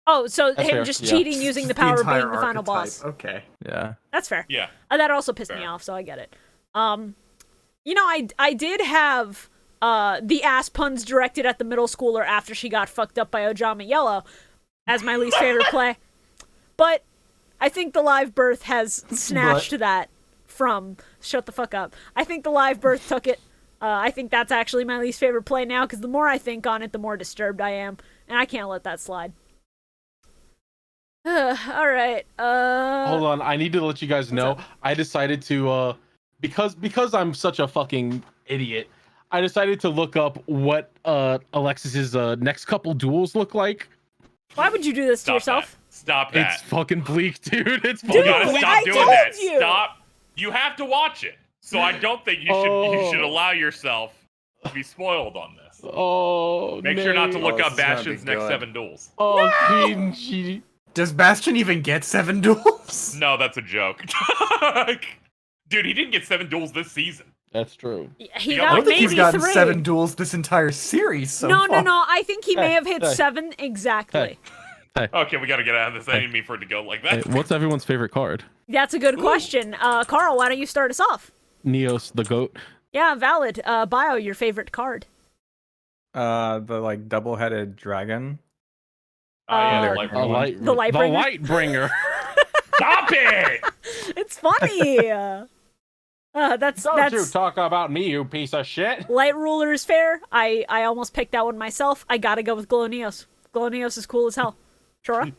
Oh, so That's him fair. just Yeah. cheating using the power of being the final archetype. boss. Okay. Yeah. That's fair. Yeah. That also pissed me off, so I get it. You know, I did have the ass puns directed at the middle schooler after she got fucked up by Ojama Yellow as my least favorite play. But I think the live birth has snatched that from shut the fuck up. I think the live birth took it. I think that's actually my least favorite play now, because the more I think on it, the more disturbed I am, and I can't let that slide. All right. Hold on, I need to let you guys know. I decided to because I'm such a fucking idiot. I decided to look up what Alexis's next couple duels look like. Why would you do this to yourself? Stop that. It's fucking bleak, dude. It's You fucking gotta bleak. stop doing told that. you. Stop. You have to watch it. So I don't think you should allow yourself to be spoiled on this. Oh, Make sure not to look this up is gonna be Bastion's next good. 7 duels. Oh, Gigi. Does Bastion even get 7 duels? No, that's a joke. Dude, he didn't get 7 duels this season. That's true. He I got I don't think maybe he's gotten 3. 7 duels this entire series so No. far. I think he may have hit hey. 7 exactly. Okay, we gotta get out of this. I didn't mean for it to go like that. Hey, what's everyone's favorite card? That's a good question. Carl, why don't you start us off? Neos the goat. Yeah, valid. Bio, your favorite card. The like double-headed dragon. Yeah, The Lightbringer? Lightbringer. Stop it! It's funny. That's Don't you talk about me, you piece of shit. Light Ruler is fair. I almost picked that one myself. I gotta go with Glowneos. Glowneos is cool as hell. Shorah?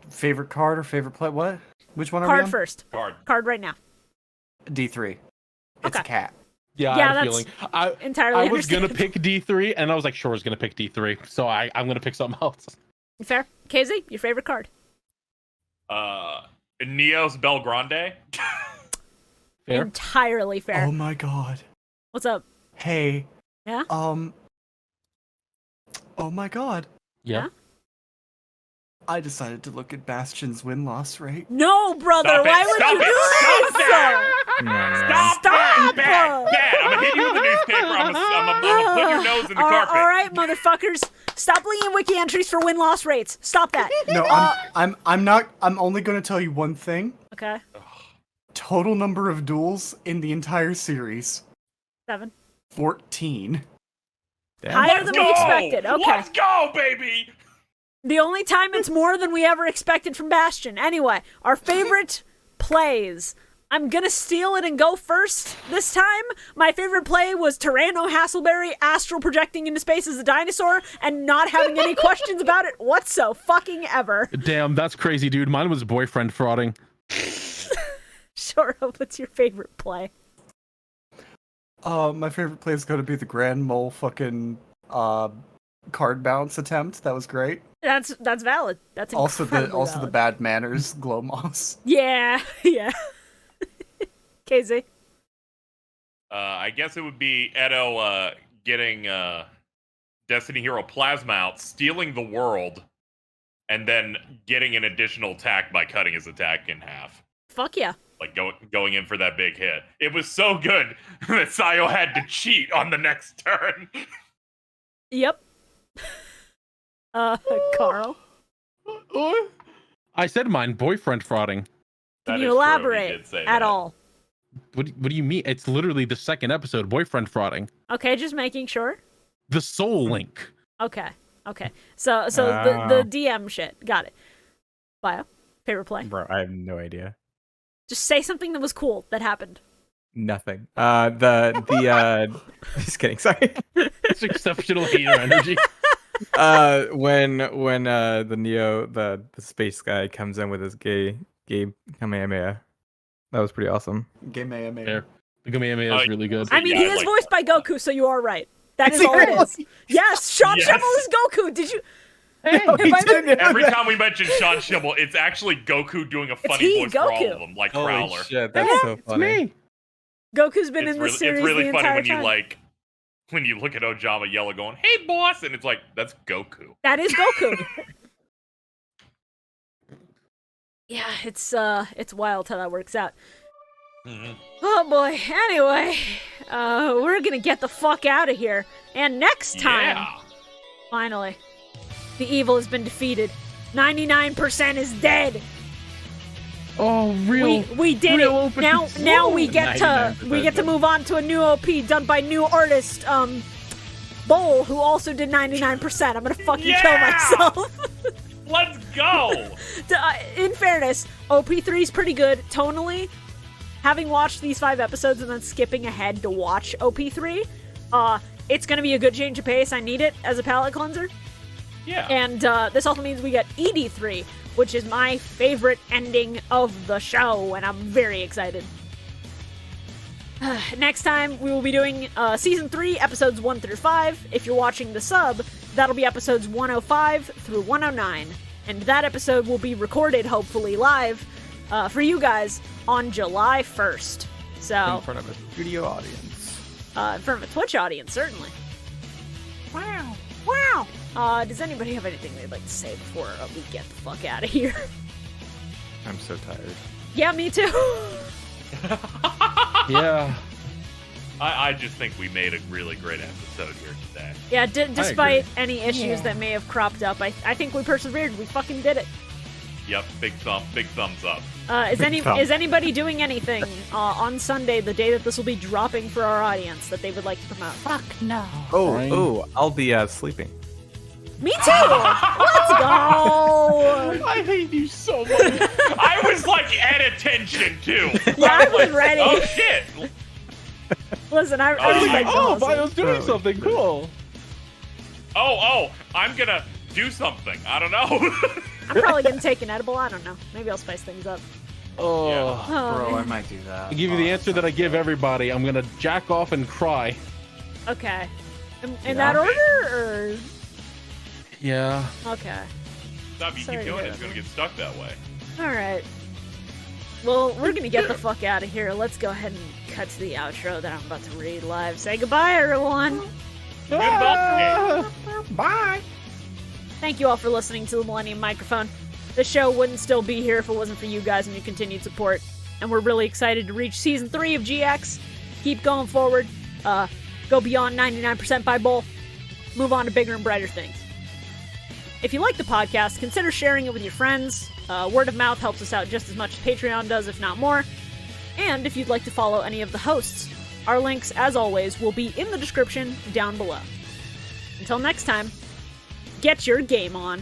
Favorite card or favorite play? What? Which one are we Card on? first. Card. Card right now. D3. It's Okay. a cat. Yeah, Yeah, I had a that's feeling. entirely I was gonna understandable. pick D3, and I was like, Shore's gonna pick D3, so I'm gonna pick something else. Fair. KZ, your favorite card. Neos Belgrande. Fair. Entirely fair. Oh my god. What's up? Hey. Yeah? Oh my god. Yeah. I decided to look at Bastion's win-loss rate. No, brother. Stop it. Why would Stop you it. do Stop this? that. Yeah. Stop! Bad! I'm gonna hit you with a newspaper. I'm gonna put your nose in the carpet. All right, motherfuckers. Stop leaking wiki entries for win-loss rates. Stop that. No, I'm not. I'm only going to tell you one thing. Okay. Total number of duels in the entire series: 7. 14. Damn. Higher than we expected. Okay. Let's go, baby! The only time it's more than we ever expected from Bastion. Anyway, our favorite plays. I'm gonna steal it and go first this time. My favorite play was Tyranno Hasselberry astral projecting into space as a dinosaur and not having any questions about it whatsoever. Damn, that's crazy, dude. Mine was boyfriend frauding. Shorah, what's your favorite play? My favorite play is going to be the Grand Mole fucking card bounce attempt. That was great. That's valid. That's Also the incredibly valid. bad manners glow moss. Yeah. KZ. I guess it would be Edo getting Destiny Hero Plasma out, stealing the world, and then getting an additional attack by cutting his attack in half. Fuck yeah. Like going in for that big hit. It was so good that Sayo had to cheat on the next turn. Yep. Carl. I said mine, boyfriend frauding. Can That you is true, he elaborate did say at that. all? What do you mean? It's literally the second episode, boyfriend frauding. Okay, just making sure. The soul link. Okay. So the DM shit. Got it. Bio, favorite play. Bro, I have no idea. Just say something that was cool that happened. Nothing. Just kidding. Sorry. It's exceptional hater energy. When the Neo, the space guy comes in with his gay Kamehameha, that was pretty awesome. There. The Kamehameha is really good. I mean, he is like- voiced by Goku, so you are right. That is he all it really? is. Yes, Sean Yes. Schimmel is Goku. Did you? Hey, Every time we mention Sean Schimmel, it's actually Goku doing a funny he, voice for all Goku. of them, like Holy Prowler. shit, that's so it's funny. me. Goku's been It's in really, this series it's really the funny entire when time. you when you look at Ojama Yellow going, "Hey, boss," and it's like that's Goku. That is Goku. Yeah, it's wild how that works out. Mhm. Oh boy. Anyway, we're gonna get the fuck out of here. And next time, Yeah. finally, the evil has been defeated. 99% is dead. Oh, real. We did real it. openings. Now we get to 99% move on to a new OP done by new artist Bowl, who also did 99%. I'm gonna fucking kill Yeah! myself. Let's go. In fairness, OP3 is pretty good tonally. Having watched these 5 episodes and then skipping ahead to watch OP3, it's gonna be a good change of pace. I need it as a palate cleanser. Yeah. And this also means we get ED3, which is my favorite ending of the show, and I'm very excited. Next time, we will be doing Season 3, Episodes 1 through 5. If you're watching the sub, that'll be Episodes 105 through 109. And that episode will be recorded, hopefully live, for you guys on July 1st. In So, front of a studio audience. in front of a Twitch audience, certainly. Wow. Does anybody have anything they'd like to say before we get the fuck out of here? I'm so tired. Yeah, me too. Yeah. I just think we made a really great episode here today. Yeah, despite agree. any issues that may have cropped up, I think we persevered. We fucking did it. Yep, big thumbs up. Is anybody doing anything on Sunday, the day that this will be dropping for our audience, that they would like to promote? Fuck no. Oh, I'll be sleeping. Me too. Let's go. I hate you so much. I was like at attention too. Yeah, I was ready. Oh shit. Listen, I was like, Oh, Bio's doing something cool. Oh, I'm gonna do something. I don't know. I'm probably gonna take an edible. I don't know. Maybe I'll spice things up. Oh. Bro, I might do that. I'll give you the answer that I give everybody. I'm gonna jack off and cry. Okay. In that order, or Yeah. okay. Stop, you Sorry keep to doing hear it. It's that. gonna get stuck that way. All right. Well, we're gonna get the fuck out of here. Let's go ahead and cut to the outro that I'm about to read live. Say goodbye, everyone. Goodbye. Bye. Thank you all for listening to the Millennium Microphone. The show wouldn't still be here if it wasn't for you guys and your continued support. And we're really excited to reach Season 3 of GX. Keep going forward. Go beyond 99% by Bowl. Move on to bigger and brighter things. If you like the podcast, consider sharing it with your friends. Word of mouth helps us out just as much as Patreon does, if not more. And if you'd like to follow any of the hosts, our links, as always, will be in the description down below. Until next time, get your game on.